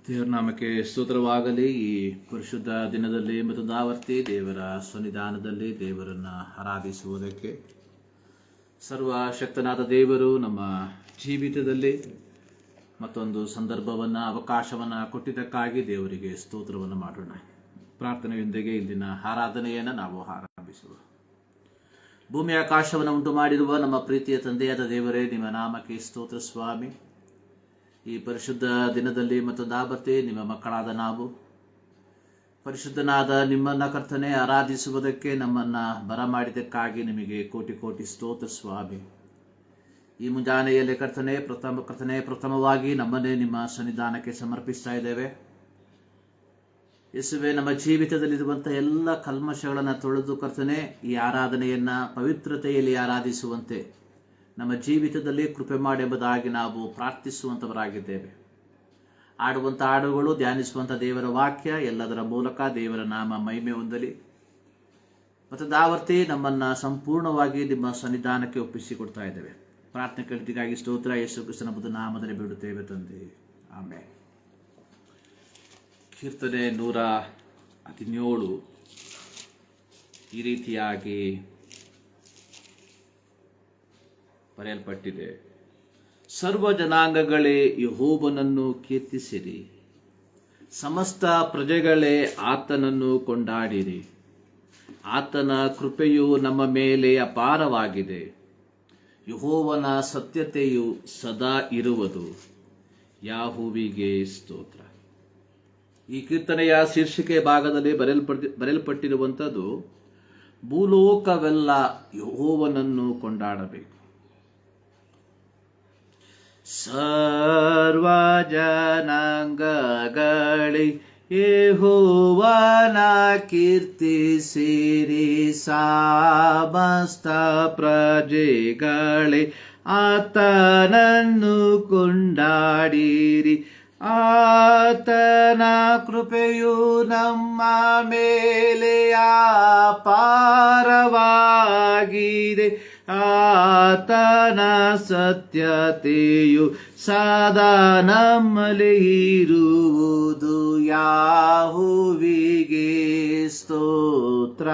ದೇವರ ನಾಮಕ್ಕೆ ಸ್ತೋತ್ರವಾಗಲಿ. ಈ ಪರಿಶುದ್ಧ ದಿನದಲ್ಲಿ ಮತ್ತೊಂದು ಆವರ್ತಿ ದೇವರ ಸನ್ನಿಧಾನದಲ್ಲಿ ದೇವರನ್ನು ಆರಾಧಿಸುವುದಕ್ಕೆ ಸರ್ವಶಕ್ತನಾದ ದೇವರು ನಮ್ಮ ಜೀವಿತದಲ್ಲಿ ಮತ್ತೊಂದು ಸಂದರ್ಭವನ್ನು ಅವಕಾಶವನ್ನು ಕೊಟ್ಟಿದ್ದಕ್ಕಾಗಿ ದೇವರಿಗೆ ಸ್ತೋತ್ರವನ್ನು ಮಾಡೋಣ. ಪ್ರಾರ್ಥನೆಯೊಂದಿಗೆ ಇಂದಿನ ಆರಾಧನೆಯನ್ನು ನಾವು ಆರಂಭಿಸುವ. ಭೂಮಿ ಆಕಾಶವನ್ನು ಉಂಟು ಮಾಡಿರುವ ನಮ್ಮ ಪ್ರೀತಿಯ ತಂದೆಯಾದ ದೇವರೇ, ನಿಮ್ಮ ನಾಮಕ್ಕೆ ಸ್ತೋತ್ರ ಸ್ವಾಮಿ. ಈ ಪರಿಶುದ್ಧ ದಿನದಲ್ಲಿ ಮತ್ತೊಂದು ಆವರ್ತಿ ನಿಮ್ಮ ಮಕ್ಕಳಾದ ನಾವು ಪರಿಶುದ್ಧನಾದ ನಿಮ್ಮನ್ನ ಕರ್ತನೆ ಆರಾಧಿಸುವುದಕ್ಕೆ ನಮ್ಮನ್ನು ಬರಮಾಡಿದ್ದಕ್ಕಾಗಿ ನಿಮಗೆ ಕೋಟಿ ಕೋಟಿ ಸ್ತೋತ್ರ ಸ್ವಾಮಿ. ಈ ಮುಂಜಾನೆಯಲ್ಲಿ ಪ್ರಥಮವಾಗಿ ನಮ್ಮನ್ನೇ ನಿಮ್ಮ ಸನ್ನಿಧಾನಕ್ಕೆ ಸಮರ್ಪಿಸ್ತಾ ಇದ್ದೇವೆ. ಯೇಸುವೆ, ನಮ್ಮ ಜೀವಿತದಲ್ಲಿರುವಂಥ ಎಲ್ಲ ಕಲ್ಮಶಗಳನ್ನು ತೊಳೆದು ಕರ್ತನೆ ಈ ಆರಾಧನೆಯನ್ನು ಪವಿತ್ರತೆಯಲ್ಲಿ ಆರಾಧಿಸುವಂತೆ ನಮ್ಮ ಜೀವಿತದಲ್ಲಿ ಕೃಪೆ ಮಾಡಿ ಎಂಬುದಾಗಿ ನಾವು ಪ್ರಾರ್ಥಿಸುವಂಥವರಾಗಿದ್ದೇವೆ. ಆಡುವಂಥ ಹಾಡುಗಳು, ಧ್ಯಾನಿಸುವಂಥ ದೇವರ ವಾಕ್ಯ ಎಲ್ಲದರ ಮೂಲಕ ದೇವರ ನಾಮ ಮಹಿಮೆ ಹೊಂದಲಿ. ಮತ್ತು ಆವರ್ತಿ ನಮ್ಮನ್ನು ಸಂಪೂರ್ಣವಾಗಿ ನಿಮ್ಮ ಸನ್ನಿಧಾನಕ್ಕೆ ಒಪ್ಪಿಸಿಕೊಡ್ತಾ ಇದ್ದೇವೆ. ಪ್ರಾರ್ಥನೆ ಕೇಳಿದ್ದಕ್ಕಾಗಿ ಸ್ತೋತ್ರ. ಯೇಸು ಕ್ರಿಸ್ತನ ಬುದ್ಧ ನಾಮದಲ್ಲಿ ಬಿಡುತ್ತೇವೆ ತಂದೆ, ಆಮೇಲೆ. ಕೀರ್ತನೆ 117 ಈ ರೀತಿಯಾಗಿ ಬರೆಯಲ್ಪಟ್ಟಿದೆ. ಸರ್ವ ಜನಾಂಗಗಳೇ ಯೆಹೋವನನ್ನು ಕೀರ್ತಿಸಿರಿ, ಸಮಸ್ತ ಪ್ರಜೆಗಳೇ ಆತನನ್ನು ಕೊಂಡಾಡಿರಿ. ಆತನ ಕೃಪೆಯು ನಮ್ಮ ಮೇಲೆ ಅಪಾರವಾಗಿದೆ, ಯೆಹೋವನ ಸತ್ಯತೆಯು ಸದಾ ಇರುವುದು. ಯಾಹುವಿಗೆ ಸ್ತೋತ್ರ. ಈ ಕೀರ್ತನೆಯ ಶೀರ್ಷಿಕೆ ಭಾಗದಲ್ಲಿ ಬರೆಯಲ್ಪಟ್ಟಿರುವಂಥದ್ದು, ಭೂಲೋಕವೆಲ್ಲ ಯೆಹೋವನನ್ನು ಕೊಂಡಾಡಬೇಕು. ಸರ್ವ ಜನಾಂಗಗಳೇ ಯೆಹೋವನ ಕೀರ್ತಿಸಿರಿ, ಸಮಸ್ತ ಪ್ರಜೆಗಳೇ ಆತನನ್ನು ಕೊಂಡಾಡಿರಿ. ಆತನ ಕೃಪೆಯು ನಮ್ಮ ಮೇಲೆ ಅಪಾರವಾಗಿದೆ, ಆತನ ಸತ್ಯತೆಯು ಸದಾ ನಮ್ಮಲ್ಲಿ ಇರುವುದು. ಯಾಹುವಿಗೆ ಸ್ತೋತ್ರ.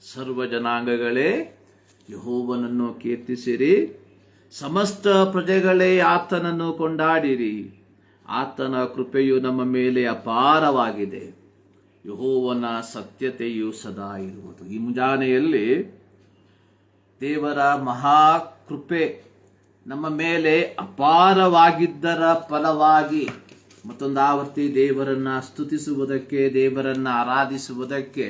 ಸರ್ವ ಜನಾಂಗಗಳೇ ಯೆಹೋವನನ್ನು ಕೀರ್ತಿಸಿರಿ, ಸಮಸ್ತ ಪ್ರಜೆಗಳೇ ಆತನನ್ನು ಕೊಂಡಾಡಿರಿ. ಆತನ ಕೃಪೆಯು ನಮ್ಮ ಮೇಲೆ ಅಪಾರವಾಗಿದೆ, ಯೆಹೋವನ ಸತ್ಯತೆಯು ಸದಾ ಇರುವುದು. ಈ ಮುಂಜಾನೆಯಲ್ಲಿ ದೇವರ ಮಹಾಕೃಪೆ ನಮ್ಮ ಮೇಲೆ ಅಪಾರವಾಗಿದ್ದರ ಫಲವಾಗಿ ಮತ್ತೊಂದು ಆವರ್ತಿ ದೇವರನ್ನು ಸ್ತುತಿಸುವುದಕ್ಕೆ, ದೇವರನ್ನು ಆರಾಧಿಸುವುದಕ್ಕೆ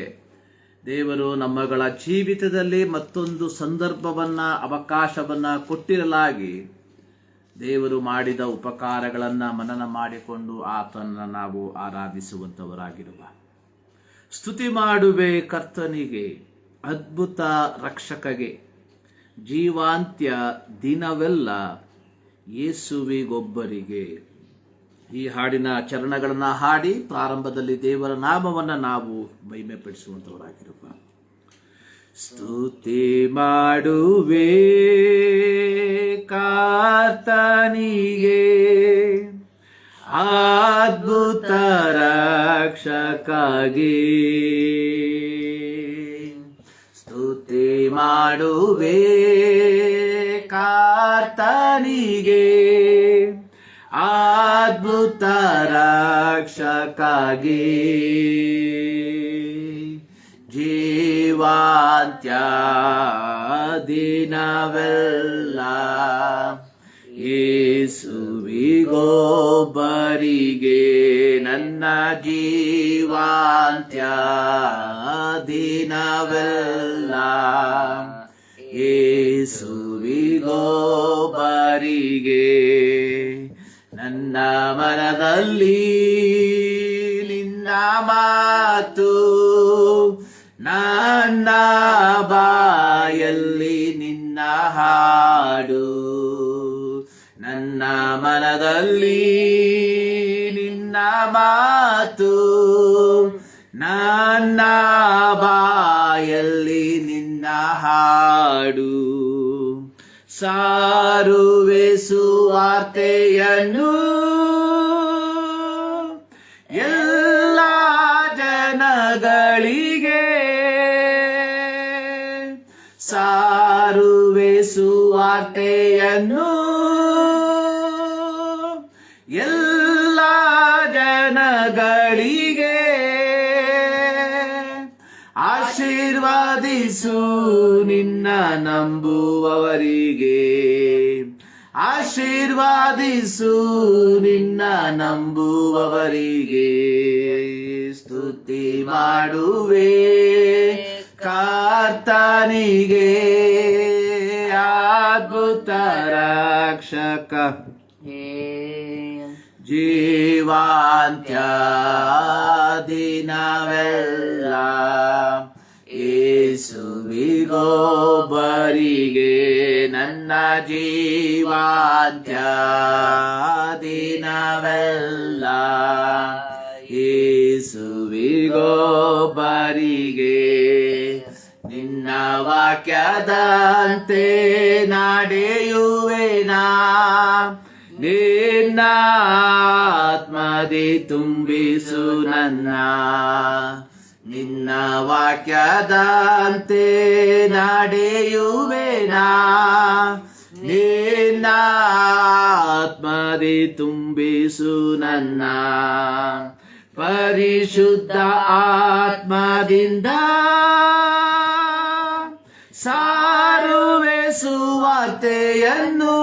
ದೇವರು ನಮ್ಮಗಳ ಜೀವಿತದಲ್ಲಿ ಮತ್ತೊಂದು ಸಂದರ್ಭವನ್ನು, ಅವಕಾಶವನ್ನು ಕೊಟ್ಟಿರಲಾಗಿ ದೇವರು ಮಾಡಿದ ಉಪಕಾರಗಳನ್ನು ಮನನ ಮಾಡಿಕೊಂಡು ಆತನನ್ನು ನಾವು ಆರಾಧಿಸುವಂಥವರಾಗಿರುವ. ಸ್ತುತಿ ಮಾಡುವೆ ಕರ್ತನಿಗೆ, ಅದ್ಭುತ ರಕ್ಷಕಗೆ, ಜೀವಾಂತ್ಯ ದಿನವೆಲ್ಲ ಯೇಸುವಿಗೊಬ್ಬರಿಗೆ. ಈ ಹಾಡಿನ ಚರಣಗಳನ್ನು ಹಾಡಿ ಪ್ರಾರಂಭದಲ್ಲಿ ದೇವರ ನಾಮವನ್ನು ನಾವು ಮಹಿಮೆಪಡಿಸುವಂಥವರಾಗಿರುವ. ಸ್ತುತಿ ಮಾಡುವೆ ಕರ್ತನಿಗೆ, ಅದ್ಭುತ ರಕ್ಷಕಗೆ. ಸ್ತುತಿ ಮಾಡುವೆ ಕರ್ತನಿಗೆ, ಅದ್ಭುತ ರಕ್ಷಕಗೆ. ಜೀವಾಂತ್ಯ ದಿನವೆಲ್ಲ ಯೇಸುವಿಗೊಬ್ಬರಿಗೆ. ನನ್ನ ಜೀವಾಂತ್ಯ ದಿನವೆಲ್ಲ ಯೇಸುವಿಗೊಬ್ಬರಿಗೆ. ನನ್ನ ಮನದಲ್ಲಿ ನಿನ್ನ ಮಾತು, ನನ್ನ ಬಾಯಲ್ಲಿ ನಿನ್ನ ಹಾಡು. ನನ್ನ ಮನದಲ್ಲಿ ನಿನ್ನ ಮಾತು, ನನ್ನ ಬಾಯಲ್ಲಿ ನಿನ್ನ ಹಾಡು. ಸಾರುವೆ ಸುವಾರ್ತೆಯ ಸುವಾರ್ತೆಯನ್ನು ಎಲ್ಲ ಜನಗಳಿಗೆ ಸಾರುವೆ ಸುವಾರ್ತೆಯನ್ನು ಎಲ್ಲ ಜನಗಳಿಗೆ ಆಶೀರ್ವಾದಿಸು ನಿನ್ನ ನಂಬುವವರಿಗೆ ಆಶೀರ್ವಾದಿಸು ನಿನ್ನ ನಂಬುವವರಿಗೆ ಸ್ತುತಿ ಮಾಡುವೆ ಕರ್ತನಿಗೆ ಅದ್ಭುತ ರಕ್ಷಕ ಜೀವಾಂತ್ಯ ದಿನವೆಲ್ಲ ಯೇಸುವಿಗೊಬ್ಬರಿಗೆ ನನ್ನ ಜೀವಾಂತ್ಯ ದಿನವೆಲ್ಲ ಯೇಸುವಿಗೊಬ್ಬರಿಗೆ ನಿನ್ನ ವಾಕ್ಯದಂತೆ ನಡೆಯುವೆನಾ ನಿನ್ನ ಆತ್ಮದಿ ತುಂಬಿಸು ನನ್ನ ನಿನ್ನ ವಾಕ್ಯದಂತೆ ನಡೆಯುವೆನಾ ನಿನ್ನ ಆತ್ಮದಿ ತುಂಬಿಸು ನನ್ನ ಪರಿಶುದ್ಧ ಆತ್ಮದಿಂದ ಸಾರುವೆ ಸುವಾರ್ತೆಯನ್ನು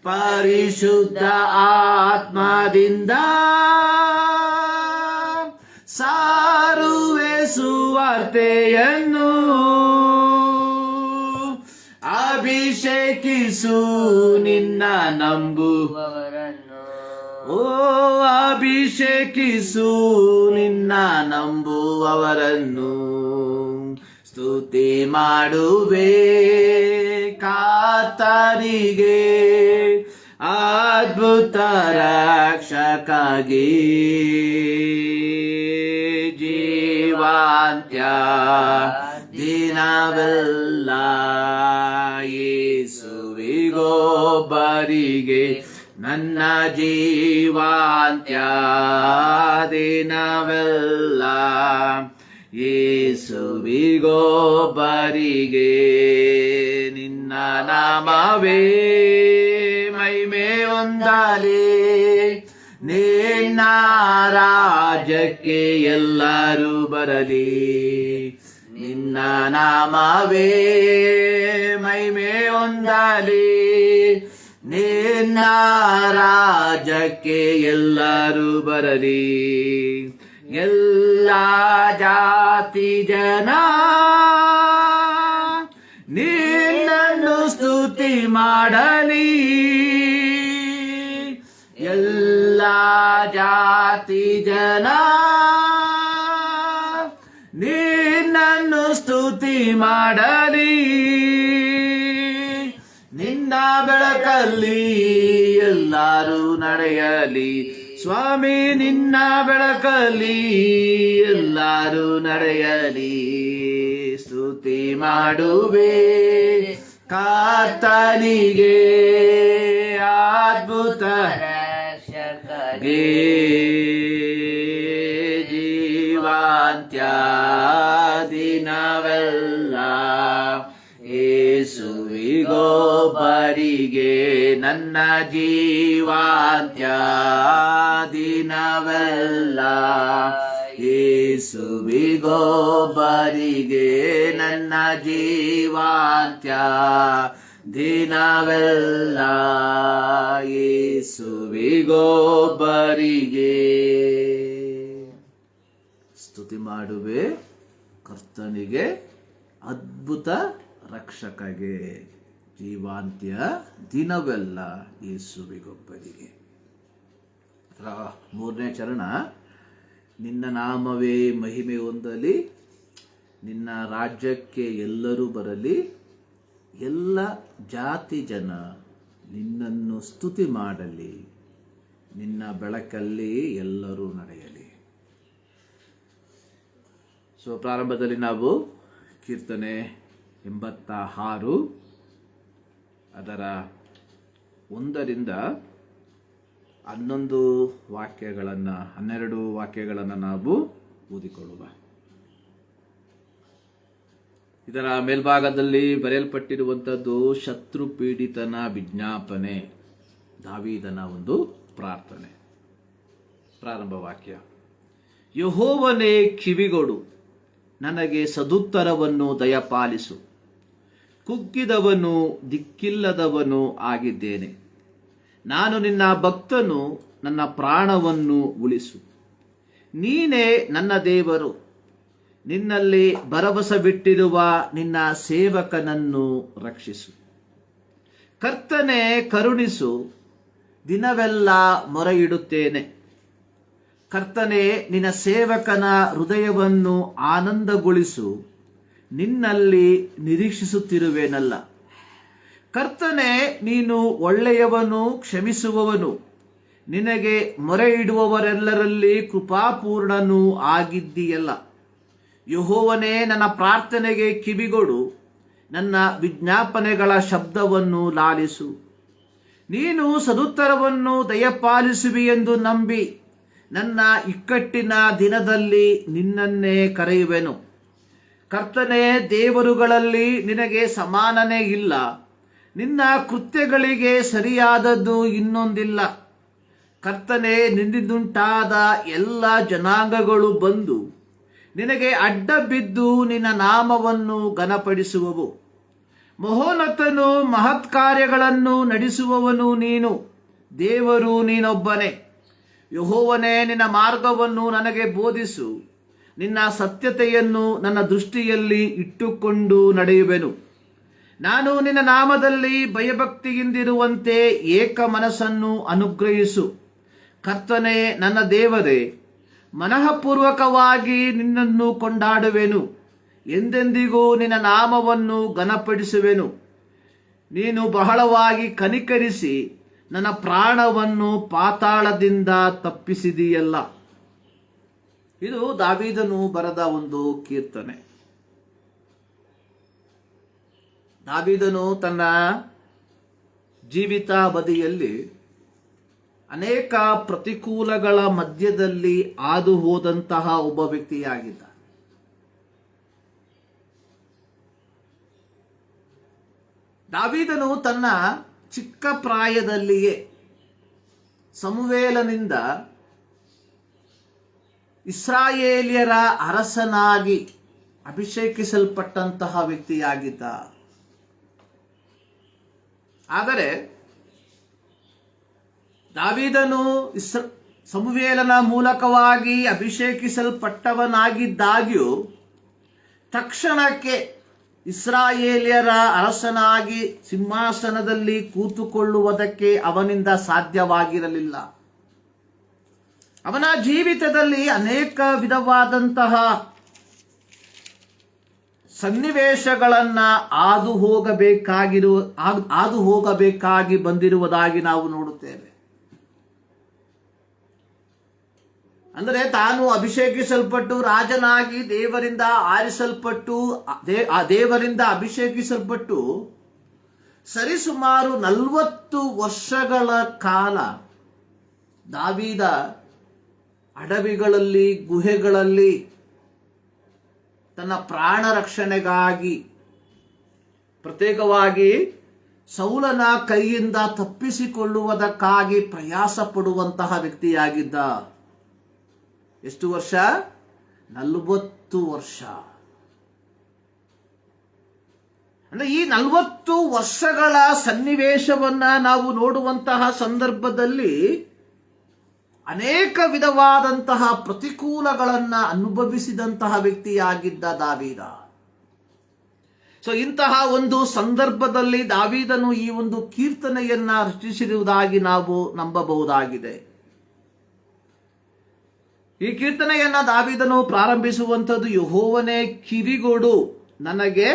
ಪರಿಶುದ್ಧ ಆತ್ಮದಿಂದ ಸಾರುವೆ ಸುವಾರ್ತೆಯನ್ನು ಅಭಿಷೇಕಿಸು ನಿನ್ನ ನಂಬುವವರನ್ನು ಓ ಅಭಿಷೇಕಿಸು ನಿನ್ನ ನಂಬುವವರನ್ನು ಸ್ತುತಿ ಮಾಡುವೆ ಕರ್ತನಿಗೆ ಅದ್ಭುತ ರಕ್ಷಕಗೆ ಜೀವಾಂತ್ಯ ದಿನವೆಲ್ಲ ಯೇಸುವಿಗೊಬ್ಬರಿಗೆ ನನ್ನ ಜೀವಾಂತ್ಯ ದಿನವೆಲ್ಲ ಯೇಸುವಿಗೊಬ್ಬರಿಗೆ ನಿನ್ನ ನಾಮವೇ ಮಹಿಮೆ ಹೊಂದಲಿ ನಿನ್ನ ರಾಜ್ಯಕ್ಕೆ ಎಲ್ಲರೂ ಬರಲಿ ನಿನ್ನ ನಾಮವೇ ಮಹಿಮೆ ಹೊಂದಲಿ ನಿನ್ನ ರಾಜ್ಯಕ್ಕೆ ಎಲ್ಲರೂ ಬರಲಿ ಎಲ್ಲ ಜಾತಿ ಜನ ನಿನ್ನನ್ನು ಸ್ತುತಿ ಮಾಡಲಿ ಎಲ್ಲ ಜಾತಿ ಜನ ನಿನ್ನನ್ನು ಸ್ತುತಿ ಮಾಡಲಿ ನಿನ್ನ ಬೆಳಕಲ್ಲಿ ಎಲ್ಲರೂ ನಡೆಯಲಿ ಸ್ವಾಮಿ ನಿನ್ನ ಬೆಳಕಲ್ಲಿ ಎಲ್ಲರೂ ನಡೆಯಲಿ ಸ್ತುತಿ ಮಾಡುವೆ ಕರ್ತನಿಗೆ ಅದ್ಭುತ ರಕ್ಷಕಗೆ ಜೀವಾಂತ್ಯ ದಿನವೆಲ್ಲ ಯೇಸುವಿಗೊಬ್ಬರಿಗೆ ನನ್ನ ಜೀವಾಂತ್ಯ ದಿನವೆಲ್ಲ ಯೇಸುವಿಗೊಬ್ಬರಿಗೆ ನನ್ನ ಜೀವಾಂತ್ಯ ದಿನವೆಲ್ಲ ಯೇಸುವಿಗೊಬ್ಬರಿಗೆ ಸ್ತುತಿ ಮಾಡುವೆ ಕರ್ತನಿಗೆ ಅದ್ಭುತ ರಕ್ಷಕಗೆ ಜೀವಾಂತ್ಯ ದಿನವೆಲ್ಲ ಯೇಸುವಿಗೊಬ್ಬರಿಗೆ. ಮೂರನೇ ಚರಣ, ನಿನ್ನ ನಾಮವೇ ಮಹಿಮೆ ಹೊಂದಲಿ, ನಿನ್ನ ರಾಜ್ಯಕ್ಕೆ ಎಲ್ಲರೂ ಬರಲಿ, ಎಲ್ಲ ಜಾತಿ ಜನ ನಿನ್ನನ್ನು ಸ್ತುತಿ ಮಾಡಲಿ, ನಿನ್ನ ಬೆಳಕಲ್ಲಿ ಎಲ್ಲರೂ ನಡೆಯಲಿ. ಸೊ ಪ್ರಾರಂಭದಲ್ಲಿ ನಾವು ಕೀರ್ತನೆ 86 ಅದರ 1-11 ವಾಕ್ಯಗಳನ್ನು 12 ವಾಕ್ಯಗಳನ್ನು ನಾವು ಓದಿಕೊಳ್ಳುವ. ಇದರ ಮೇಲ್ಭಾಗದಲ್ಲಿ ಬರೆಯಲ್ಪಟ್ಟಿರುವಂಥದ್ದು ಶತ್ರು ಪೀಡಿತನ ವಿಜ್ಞಾಪನೆ, ದಾವೀದನ ಒಂದು ಪ್ರಾರ್ಥನೆ. ಪ್ರಾರಂಭ ವಾಕ್ಯ: ಯೆಹೋವನೇ ಕಿವಿಗೊಡು, ನನಗೆ ಸದುತ್ತರವನ್ನು ದಯಪಾಲಿಸು. ಕುಗ್ಗಿದವನು ದಿಕ್ಕಿಲ್ಲದವನು ಆಗಿದ್ದೇನೆ. ನಾನು ನಿನ್ನ ಭಕ್ತನು, ನನ್ನ ಪ್ರಾಣವನ್ನು ಉಳಿಸು. ನೀನೇ ನನ್ನ ದೇವರು, ನಿನ್ನಲ್ಲಿ ಭರವಸೆ ಬಿಟ್ಟಿರುವ ನಿನ್ನ ಸೇವಕನನ್ನು ರಕ್ಷಿಸು. ಕರ್ತನೇ, ಕರುಣಿಸು, ದಿನವೆಲ್ಲ ಮೊರೆಯಿಡುತ್ತೇನೆ. ಕರ್ತನೇ, ನಿನ್ನ ಸೇವಕನ ಹೃದಯವನ್ನು ಆನಂದಗೊಳಿಸು, ನಿನ್ನಲ್ಲಿ ನಿರೀಕ್ಷಿಸುತ್ತಿರುವೆನಲ್ಲ. ಕರ್ತನೇ, ನೀನು ಒಳ್ಳೆಯವನು, ಕ್ಷಮಿಸುವವನು, ನಿನಗೆ ಮೊರೆ ಇಡುವವರೆಲ್ಲರಲ್ಲಿ ಕೃಪಾಪೂರ್ಣನೂ ಆಗಿದ್ದೀಯಲ್ಲ. ಯೆಹೋವನೇ, ನನ್ನ ಪ್ರಾರ್ಥನೆಗೆ ಕಿವಿಗೊಡು, ನನ್ನ ವಿಜ್ಞಾಪನೆಗಳ ಶಬ್ದವನ್ನು ಲಾಲಿಸು. ನೀನು ಸದುತ್ತರವನ್ನು ದಯಪಾಲಿಸುವಿಯೆಂದು ನಂಬಿ ನನ್ನ ಇಕ್ಕಟ್ಟಿನ ದಿನದಲ್ಲಿ ನಿನ್ನನ್ನೇ ಕರೆಯುವೆನು. ಕರ್ತನೇ, ದೇವರುಗಳಲ್ಲಿ ನಿನಗೆ ಸಮಾನನೇ ಇಲ್ಲ. ನಿನ್ನ ಕೃತ್ಯಗಳಿಗೆ ಸರಿಯಾದದ್ದು ಇನ್ನೊಂದಿಲ್ಲ. ಕರ್ತನೇ, ನಿನ್ನಿಂದುಂಟಾದ ಎಲ್ಲ ಜನಾಂಗಗಳು ಬಂದು ನಿನಗೆ ಅಡ್ಡ ಬಿದ್ದು ನಿನ್ನ ನಾಮವನ್ನು ಘನಪಡಿಸುವವು. ಮಹೋನ್ನತನು, ಮಹತ್ಕಾರ್ಯಗಳನ್ನು ನಡೆಸುವವನು ನೀನು, ದೇವರು ನೀನೊಬ್ಬನೇ. ಯೆಹೋವನೇ, ನಿನ್ನ ಮಾರ್ಗವನ್ನು ನನಗೆ ಬೋಧಿಸು. ನಿನ್ನ ಸತ್ಯತೆಯನ್ನು ನನ್ನ ದೃಷ್ಟಿಯಲ್ಲಿ ಇಟ್ಟುಕೊಂಡು ನಡೆಯುವೆನು. ನಾನು ನಿನ್ನ ನಾಮದಲ್ಲಿ ಭಯಭಕ್ತಿಯಿಂದಿರುವಂತೆ ಏಕ ಮನಸ್ಸನ್ನು ಅನುಗ್ರಹಿಸು. ಕರ್ತನೇ, ನನ್ನ ದೇವರೇ, ಮನಃಪೂರ್ವಕವಾಗಿ ನಿನ್ನನ್ನು ಕೊಂಡಾಡುವೆನು. ಎಂದೆಂದಿಗೂ ನಿನ್ನ ನಾಮವನ್ನು ಘನಪಡಿಸುವೆನು. ನೀನು ಬಹಳವಾಗಿ ಕನಿಕರಿಸಿ ನನ್ನ ಪ್ರಾಣವನ್ನು ಪಾತಾಳದಿಂದ ತಪ್ಪಿಸಿದೀಯಲ್ಲ. ಇದು ದಾವೀದನು ಬರೆದ ಒಂದು ಕೀರ್ತನೆ. ದಾವೀದನು ತನ್ನ ಜೀವಿತಾವಧಿಯಲ್ಲಿ ಅನೇಕ ಪ್ರತಿಕೂಲಗಳ ಮಧ್ಯದಲ್ಲಿ ಹಾದು ಹೋದಂತಹ ಒಬ್ಬ ವ್ಯಕ್ತಿಯಾಗಿದ್ದ. ದಾವೀದನು ತನ್ನ ಚಿಕ್ಕ ಪ್ರಾಯದಲ್ಲಿಯೇ ಸಮುವೇಲನಿಂದ ಇಸ್ರಾಯೇಲ್ಯರ ಅರಸನಾಗಿ ಅಭಿಷೇಕಿಸಲ್ಪಟ್ಟಂತಹ ವ್ಯಕ್ತಿಯಾಗಿದ್ದ. ಆದರೆ ದಾವೀದನು ಸಮುವೇಲನ ಮೂಲಕವಾಗಿ ಅಭಿಷೇಕಿಸಲ್ಪಟ್ಟವನಾಗಿದ್ದಾಗ್ಯೂ ತಕ್ಷಣಕ್ಕೆ ಇಸ್ರಾಯೇಲ್ಯರ ಅರಸನಾಗಿ ಸಿಂಹಾಸನದಲ್ಲಿ ಕೂತುಕೊಳ್ಳುವುದಕ್ಕೆ ಅವನಿಂದ ಸಾಧ್ಯವಾಗಿರಲಿಲ್ಲ. ಅವನ ಜೀವಿತದಲ್ಲಿ ಅನೇಕ ವಿಧವಾದಂತಹ ಸನ್ನಿವೇಶಗಳನ್ನ ಹಾದು ಹೋಗಬೇಕಾಗಿ ಬಂದಿರುವುದಾಗಿ ನಾವು ನೋಡುತ್ತೇವೆ. ಅಂದರೆ ತಾನು ಅಭಿಷೇಕಿಸಲ್ಪಟ್ಟು ರಾಜನಾಗಿ ದೇವರಿಂದ ಆರಿಸಲ್ಪಟ್ಟು ದೇವರಿಂದ ಅಭಿಷೇಕಿಸಲ್ಪಟ್ಟು ಸರಿಸುಮಾರು 40 ವರ್ಷಗಳ ಕಾಲ ದಾವೀದ ಅಡವಿಗಳಲ್ಲಿ, ಗುಹೆಗಳಲ್ಲಿ ತನ್ನ ಪ್ರಾಣ ರಕ್ಷಣೆಗಾಗಿ ಪ್ರತ್ಯೇಕವಾಗಿ ಸೌಲನ ಕೈಯಿಂದ ತಪ್ಪಿಸಿಕೊಳ್ಳುವುದಕ್ಕಾಗಿ ಪ್ರಯಾಸ ಪಡುವಂತಹ ವ್ಯಕ್ತಿಯಾಗಿದ್ದ. ಎಷ್ಟು ವರ್ಷ? 40 ವರ್ಷ. ಅಂದ್ರೆ ಈ 40 ವರ್ಷಗಳ ಸನ್ನಿವೇಶವನ್ನ ನಾವು ನೋಡುವಂತಹ ಸಂದರ್ಭದಲ್ಲಿ ಅನೇಕ ವಿಧವಾದಂತಹ ಪ್ರತಿಕೂಲಗಳನ್ನ ಅನುಭವಿಸಿದಂತಹ ವ್ಯಕ್ತಿಯಾಗಿದ್ದ ದಾವೀದ. ಇಂತಹ ಒಂದು ಸಂದರ್ಭದಲ್ಲಿ ದಾವೀದನು ಈ ಒಂದು ಕೀರ್ತನೆಯನ್ನ ರಚಿಸಿರುವುದಾಗಿ ನಾವು ನಂಬಬಹುದಾಗಿದೆ. ಈ ಕೀರ್ತನೆಯನ್ನ ದಾವೀದನು ಪ್ರಾರಂಭಿಸುವಂಥದ್ದು, ಯೆಹೋವನೇ ಕಿವಿಗೊಡು, ನನಗೆ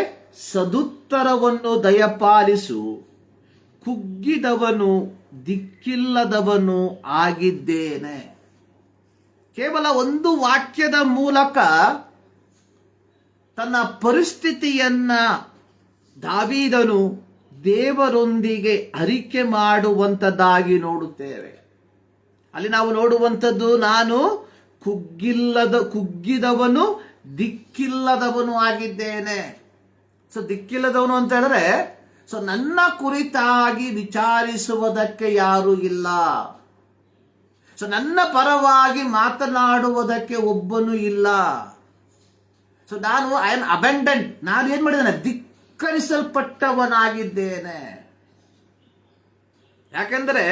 ಸದುತ್ತರವನ್ನು ದಯಪಾಲಿಸು, ಕುಗ್ಗಿದವನು ದಿಕ್ಕಿಲ್ಲದವನು ಆಗಿದ್ದೇನೆ. ಕೇವಲ ಒಂದು ವಾಕ್ಯದ ಮೂಲಕ ತನ್ನ ಪರಿಸ್ಥಿತಿಯನ್ನ ದಾವೀದನು ದೇವರೊಂದಿಗೆ ಅರಿಕೆ ಮಾಡುವಂಥದ್ದಾಗಿ ನೋಡುತ್ತೇವೆ. ಅಲ್ಲಿ ನಾವು ನೋಡುವಂಥದ್ದು, ನಾನು ಕುಗ್ಗಿದವನು ದಿಕ್ಕಿಲ್ಲದವನು ಆಗಿದ್ದೇನೆ. ಸೊ ದಿಕ್ಕಿಲ್ಲದವನು ಅಂತ ಹೇಳಿದ್ರೆ, ಸೊ ನನ್ನ ಕುರಿತಾಗಿ ವಿಚಾರಿಸುವುದಕ್ಕೆ ಯಾರು ಇಲ್ಲ, ಸೊ ನನ್ನ ಪರವಾಗಿ ಮಾತನಾಡುವುದಕ್ಕೆ ಒಬ್ಬನು ಇಲ್ಲ. ಸೊ ನಾನು ಐ ಆಮ್ ಅಬೆಂಡೆಂಟ್, ನಾನು ಏನ್ ಮಾಡಿದ್ದೇನೆ, ಧಿಕ್ಕರಿಸಲ್ಪಟ್ಟವನಾಗಿದ್ದೇನೆ. ಯಾಕೆಂದ್ರೆ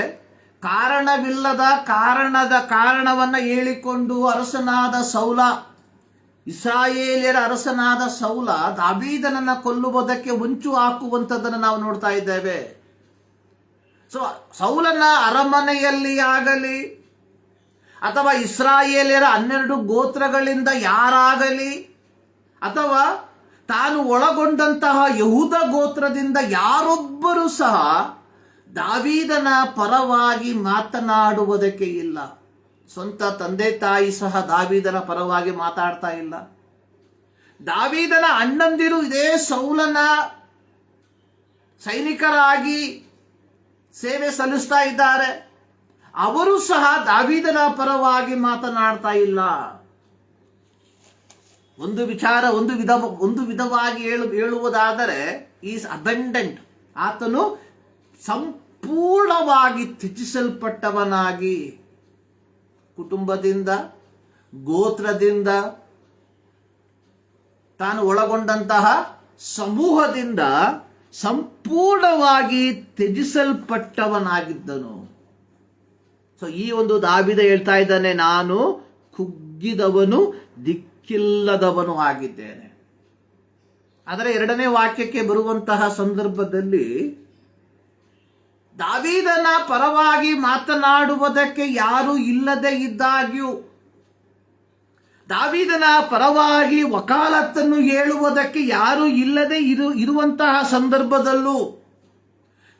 ಕಾರಣವಿಲ್ಲದ ಕಾರಣವನ್ನ ಹೇಳಿಕೊಂಡು ಅರಸನಾದ ಸೌಲ, ಇಸ್ರಾಯೇಲ್ಯರ ಅರಸನಾದ ಸೌಲ ದಾವೀದನನ್ನ ಕೊಲ್ಲುವುದಕ್ಕೆ ಹೊಂಚು ಹಾಕುವಂಥದ್ದನ್ನು ನಾವು ನೋಡ್ತಾ ಇದ್ದೇವೆ. ಸೊ ಸೌಲನ ಅರಮನೆಯಲ್ಲಿ ಆಗಲಿ ಅಥವಾ ಇಸ್ರಾಯೇಲ್ಯರ 12 ಗೋತ್ರಗಳಿಂದ ಯಾರಾಗಲಿ ಅಥವಾ ತಾನು ಒಳಗೊಂಡಂತಹ ಯಹೂದ ಗೋತ್ರದಿಂದ ಯಾರೊಬ್ಬರೂ ಸಹ ದಾವೀದನ ಪರವಾಗಿ ಮಾತನಾಡುವುದಕ್ಕೆ ಇಲ್ಲ. ಸ್ವಂತ ತಂದೆ ತಾಯಿ ಸಹ ದಾವೀದನ ಪರವಾಗಿ ಮಾತಾಡ್ತಾ ಇಲ್ಲ. ದಾವೀದನ ಅಣ್ಣಂದಿರು ಇದೇ ಸೌಲನ ಸೈನಿಕರಾಗಿ ಸೇವೆ ಸಲ್ಲಿಸ್ತಾ ಇದ್ದಾರೆ, ಅವರು ಸಹ ದಾವೀದನ ಪರವಾಗಿ ಮಾತನಾಡ್ತಾ ಇಲ್ಲ. ಒಂದು ವಿಚಾರ ಒಂದು ವಿಧವಾಗಿ ಹೇಳುವುದಾದರೆ, ಈಸ್ ಅಬೆಂಡೆಂಟ್, ಆತನು ಸಂಪೂರ್ಣವಾಗಿ ತ್ಯಜಿಸಲ್ಪಟ್ಟವನಾಗಿ, ಕುಟುಂಬದಿಂದ, ಗೋತ್ರದಿಂದ, ತಾನು ಒಳಗೊಂಡಂತಹ ಸಮೂಹದಿಂದ ಸಂಪೂರ್ಣವಾಗಿ ತ್ಯಜಿಸಲ್ಪಟ್ಟವನಾಗಿದ್ದನು. ಸೊ ಈ ಒಂದು ದಾವೀದ ಹೇಳ್ತಾ ಇದ್ದಾನೆ, ನಾನು ಕುಗ್ಗಿದವನು ದಿಕ್ಕಿಲ್ಲದವನು ಆಗಿದ್ದೇನೆ. ಆದರೆ 2ನೇ ವಾಕ್ಯಕ್ಕೆ ಬರುವಂತಹ ಸಂದರ್ಭದಲ್ಲಿ, ದಾವೀದನ ಪರವಾಗಿ ಮಾತನಾಡುವುದಕ್ಕೆ ಯಾರು ಇಲ್ಲದೆ ಇದ್ದಾಗ್ಯೂ, ದಾವೀದನ ಪರವಾಗಿ ವಕಾಲತ್ತನ್ನು ಹೇಳುವುದಕ್ಕೆ ಯಾರು ಇಲ್ಲದೆ ಇರುವಂತಹ ಸಂದರ್ಭದಲ್ಲೂ,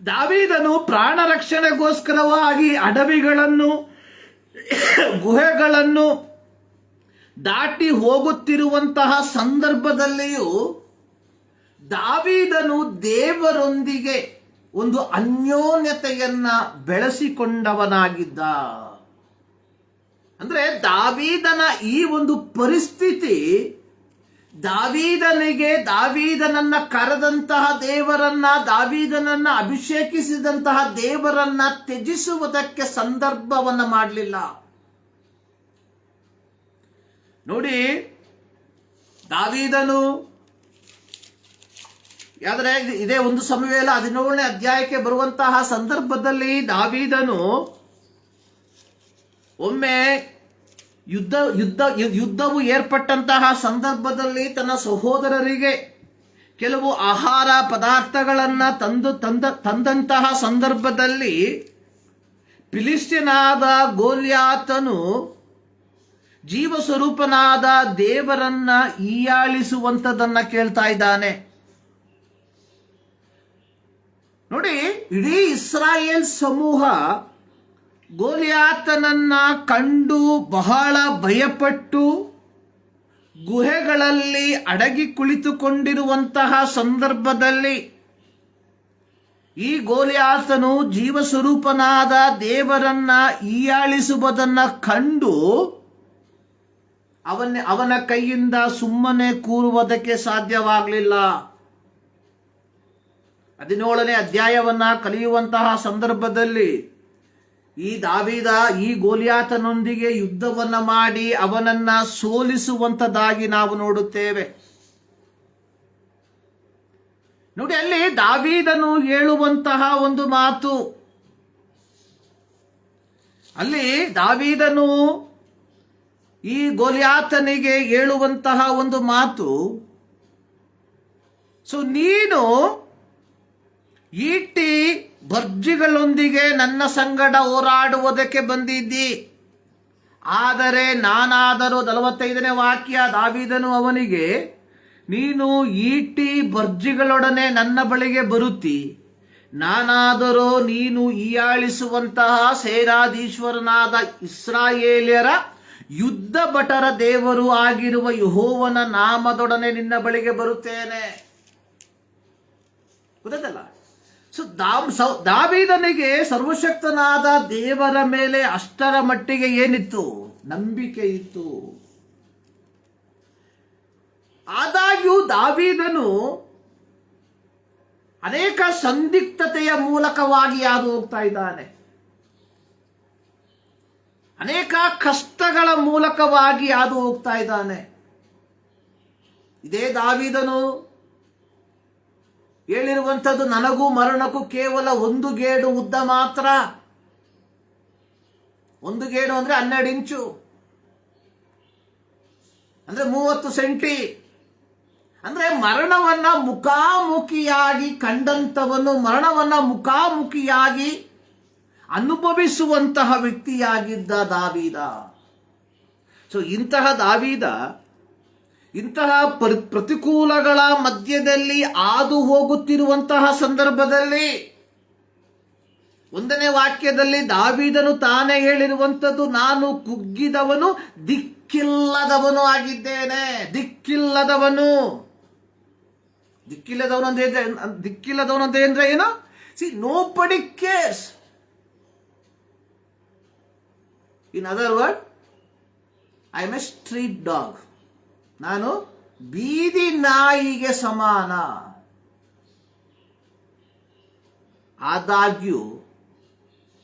ದಾವೀದನು ಪ್ರಾಣ ರಕ್ಷಣೆಗೋಸ್ಕರವಾಗಿ ಅಡವಿಗಳನ್ನು, ಗುಹೆಗಳನ್ನು ದಾಟಿ ಹೋಗುತ್ತಿರುವಂತಹ ಸಂದರ್ಭದಲ್ಲಿಯೂ ದಾವೀದನು ದೇವರೊಂದಿಗೆ ಒಂದು ಅನ್ಯೋನ್ಯತೆಯನ್ನ ಬೆಳೆಸಿಕೊಂಡವನಾಗಿದ್ದ. ಅಂದ್ರೆ ದಾವೀದನ ಈ ಒಂದು ಪರಿಸ್ಥಿತಿ ದಾವೀದನನ್ನ ಕರೆದಂತಹ ದೇವರನ್ನ, ದಾವೀದನನ್ನ ಅಭಿಷೇಕಿಸಿದಂತಹ ದೇವರನ್ನ ತ್ಯಜಿಸುವುದಕ್ಕೆ ಸಂದರ್ಭವನ್ನ ಮಾಡಲಿಲ್ಲ. ನೋಡಿ, ದಾವೀದನು ಯಾದ್ರೆ ಇದೇ 1 ಸಮುವೇಲ 17ನೇ ಅಧ್ಯಾಯಕ್ಕೆ ಬರುವಂತಹ ಸಂದರ್ಭದಲ್ಲಿ ದಾವೀದನು ಒಮ್ಮೆ ಯುದ್ಧವು ಏರ್ಪಟ್ಟಂತಹ ಸಂದರ್ಭದಲ್ಲಿ ತನ್ನ ಸಹೋದರರಿಗೆ ಕೆಲವು ಆಹಾರ ಪದಾರ್ಥಗಳನ್ನ ತಂದಂತಹ ಸಂದರ್ಭದಲ್ಲಿ ಫಿಲಿಸ್ತೀನಾದ ಗೋಲ್ಯಾತನು ಜೀವಸ್ವರೂಪನಾದ ದೇವರನ್ನ ಹೀಯಾಳಿಸುವಂಥದ್ದನ್ನ ಕೇಳ್ತಾ ಇದ್ದಾನೆ. ನೋಡಿ, ಇಡೀ ಇಸ್ರಾಯೇಲ್ ಸಮೂಹ ಗೋಲಿಯಾತನನ್ನ ಕಂಡು ಬಹಳ ಭಯಪಟ್ಟು ಗುಹೆಗಳಲ್ಲಿ ಅಡಗಿ ಕುಳಿತುಕೊಂಡಿರುವಂತಹ ಸಂದರ್ಭದಲ್ಲಿ ಈ ಗೋಲಿಯಾತನು ಜೀವಸ್ವರೂಪನಾದ ದೇವರನ್ನ ಹೀಯಾಳಿಸುವುದನ್ನ ಕಂಡು ಅವನ ಕೈಯಿಂದ ಸುಮ್ಮನೆ ಕೂರುವುದಕ್ಕೆ ಸಾಧ್ಯವಾಗಲಿಲ್ಲ. 17ನೇ ಅಧ್ಯಾಯವನ್ನ ಕಲಿಯುವಂತಹ ಸಂದರ್ಭದಲ್ಲಿ ಈ ದಾವೀದ ಈ ಗೋಲಿಯಾತನೊಂದಿಗೆ ಯುದ್ಧವನ್ನ ಮಾಡಿ ಅವನನ್ನ ಸೋಲಿಸುವಂತದ್ದಾಗಿ ನಾವು ನೋಡುತ್ತೇವೆ. ನೋಡಿ, ಅಲ್ಲಿ ದಾವೀದನು ಹೇಳುವಂತಹ ಒಂದು ಮಾತು, ಅಲ್ಲಿ ದಾವೀದನು ಈ ಗೋಲಿಯಾತನಿಗೆ ಹೇಳುವಂತಹ ಒಂದು ಮಾತು, ಸೊ ನೀನು ಈಟಿ ಭರ್ಜಿಗಳೊಂದಿಗೆ ನನ್ನ ಸಂಗಡ ಹೋರಾಡುವುದಕ್ಕೆ ಬಂದಿದ್ದಿ, ಆದರೆ ನಾನಾದರೂ 45ನೇ ವಾಕ್ಯ, ದಾವೀದನು ಅವನಿಗೆ, ನೀನು ಈಟಿ ಭರ್ಜಿಗಳೊಡನೆ ನನ್ನ ಬಳಿಗೆ ಬರುತ್ತಿ, ನಾನಾದರೂ ನೀನು ಹೀಯಾಳಿಸುವಂತಹ ಸೇನಾಧೀಶ್ವರನಾದ ಇಸ್ರಾಯೇಲ್ಯರ ಯುದ್ಧ ಭಟರ ದೇವರು ಆಗಿರುವ ಯೆಹೋವನ ನಾಮದೊಡನೆ ನಿನ್ನ ಬಳಿಗೆ ಬರುತ್ತೇನೆ. ಗೊತ್ತಲ್ಲ, ದಾವೀದನಿಗೆ ಸರ್ವಶಕ್ತನಾದ ದೇವರ ಮೇಲೆ ಅಷ್ಟರ ಮಟ್ಟಿಗೆ ಏನಿತ್ತು? ನಂಬಿಕೆ ಇತ್ತು. ಆದಾಗ್ಯೂ ದಾವೀದನು ಅನೇಕ ಸಂದಿಗ್ಧತೆಯ ಮೂಲಕವಾಗಿ ಹಾದು ಹೋಗ್ತಾ ಇದ್ದಾನೆ. ಅನೇಕ ಕಷ್ಟಗಳ ಮೂಲಕವಾಗಿ ಹಾದು ಹೋಗ್ತಾ ಇದ್ದಾನೆ. ಇದೇ ದಾವೀದನು ಹೇಳಿರುವಂಥದ್ದು, ನನಗೂ ಮರಣಕ್ಕೂ ಕೇವಲ ಒಂದು ಗೇಡು ಉದ್ದ ಮಾತ್ರ. ಒಂದು ಗೇಡು ಅಂದ್ರೆ 12 ಇಂಚು, ಅಂದ್ರೆ 30 ಸೆಂಟಿ. ಅಂದ್ರೆ ಮರಣವನ್ನ ಮುಖಾಮುಖಿಯಾಗಿ ಕಂಡಂಥವನು, ಮರಣವನ್ನ ಮುಖಾಮುಖಿಯಾಗಿ ಅನುಭವಿಸುವಂತಹ ವ್ಯಕ್ತಿಯಾಗಿದ್ದ ದಾವೀದ. ಇಂತಹ ದಾವೀದ ಇಂತಹ ಪ್ರತಿಕೂಲಗಳ ಮಧ್ಯದಲ್ಲಿ ಹಾದು ಹೋಗುತ್ತಿರುವಂತಹ ಸಂದರ್ಭದಲ್ಲಿ 1ನೇ ವಾಕ್ಯದಲ್ಲಿ ದಾವೀದನು ತಾನೇ ಹೇಳಿರುವಂಥದ್ದು, ನಾನು ಕುಗ್ಗಿದವನು ದಿಕ್ಕಿಲ್ಲದವನು ಆಗಿದ್ದೇನೆ. ದಿಕ್ಕಿಲ್ಲದವನು ಅಂದ್ರೆ ಏನು? nobody cares. In other words, I am a street dog. ನಾನು ಬೀದಿ ನಾಯಿಗೆ ಸಮಾನ. ಆದಾಗ್ಯೂ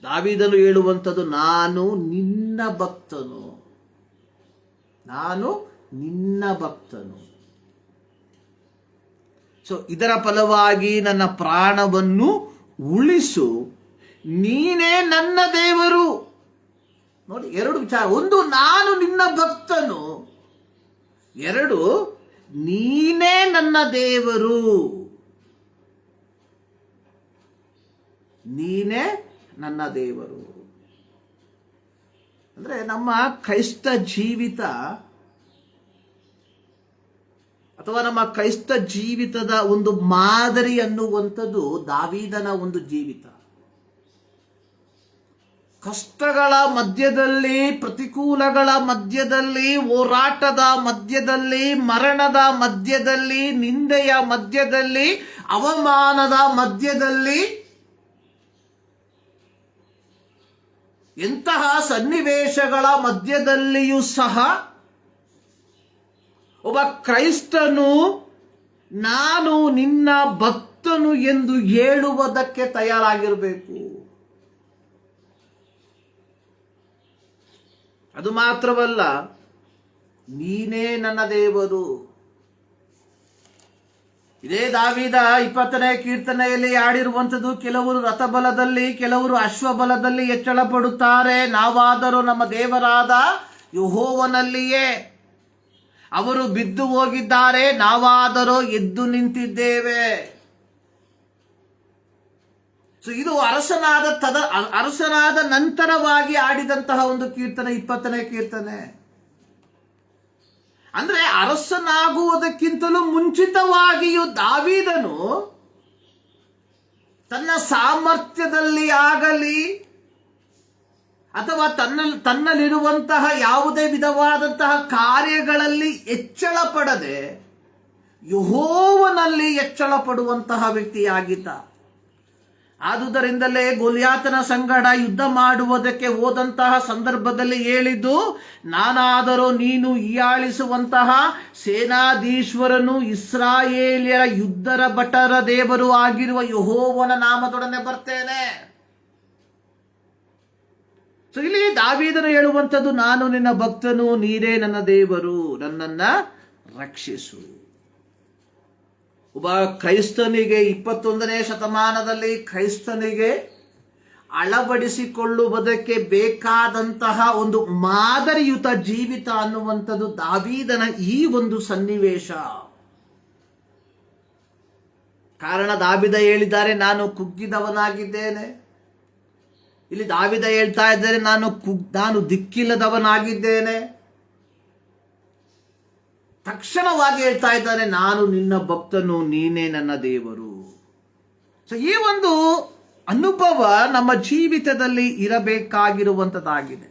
ದಾವೀದನು ಹೇಳುವಂಥದ್ದು, ನಾನು ನಿನ್ನ ಭಕ್ತನು, ನಾನು ನಿನ್ನ ಭಕ್ತನು. ಇದರ ಫಲವಾಗಿ ನನ್ನ ಪ್ರಾಣವನ್ನು ಉಳಿಸು, ನೀನೇ ನನ್ನ ದೇವರು. ನೋಡಿ, 2 ವಿಚಾರ. 1, ನಾನು ನಿನ್ನ ಭಕ್ತನು. 2, ನೀನೇ ನನ್ನ ದೇವರು. ನೀನೇ ನನ್ನ ದೇವರು. ಅಂದ್ರೆ ನಮ್ಮ ಕ್ರೈಸ್ತ ಜೀವಿತ ಅಥವಾ ನಮ್ಮ ಕ್ರೈಸ್ತ ಜೀವಿತದ ಒಂದು ಮಾದರಿ ಅನ್ನುವಂಥದ್ದು ದಾವೀದನ ಒಂದು ಜೀವಿತ. ಕಷ್ಟಗಳ ಮಧ್ಯದಲ್ಲಿ, ಪ್ರತಿಕೂಲಗಳ ಮಧ್ಯದಲ್ಲಿ, ಹೋರಾಟದ ಮಧ್ಯದಲ್ಲಿ, ಮರಣದ ಮಧ್ಯದಲ್ಲಿ, ನಿಂದೆಯ ಮಧ್ಯದಲ್ಲಿ, ಅವಮಾನದ ಮಧ್ಯದಲ್ಲಿ, ಎಂತಹ ಸನ್ನಿವೇಶಗಳ ಮಧ್ಯದಲ್ಲಿಯೂ ಸಹ ಒಬ್ಬ ಕ್ರೈಸ್ತನು ನಾನು ನಿನ್ನ ಭಕ್ತನು ಎಂದು ಹೇಳುವುದಕ್ಕೆ ತಯಾರಾಗಿರಬೇಕು. ಅದು ಮಾತ್ರವಲ್ಲ, ನೀನೇ ನನ್ನ ದೇವರು. ಇದೇ ದಾವೀದ 20ನೇ ಕೀರ್ತನೆಯಲ್ಲಿ ಆಡಿರುವಂಥದ್ದು, ಕೆಲವರು ರಥಬಲದಲ್ಲಿ, ಕೆಲವರು ಅಶ್ವಬಲದಲ್ಲಿ ಹೆಚ್ಚಳ ಪಡುತ್ತಾರೆ, ನಾವಾದರೂ ನಮ್ಮ ದೇವರಾದ ಯೆಹೋವನಲ್ಲಿಯೇ. ಅವರು ಬಿದ್ದು ಹೋಗಿದ್ದಾರೆ, ನಾವಾದರೂ ಎದ್ದು ನಿಂತಿದ್ದೇವೆ. ಇದು ಅರಸನಾದ ನಂತರವಾಗಿ ಆಡಿದಂತಹ ಒಂದು ಕೀರ್ತನೆ, 20ನೇ ಕೀರ್ತನೆ. ಅಂದ್ರೆ ಅರಸನಾಗುವುದಕ್ಕಿಂತಲೂ ಮುಂಚಿತವಾಗಿಯೂ ದಾವೀದನು ತನ್ನ ಸಾಮರ್ಥ್ಯದಲ್ಲಿ ಆಗಲಿ ಅಥವಾ ತನ್ನಲ್ಲಿರುವಂತಹ ಯಾವುದೇ ವಿಧವಾದಂತಹ ಕಾರ್ಯಗಳಲ್ಲಿ ಹೆಚ್ಚಳ ಪಡದೆ ಯೆಹೋವನಲ್ಲಿ ಹೆಚ್ಚಳ ಪಡುವಂತಹ ವ್ಯಕ್ತಿಯಾಗಿದ್ದ. ಆದುದರಿಂದಲೇ ಗೊಲ್ಯಾತನ ಸಂಗಡ ಯುದ್ಧ ಮಾಡುವುದಕ್ಕೆ ಹೋದಂತಹ ಸಂದರ್ಭದಲ್ಲಿ ಹೇಳಿದ್ದು, ನಾನಾದರೂ ನೀನು ಹೀಯಾಳಿಸುವಂತಹ ಸೇನಾಧೀಶ್ವರನು, ಇಸ್ರಾಯೇಲ್ಯರ ಯುದ್ಧರ ಭಟರ ದೇವರು ಆಗಿರುವ ಯೆಹೋವನ ನಾಮದೊಡನೆ ಬರ್ತೇನೆ. ಇಲ್ಲಿ ದಾವೀದನು ಹೇಳುವಂಥದ್ದು, ನಾನು ನಿನ್ನ ಭಕ್ತನು, ನೀನೇ ನನ್ನ ದೇವರು, ನನ್ನನ್ನ ರಕ್ಷಿಸು. ಒಬ್ಬ ಕ್ರೈಸ್ತನಿಗೆ 21ನೇ ಶತಮಾನದಲ್ಲಿ ಕ್ರೈಸ್ತನಿಗೆ ಅಳವಡಿಸಿಕೊಳ್ಳುವುದಕ್ಕೆ ಬೇಕಾದಂತಹ ಒಂದು ಮಾದರಿಯುತ ಜೀವಿತ ಅನ್ನುವಂಥದ್ದು ದಾವೀದನ ಈ ಒಂದು ಸನ್ನಿವೇಶ. ಕಾರಣ ದಾವೀದ ಹೇಳಿದ್ದಾರೆ, ನಾನು ಕುಗ್ಗಿದವನಾಗಿದ್ದೇನೆ. ಇಲ್ಲಿ ದಾವೀದ ಹೇಳ್ತಾ ಇದ್ದಾರೆ, ನಾನು ದಿಕ್ಕಿಲ್ಲದವನಾಗಿದ್ದೇನೆ. ತಕ್ಷಣವಾಗಿ ಹೇಳ್ತಾ ಇದ್ದಾನೆ, ನಾನು ನಿನ್ನ ಭಕ್ತನು, ನೀನೇ ನನ್ನ ದೇವರು. ಈ ಒಂದು ಅನುಭವ ನಮ್ಮ ಜೀವಿತದಲ್ಲಿ ಇರಬೇಕಾಗಿರುವಂಥದ್ದಾಗಿದೆ.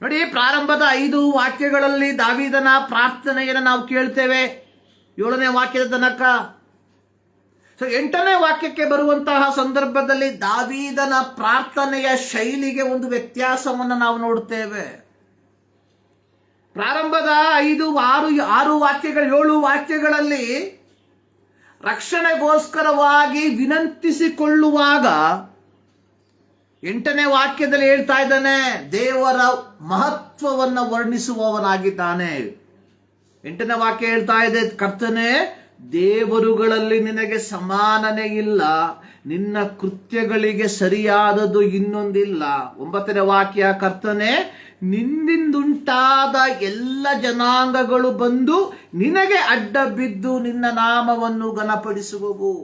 ನೋಡಿ, ಪ್ರಾರಂಭದ 5 ವಾಕ್ಯಗಳಲ್ಲಿ ದಾವೀದನ ಪ್ರಾರ್ಥನೆಯನ್ನು ನಾವು ಕೇಳ್ತೇವೆ. 7ನೇ ವಾಕ್ಯದ ತನಕ ಸೊ 8ನೇ ವಾಕ್ಯಕ್ಕೆ ಬರುವಂತಹ ಸಂದರ್ಭದಲ್ಲಿ ದಾವೀದನ ಪ್ರಾರ್ಥನೆಯ ಶೈಲಿಗೆ ಒಂದು ವ್ಯತ್ಯಾಸವನ್ನು ನಾವು ನೋಡುತ್ತೇವೆ. ಪ್ರಾರಂಭದ 7 ವಾಕ್ಯಗಳಲ್ಲಿ ರಕ್ಷಣೆಗೋಸ್ಕರವಾಗಿ ವಿನಂತಿಸಿಕೊಳ್ಳುವಾಗ 8ನೇ ವಾಕ್ಯದಲ್ಲಿ ಹೇಳ್ತಾ ಇದ್ದಾನೆ, ದೇವರ ಮಹತ್ವವನ್ನು ವರ್ಣಿಸುವವನಾಗಿದ್ದಾನೆ. 8ನೇ ವಾಕ್ಯ ಹೇಳ್ತಾ ಇದೆ, ಕರ್ತನೇ, ದೇವರುಗಳಲ್ಲಿ ನಿನಗೆ ಸಮಾನನೇ ಇಲ್ಲ, ನಿನ್ನ ಕೃತ್ಯಗಳಿಗೆ ಸರಿಯಾದದ್ದು ಇನ್ನೊಂದಿಲ್ಲ. 9ನೇ ವಾಕ್ಯ, ಕರ್ತನೇ, ನಿನ್ನಿಂದುಂಟಾದ ಎಲ್ಲ ಜನಾಂಗಗಳು ಬಂದು ನಿನಗೆ ಅಡ್ಡ ಬಿದ್ದು ನಿನ್ನ ನಾಮವನ್ನು ಘನಪಡಿಸುವವು.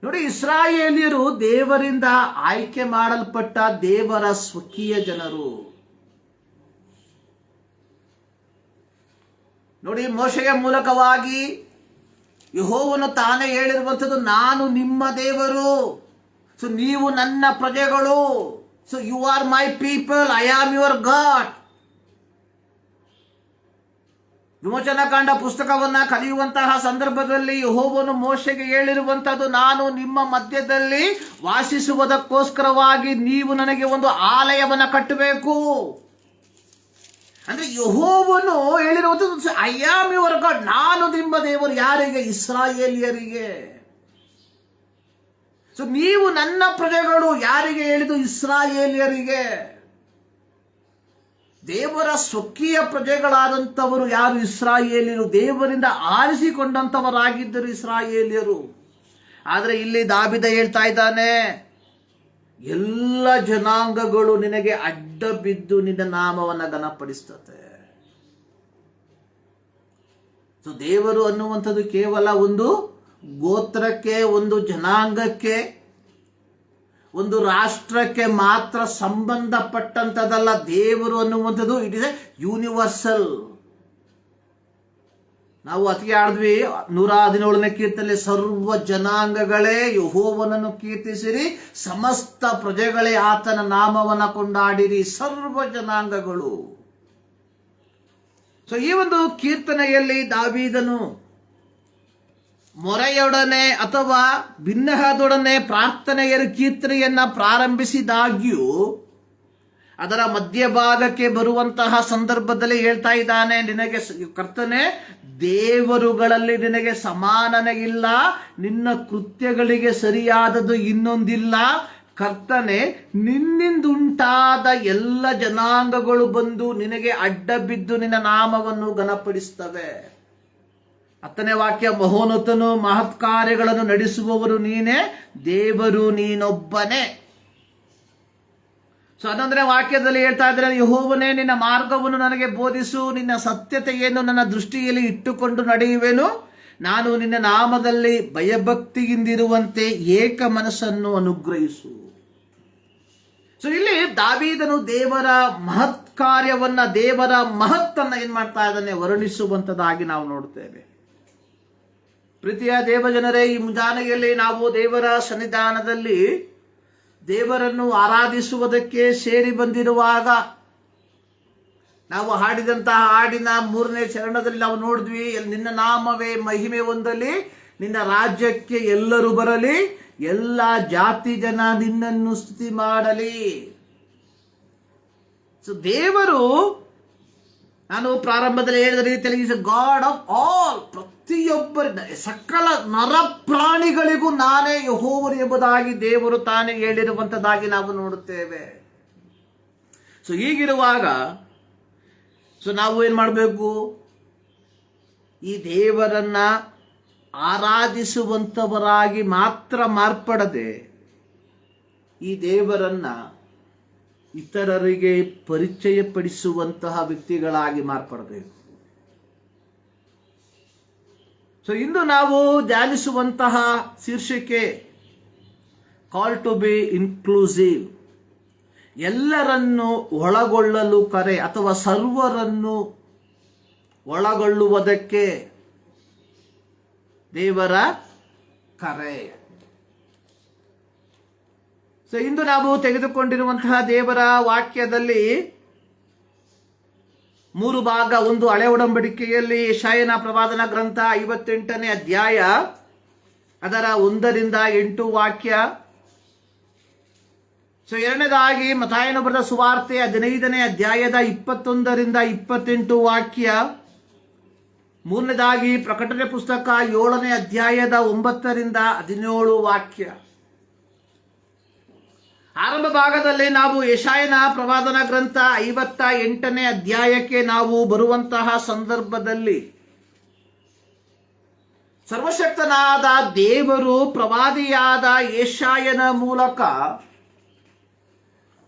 ನೋಡಿ, ಇಸ್ರಾಯೇಲಿಯರು ದೇವರಿಂದ ಆಯ್ಕೆ ಮಾಡಲ್ಪಟ್ಟ ದೇವರ ಸ್ವಕೀಯ ಜನರು. ನೋಡಿ, ಮೋಶೆಯ ಮೂಲಕವಾಗಿ ಯೆಹೋವನು ತಾನೇ ಹೇಳಿರುವಂಥದ್ದು, ನಾನು ನಿಮ್ಮ ದೇವರು, ಸೊ ನೀವು ನನ್ನ ಪ್ರಜೆಗಳು, so you are my people, I am your God. ವಿಮೋಚನಾಕಾಂಡ ಪುಸ್ತಕವನ್ನ ಕಲಿಯುವಂತಹ ಸಂದರ್ಭದಲ್ಲಿ ಯೆಹೋವನು ಮೋಶೆಗೆ ಹೇಳಿರುವಂತದ್ದು, ನಾನು ನಿಮ್ಮ ಮಧ್ಯದಲ್ಲಿ ವಾಸಿಸುವುದಕ್ಕೋಸ್ಕರವಾಗಿ ನೀವು ನನಗೆ ಒಂದು ಆಲಯವನ್ನ ಕಟ್ಟಬೇಕು. ಅಂದ್ರೆ ಯೆಹೋವನು ಹೇಳಿರುವಂಥದ್ದು, ಐ ಆಮ್ ಯುವರ್ ಗಾಡ್, ನಾನು ನಿಮ್ಮ ದೇವರು. ಯಾರಿಗೆ? ಇಸ್ರಾಯೇಲಿಯರಿಗೆ. ಸೊ ನೀವು ನನ್ನ ಪ್ರಜೆಗಳು. ಯಾರಿಗೆ ಹೇಳಿದ್ದು? ಇಸ್ರಾಯೇಲಿಯರಿಗೆ. ದೇವರ ಸ್ವಕೀಯ ಪ್ರಜೆಗಳಾದಂಥವರು ಯಾರು? ಇಸ್ರಾಯೇಲಿಯರು. ದೇವರಿಂದ ಆರಿಸಿಕೊಂಡಂಥವರಾಗಿದ್ದರು ಇಸ್ರಾಯೇಲಿಯರು. ಆದರೆ ಇಲ್ಲಿ ದಾವೀದ ಹೇಳ್ತಾ ಇದ್ದಾನೆ, ಎಲ್ಲ ಜನಾಂಗಗಳು ನಿನಗೆ ಅಡ್ಡ ಬಿದ್ದು ನಿನ್ನ ನಾಮವನ್ನು ಘನಪಡಿಸ್ತದೆ. ಸೊ ದೇವರು ಅನ್ನುವಂಥದ್ದು ಕೇವಲ ಒಂದು ಗೋತ್ರಕ್ಕೆ, ಒಂದು ಜನಾಂಗಕ್ಕೆ, ಒಂದು ರಾಷ್ಟ್ರಕ್ಕೆ ಮಾತ್ರ ಸಂಬಂಧಪಟ್ಟಂಥದ್ದಲ್ಲ. ದೇವರು ಅನ್ನುವಂಥದ್ದು ಇಟ್ ಇಸ್ ಎ ಯೂನಿವರ್ಸಲ್. ನಾವು ಅತಿಗೆ ಆಡಿದ್ವಿ 117ನೇ ಕೀರ್ತನೆಯಲ್ಲಿ, ಸರ್ವ ಜನಾಂಗಗಳೇ ಯೆಹೋವನನ್ನು ಕೀರ್ತಿಸಿರಿ, ಸಮಸ್ತ ಪ್ರಜೆಗಳೇ ಆತನ ನಾಮವನ್ನು ಕೊಂಡಾಡಿರಿ. ಸರ್ವ ಜನಾಂಗಗಳು. ಸೊ ಈ ಒಂದು ಕೀರ್ತನೆಯಲ್ಲಿ ದಾವೀದನು ಮೊರೆಯೊಡನೆ ಅಥವಾ ಬಿನ್ನಹದೊಡನೆ ಪ್ರಾರ್ಥನೆಯ ಕೀರ್ತನೆಯನ್ನ ಪ್ರಾರಂಭಿಸಿದಾಗ್ಯೂ ಅದರ ಮಧ್ಯಭಾಗಕ್ಕೆ ಬರುವಂತಹ ಸಂದರ್ಭದಲ್ಲಿ ಹೇಳ್ತಾ ಇದ್ದಾನೆ, ನಿನಗೆ ಕರ್ತನೆ, ದೇವರುಗಳಲ್ಲಿ ನಿನಗೆ ಸಮಾನನೇ ಇಲ್ಲ, ನಿನ್ನ ಕೃತ್ಯಗಳಿಗೆ ಸರಿಯಾದದ್ದು ಇನ್ನೊಂದಿಲ್ಲ. ಕರ್ತನೆ, ನಿನ್ನಿಂದುಂಟಾದ ಎಲ್ಲ ಜನಾಂಗಗಳು ಬಂದು ನಿನಗೆ ಅಡ್ಡ ಬಿದ್ದು ನಿನ್ನ ನಾಮವನ್ನು ಘನಪಡಿಸ್ತವೆ. 10ನೇ ವಾಕ್ಯ, ಮಹೋನ್ನತನು, ಮಹತ್ ಕಾರ್ಯಗಳನ್ನು ನಡೆಸುವವರು ನೀನೇ, ದೇವರು ನೀನೊಬ್ಬನೇ. ಸೊ 11ನೇ ವಾಕ್ಯದಲ್ಲಿ ಹೇಳ್ತಾ ಇದ್ದಾರೆ, ಯೆಹೋವನೇ, ನಿನ್ನ ಮಾರ್ಗವನ್ನು ನನಗೆ ಬೋಧಿಸು, ನಿನ್ನ ಸತ್ಯತೆಯನ್ನು ನನ್ನ ದೃಷ್ಟಿಯಲ್ಲಿ ಇಟ್ಟುಕೊಂಡು ನಡೆಯುವೆನು, ನಾನು ನಿನ್ನ ನಾಮದಲ್ಲಿ ಭಯಭಕ್ತಿಯಿಂದಿರುವಂತೆ ಏಕ ಮನಸ್ಸನ್ನು ಅನುಗ್ರಹಿಸು. ಸೊ ಇಲ್ಲಿ ದಾವೀದನು ದೇವರ ಮಹತ್ ಕಾರ್ಯವನ್ನ, ದೇವರ ಮಹತ್ತನ್ನ ಏನ್ ಮಾಡ್ತಾ ಇದ್ದಾನೆ, ವರ್ಣಿಸುವಂತದ್ದಾಗಿ ನಾವು ನೋಡ್ತೇವೆ. ಪ್ರೀತಿಯ ದೇವಜನರೇ, ಈ ಮುಂಜಾನೆಯಲ್ಲಿ ನಾವು ದೇವರ ಸನ್ನಿಧಾನದಲ್ಲಿ ದೇವರನ್ನು ಆರಾಧಿಸುವುದಕ್ಕೆ ಸೇರಿ ಬಂದಿರುವಾಗ ನಾವು ಹಾಡಿದಂತಹ ಹಾಡಿನ 3ನೇ ಚರಣದಲ್ಲಿ ನಾವು ನೋಡಿದ್ವಿ, ನಿನ್ನ ನಾಮವೇ ಮಹಿಮೆ ಹೊಂದಲಿ, ನಿನ್ನ ರಾಜ್ಯಕ್ಕೆ ಎಲ್ಲರೂ ಬರಲಿ, ಎಲ್ಲ ಜಾತಿ ಜನ ನಿನ್ನನ್ನು ಸ್ತುತಿ ಮಾಡಲಿ. ಸೊ ದೇವರು, ನಾನು ಪ್ರಾರಂಭದಲ್ಲಿ ಹೇಳಿದ ರೀತಿಯಲ್ಲಿ, is a God of all. ಪ್ರತಿಯೊಬ್ಬರಿಂದ, ಸಕಲ ನರ ಪ್ರಾಣಿಗಳಿಗೂ ನಾನೇ ಯೆಹೋವನು ಎಂಬುದಾಗಿ ದೇವರು ತಾನೇ ಹೇಳಿರುವಂತದ್ದಾಗಿ ನಾವು ನೋಡುತ್ತೇವೆ. ಸೊ ಹೀಗಿರುವಾಗ ನಾವು ಏನ್ ಮಾಡಬೇಕು? ಈ ದೇವರನ್ನ ಆರಾಧಿಸುವಂತವರಾಗಿ ಮಾತ್ರ ಮಾರ್ಪಡದೆ, ಈ ದೇವರನ್ನ ಇತರರಿಗೆ ಪರಿಚಯಪಡಿಸುವಂತಹ ವ್ಯಕ್ತಿಗಳಾಗಿ ಮಾರ್ಪಡಬೇಕು. ಸೊ ಇಂದು ನಾವು ಧ್ಯಾನಿಸುವಂತಹ ಶೀರ್ಷಿಕೆ ಕಾಲ್ ಟು ಬಿ ಇನ್ಕ್ಲೂಸಿವ್. ಎಲ್ಲರನ್ನು ಒಳಗೊಳ್ಳಲು ಕರೆ, ಅಥವಾ ಸರ್ವರನ್ನು ಒಳಗೊಳ್ಳುವುದಕ್ಕೆ ದೇವರ ಕರೆ. ಸೊ ಇಂದು ನಾವು ತೆಗೆದುಕೊಂಡಿರುವಂತಹ ದೇವರ ವಾಕ್ಯದಲ್ಲಿ 3 ಭಾಗ. ಒಂದು ಹಳೆ ಒಡಂಬಡಿಕೆಯಲ್ಲಿ ಯೆಶಾಯನ ಪ್ರವಾದನ ಗ್ರಂಥ 58ನೇ ಅಧ್ಯಾಯ ಅದರ 1 ರಿಂದ 8 ವಾಕ್ಯ. ಎರಡನೇದಾಗಿ ಮತ್ತಾಯನ ಬರೆದ ಸುವಾರ್ತೆ 15ನೇ ಅಧ್ಯಾಯದ 21 ರಿಂದ 28 ವಾಕ್ಯ. ಮೂರನೇದಾಗಿ ಪ್ರಕಟಣೆ ಪುಸ್ತಕ 7ನೇ ಅಧ್ಯಾಯದ 9 ರಿಂದ 17 ವಾಕ್ಯ. ಆರಂಭ ಭಾಗದಲ್ಲಿ ನಾವು ಯೆಶಾಯನ ಪ್ರವಾದನ ಗ್ರಂಥ 58ನೇ ಅಧ್ಯಾಯಕ್ಕೆ ನಾವು ಬರುವಂತಹ ಸಂದರ್ಭದಲ್ಲಿ ಸರ್ವಶಕ್ತನಾದ ದೇವರು ಪ್ರವಾದಿಯಾದ ಯೆಶಾಯನ ಮೂಲಕ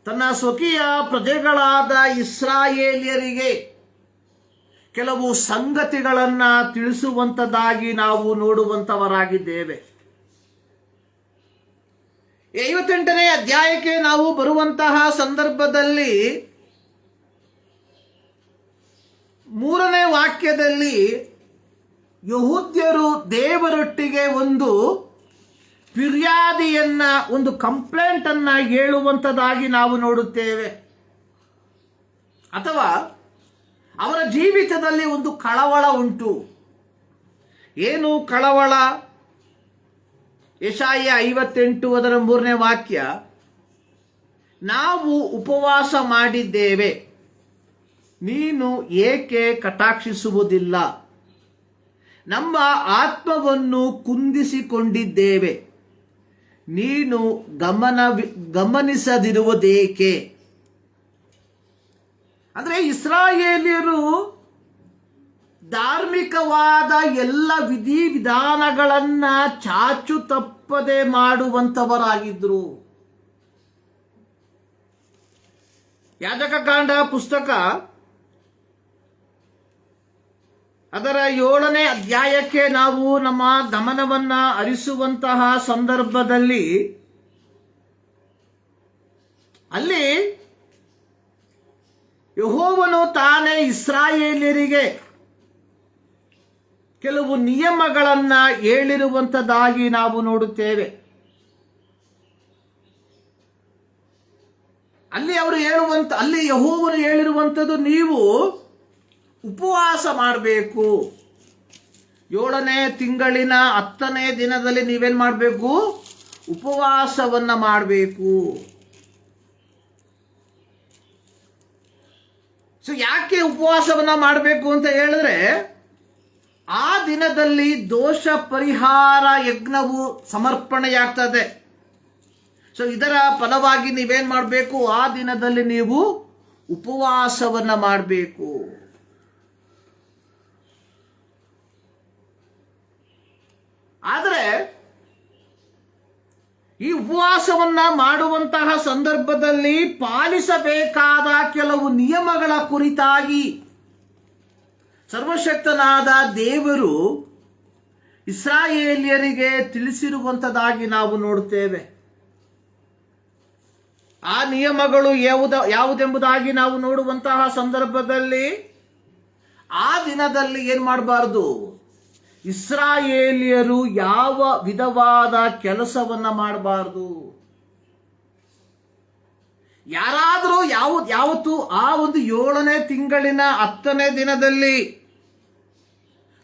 ತನ್ನ ಸ್ವಕೀಯ ಪ್ರಜೆಗಳಾದ ಇಸ್ರಾಯೇಲ್ಯರಿಗೆ ಕೆಲವು ಸಂಗತಿಗಳನ್ನು ತಿಳಿಸುವಂಥದ್ದಾಗಿ ನಾವು ನೋಡುವಂಥವರಾಗಿದ್ದೇವೆ. 58ನೇ ಅಧ್ಯಾಯಕ್ಕೆ ನಾವು ಬರುವಂತಹ ಸಂದರ್ಭದಲ್ಲಿ 3ನೇ ವಾಕ್ಯದಲ್ಲಿ ಯಹೂದ್ಯರು ದೇವರೊಟ್ಟಿಗೆ ಒಂದು ಫಿರ್ಯಾದಿಯನ್ನ, ಒಂದು ಕಂಪ್ಲೇಂಟ್ ಅನ್ನ ಹೇಳುವಂಥದ್ದಾಗಿ ನಾವು ನೋಡುತ್ತೇವೆ. ಅಥವಾ ಅವರ ಜೀವಿತದಲ್ಲಿ ಒಂದು ಕಳವಳ ಉಂಟು. ಏನು ಕಳವಳ? ಯೆಶಾಯ 58 ಅದರ 3ನೇ ವಾಕ್ಯ, ನಾವು ಉಪವಾಸ ಮಾಡಿದ್ದೇವೆ, ನೀನು ಏಕೆ ಕಟಾಕ್ಷಿಸುವುದಿಲ್ಲ? ನಮ್ಮ ಆತ್ಮವನ್ನು ಕುಂದಿಸಿಕೊಂಡಿದ್ದೇವೆ, ನೀನು ಗಮನಿಸದಿರುವುದೇಕೆ? ಅಂದರೆ ಇಸ್ರಾಯೇಲ್ಯರು ಧಾರ್ಮಿಕವಾದ ಎಲ್ಲ ವಿಧಿವಿಧಾನಗಳನ್ನ ಚಾಚು ತಪ್ಪದೆ ಮಾಡುವಂಥವರಾಗಿದ್ರು. ಯಾಜಕಕಾಂಡ ಪುಸ್ತಕ ಅದರ 7ನೇ ಅಧ್ಯಾಯಕ್ಕೆ ನಾವು ನಮ್ಮ ಗಮನವನ್ನ ಹರಿಸುವಂತಹ ಸಂದರ್ಭದಲ್ಲಿ ಅಲ್ಲಿ ಯೆಹೋವನು ತಾನೇ ಇಸ್ರಾಯೇಲ್ಯರಿಗೆ ಕೆಲವು ನಿಯಮಗಳನ್ನ ಹೇಳಿರುವಂಥದ್ದಾಗಿ ನಾವು ನೋಡುತ್ತೇವೆ. ಅಲ್ಲಿ ಯೆಹೋವನು ಹೇಳಿರುವಂಥದ್ದು, ನೀವು ಉಪವಾಸ ಮಾಡಬೇಕು. 7ನೇ ತಿಂಗಳಿನ 10ನೇ ದಿನದಲ್ಲಿ ನೀವೇನ್ ಮಾಡಬೇಕು? ಉಪವಾಸವನ್ನ ಮಾಡಬೇಕು. ಯಾಕೆ ಉಪವಾಸವನ್ನ ಮಾಡಬೇಕು ಅಂತ ಹೇಳಿದ್ರೆ, ಆ ದಿನದಲ್ಲಿ ದೋಷ ಪರಿಹಾರ ಯಜ್ಞವು ಸಮರ್ಪಣೆಯಾಗ್ತದೆ. ಇದರ ಫಲವಾಗಿ ನೀವೇನ್ ಮಾಡಬೇಕು? ಆ ದಿನದಲ್ಲಿ ನೀವು ಉಪವಾಸವನ್ನ ಮಾಡಬೇಕು. ಆದರೆ ಈ ಉಪವಾಸವನ್ನ ಮಾಡುವಂತಹ ಸಂದರ್ಭದಲ್ಲಿ ಪಾಲಿಸಬೇಕಾದ ಕೆಲವು ನಿಯಮಗಳ ಕುರಿತಾಗಿ ಸರ್ವಶಕ್ತನಾದ ದೇವರು ಇಸ್ರಾಯೇಲ್ಯರಿಗೆ ತಿಳಿಸಿರುವಂಥದ್ದಾಗಿ ನಾವು ನೋಡುತ್ತೇವೆ. ಆ ನಿಯಮಗಳು ಯಾವುದೆಂಬುದಾಗಿ ನಾವು ನೋಡುವಂತಹ ಸಂದರ್ಭದಲ್ಲಿ, ಆ ದಿನದಲ್ಲಿ ಏನ್ ಮಾಡಬಾರ್ದು? ಇಸ್ರಾಯೇಲಿಯರು ಯಾವ ವಿಧವಾದ ಕೆಲಸವನ್ನ ಮಾಡಬಾರ್ದು. ಯಾರಾದರೂ ಯಾವತ್ತು ಆ ಒಂದು 7ನೇ ತಿಂಗಳಿನ 10ನೇ ದಿನದಲ್ಲಿ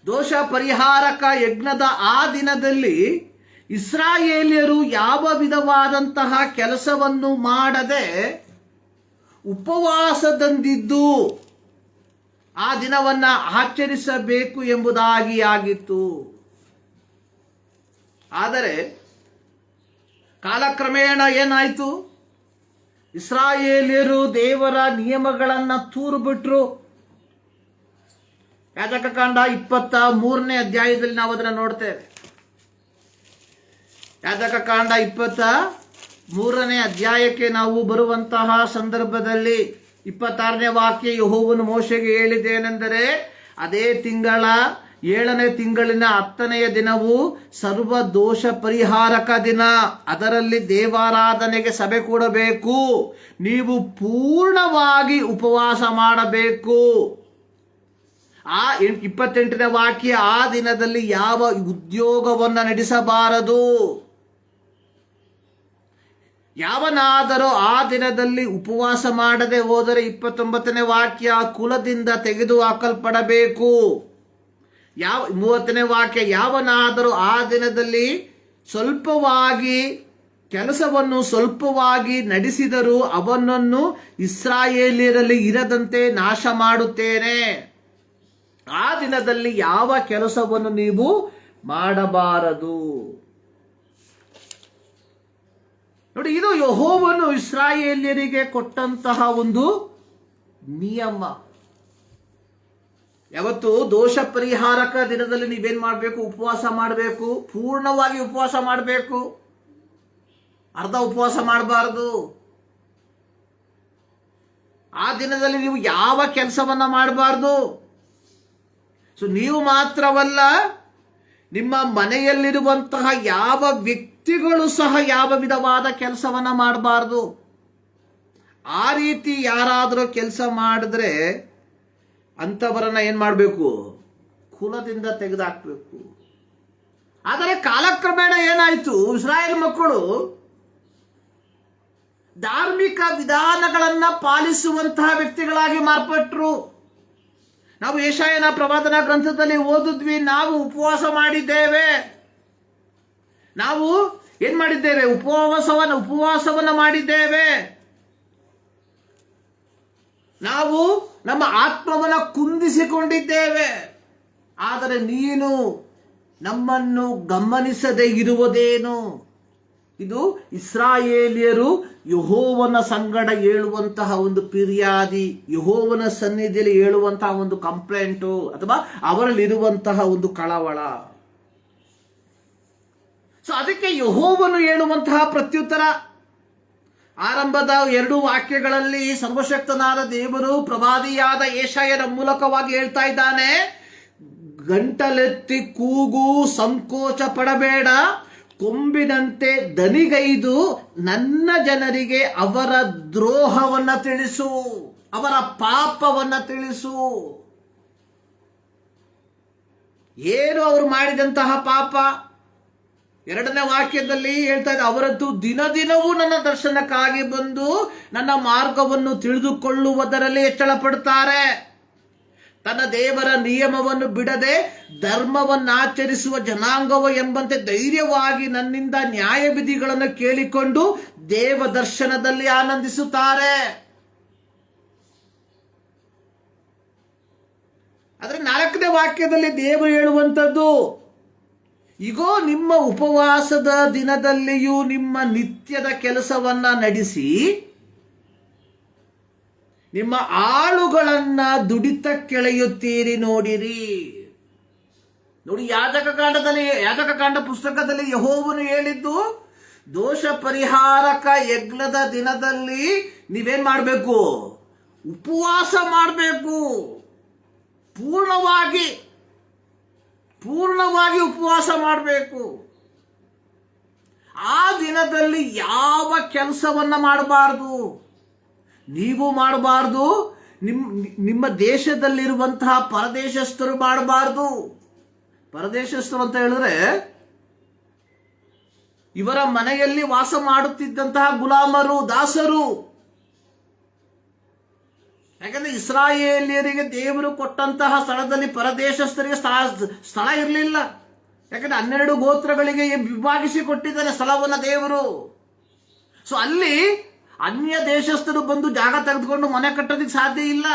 ದೋಷ ಪರಿಹಾರಕ ಯಜ್ಞದ ಆ ದಿನದಲ್ಲಿ ಇಸ್ರಾಯೇಲಿಯರು ಯಾವ ವಿಧವಾದಂತಹ ಕೆಲಸವನ್ನು ಮಾಡದೆ ಉಪವಾಸದಂದಿದ್ದು ಆ ದಿನವನ್ನ ಆಚರಿಸಬೇಕು ಎಂಬುದಾಗಿ ಆಗಿತ್ತು. ಆದರೆ ಕಾಲಕ್ರಮೇಣ ಏನಾಯಿತು? ಇಸ್ರಾಯೇಲ್ಯರು ದೇವರ ನಿಯಮಗಳನ್ನು ತೂರು ಬಿಟ್ರು. ಯಾಜಕಕಾಂಡ 23ನೇ ಅಧ್ಯಾಯದಲ್ಲಿ ನಾವು ಅದನ್ನು ನೋಡ್ತೇವೆ. ಯಾಜಕಕಾಂಡ 23ನೇ ಅಧ್ಯಾಯಕ್ಕೆ ನಾವು ಬರುವಂತಹ ಸಂದರ್ಭದಲ್ಲಿ 26ನೇ ವಾಕ್ಯ, ಯೆಹೋವನು ಮೋಶೆಗೆ ಹೇಳಿದ್ದೇನೆಂದರೆ, ಅದೇ ತಿಂಗಳ 7ನೇ ತಿಂಗಳಿನ 10ನೆಯ ದಿನವು ಸರ್ವ ದೋಷ ಪರಿಹಾರಕ ದಿನ. ಅದರಲ್ಲಿ ದೇವಾರಾಧನೆಗೆ ಸಭೆ ಕೂಡಬೇಕು. ನೀವು ಪೂರ್ಣವಾಗಿ ಉಪವಾಸ ಮಾಡಬೇಕು. ಆ 28ನೇ ವಾಕ್ಯ, ಆ ದಿನದಲ್ಲಿ ಯಾವ ಉದ್ಯೋಗವನ್ನು ನಡೆಸಬಾರದು. ಯಾವನಾದರೂ ಆ ದಿನದಲ್ಲಿ ಉಪವಾಸ ಮಾಡದೆ ಹೋದರೆ 29ನೇ ವಾಕ್ಯ ಕುಲದಿಂದ ತೆಗೆದು ಹಾಕಲ್ಪಡಬೇಕು. 30ನೇ ವಾಕ್ಯ ಯಾವನಾದರೂ ಆ ದಿನದಲ್ಲಿ ಕೆಲಸವನ್ನು ಸ್ವಲ್ಪವಾಗಿ ನಡೆಸಿದರೂ ಅವನನ್ನು ಇಸ್ರಾಯೇಲ್ಯರಲ್ಲಿ ಇರದಂತೆ ನಾಶ ಮಾಡುತ್ತೇನೆ. ಆ ದಿನದಲ್ಲಿ ಯಾವ ಕೆಲಸವನ್ನು ನೀವು ಮಾಡಬಾರದು. ನೋಡಿ, ಇದು ಯೆಹೋವನು ಇಸ್ರಾಯೇಲ್ಯರಿಗೆ ಕೊಟ್ಟಂತಹ ಒಂದು ನಿಯಮ. ಯಾವತ್ತು ದೋಷ ಪರಿಹಾರಕ ದಿನದಲ್ಲಿ ನೀವೇನ್ ಮಾಡಬೇಕು? ಉಪವಾಸ ಮಾಡಬೇಕು. ಪೂರ್ಣವಾಗಿ ಉಪವಾಸ ಮಾಡಬೇಕು, ಅರ್ಧ ಉಪವಾಸ ಮಾಡಬಾರದು. ಆ ದಿನದಲ್ಲಿ ನೀವು ಯಾವ ಕೆಲಸವನ್ನ ಮಾಡಬಾರ್ದು. ನೀವು ಮಾತ್ರವಲ್ಲ, ನಿಮ್ಮ ಮನೆಯಲ್ಲಿರುವಂತಹ ಯಾವ ವ್ಯಕ್ತಿಗಳು ಸಹ ಯಾವ ವಿಧವಾದ ಕೆಲಸವನ್ನ ಮಾಡಬಾರ್ದು. ಆ ರೀತಿ ಯಾರಾದರೂ ಕೆಲಸ ಮಾಡಿದ್ರೆ ಅಂಥವರನ್ನ ಏನ್ ಮಾಡಬೇಕು? ಕುಲದಿಂದ ತೆಗೆದುಹಾಕಬೇಕು. ಆದರೆ ಕಾಲಕ್ರಮೇಣ ಏನಾಯ್ತು? ಇಸ್ರಾಯೇಲ್ ಮಕ್ಕಳು ಧಾರ್ಮಿಕ ವಿಧಾನಗಳನ್ನ ಪಾಲಿಸುವಂತಹ ವ್ಯಕ್ತಿಗಳಾಗಿ ಮಾರ್ಪಟ್ಟರು. ನಾವು ಯೆಶಾಯನ ಪ್ರವಾದನಾ ಗ್ರಂಥದಲ್ಲಿ ಓದಿದ್ವಿ, ನಾವು ಉಪವಾಸ ಮಾಡಿದ್ದೇವೆ. ನಾವು ಏನ್ ಮಾಡಿದ್ದೇವೆ? ಉಪವಾಸವನ್ನ ಮಾಡಿದ್ದೇವೆ. ನಾವು ನಮ್ಮ ಆತ್ಮವನ್ನ ಕುಂದಿಸಿಕೊಂಡಿದ್ದೇವೆ. ಆದರೆ ನೀನು ನಮ್ಮನ್ನು ಗಮನಿಸದೆ ಇರುವುದೇನು? ಇದು ಇಸ್ರಾಯೇಲಿಯರು ಯೆಹೋವನ ಸಂಗಡ ಹೇಳುವಂತಹ ಒಂದು ಫಿರ್ಯಾದಿ, ಯೆಹೋವನ ಸನ್ನಿಧಿಯಲ್ಲಿ ಹೇಳುವಂತಹ ಒಂದು ಕಂಪ್ಲೇಂಟು, ಅಥವಾ ಅವರಲ್ಲಿರುವಂತಹ ಒಂದು ಕಳವಳ. ಅದಕ್ಕೆ ಯೆಹೋವನು ಹೇಳುವಂತಹ ಪ್ರತ್ಯುತ್ತರ ಆರಂಭದ 2 ವಾಕ್ಯಗಳಲ್ಲಿ ಸರ್ವಶಕ್ತನಾದ ದೇವರು ಪ್ರವಾದಿಯಾದ ಯೆಶಾಯನ ಮೂಲಕವಾಗಿ ಹೇಳ್ತಾ ಇದ್ದಾನೆ. ಗಂಟಲೆತ್ತಿ ಕೂಗು, ಸಂಕೋಚ ಪಡಬೇಡ, ಕೊಂಬಿನಂತೆ ದನಿಗೈದು ನನ್ನ ಜನರಿಗೆ ಅವರ ದ್ರೋಹವನ್ನ ತಿಳಿಸು, ಅವರ ಪಾಪವನ್ನ ತಿಳಿಸು. ಏನು ಅವರು ಮಾಡಿದಂತಹ ಪಾಪ? 2ನೇ ವಾಕ್ಯದಲ್ಲಿ ಹೇಳ್ತಾ ಇದ್ದ, ಅವರದ್ದು ದಿನವೂ ನನ್ನ ದರ್ಶನಕ್ಕಾಗಿ ಬಂದು ನನ್ನ ಮಾರ್ಗವನ್ನು ತಿಳಿದುಕೊಳ್ಳುವುದರಲ್ಲಿ ಹೆಚ್ಚಳ ಪಡುತ್ತಾರೆ. ತನ್ನ ದೇವರ ನಿಯಮವನ್ನು ಬಿಡದೆ ಧರ್ಮವನ್ನಾಚರಿಸುವ ಜನಾಂಗವ ಎಂಬಂತೆ ಧೈರ್ಯವಾಗಿ ನನ್ನಿಂದ ನ್ಯಾಯವಿಧಿಗಳನ್ನು ಕೇಳಿಕೊಂಡು ದೇವ ದರ್ಶನದಲ್ಲಿ ಆನಂದಿಸುತ್ತಾರೆ. ಆದರೆ 4ನೇ ವಾಕ್ಯದಲ್ಲಿ ದೇವರು ಹೇಳುವಂಥದ್ದು, ಇಗೋ ನಿಮ್ಮ ಉಪವಾಸದ ದಿನದಲ್ಲಿಯೂ ನಿಮ್ಮ ನಿತ್ಯದ ಕೆಲಸವನ್ನ ನಡೆಸಿ ನಿಮ್ಮ ಆಳುಗಳನ್ನ ದುಡಿತಕ್ಕೆಳೆಯುತ್ತೀರಿ ನೋಡಿರಿ. ನೋಡಿ, ಯಾಜಕಕಾಂಡ ಪುಸ್ತಕದಲ್ಲಿ ಯೆಹೋವನು ಹೇಳಿದ್ದು, ದೋಷ ಪರಿಹಾರಕ ಯಜ್ಞದ ದಿನದಲ್ಲಿ ನೀವೇನ್ ಮಾಡಬೇಕು? ಉಪವಾಸ ಮಾಡಬೇಕು. ಪೂರ್ಣವಾಗಿ ಉಪವಾಸ ಮಾಡಬೇಕು. ಆ ದಿನದಲ್ಲಿ ಯಾವ ಕೆಲಸವನ್ನ ಮಾಡಬಾರ್ದು. ನೀವು ಮಾಡಬಾರ್ದು, ನಿಮ್ಮ ದೇಶದಲ್ಲಿರುವಂತಹ ಪರದೇಶಸ್ಥರು ಮಾಡಬಾರ್ದು. ಪರದೇಶಸ್ಥರು ಅಂತ ಹೇಳಿದ್ರೆ ಇವರ ಮನೆಯಲ್ಲಿ ವಾಸ ಮಾಡುತ್ತಿದ್ದಂತಹ ಗುಲಾಮರು, ದಾಸರು. ಯಾಕಂದ್ರೆ ಇಸ್ರಾಯೇಲಿಯರಿಗೆ ದೇವರು ಕೊಟ್ಟಂತಹ ಸ್ಥಳದಲ್ಲಿ ಪರದೇಶಸ್ಥರಿಗೆ ಸ್ಥಳ ಇರಲಿಲ್ಲ. ಯಾಕಂದ್ರೆ 12 ಗೋತ್ರಗಳಿಗೆ ವಿಭಾಗಿಸಿ ಕೊಟ್ಟಿದ್ದಾರೆ ಸ್ಥಳವನ್ನ ದೇವರು. ಅಲ್ಲಿ ಅನ್ಯ ದೇಶಸ್ಥರು ಬಂದು ಜಾಗ ತೆಗೆದುಕೊಂಡು ಮನೆ ಕಟ್ಟೋದಕ್ಕೆ ಸಾಧ್ಯ ಇಲ್ಲ.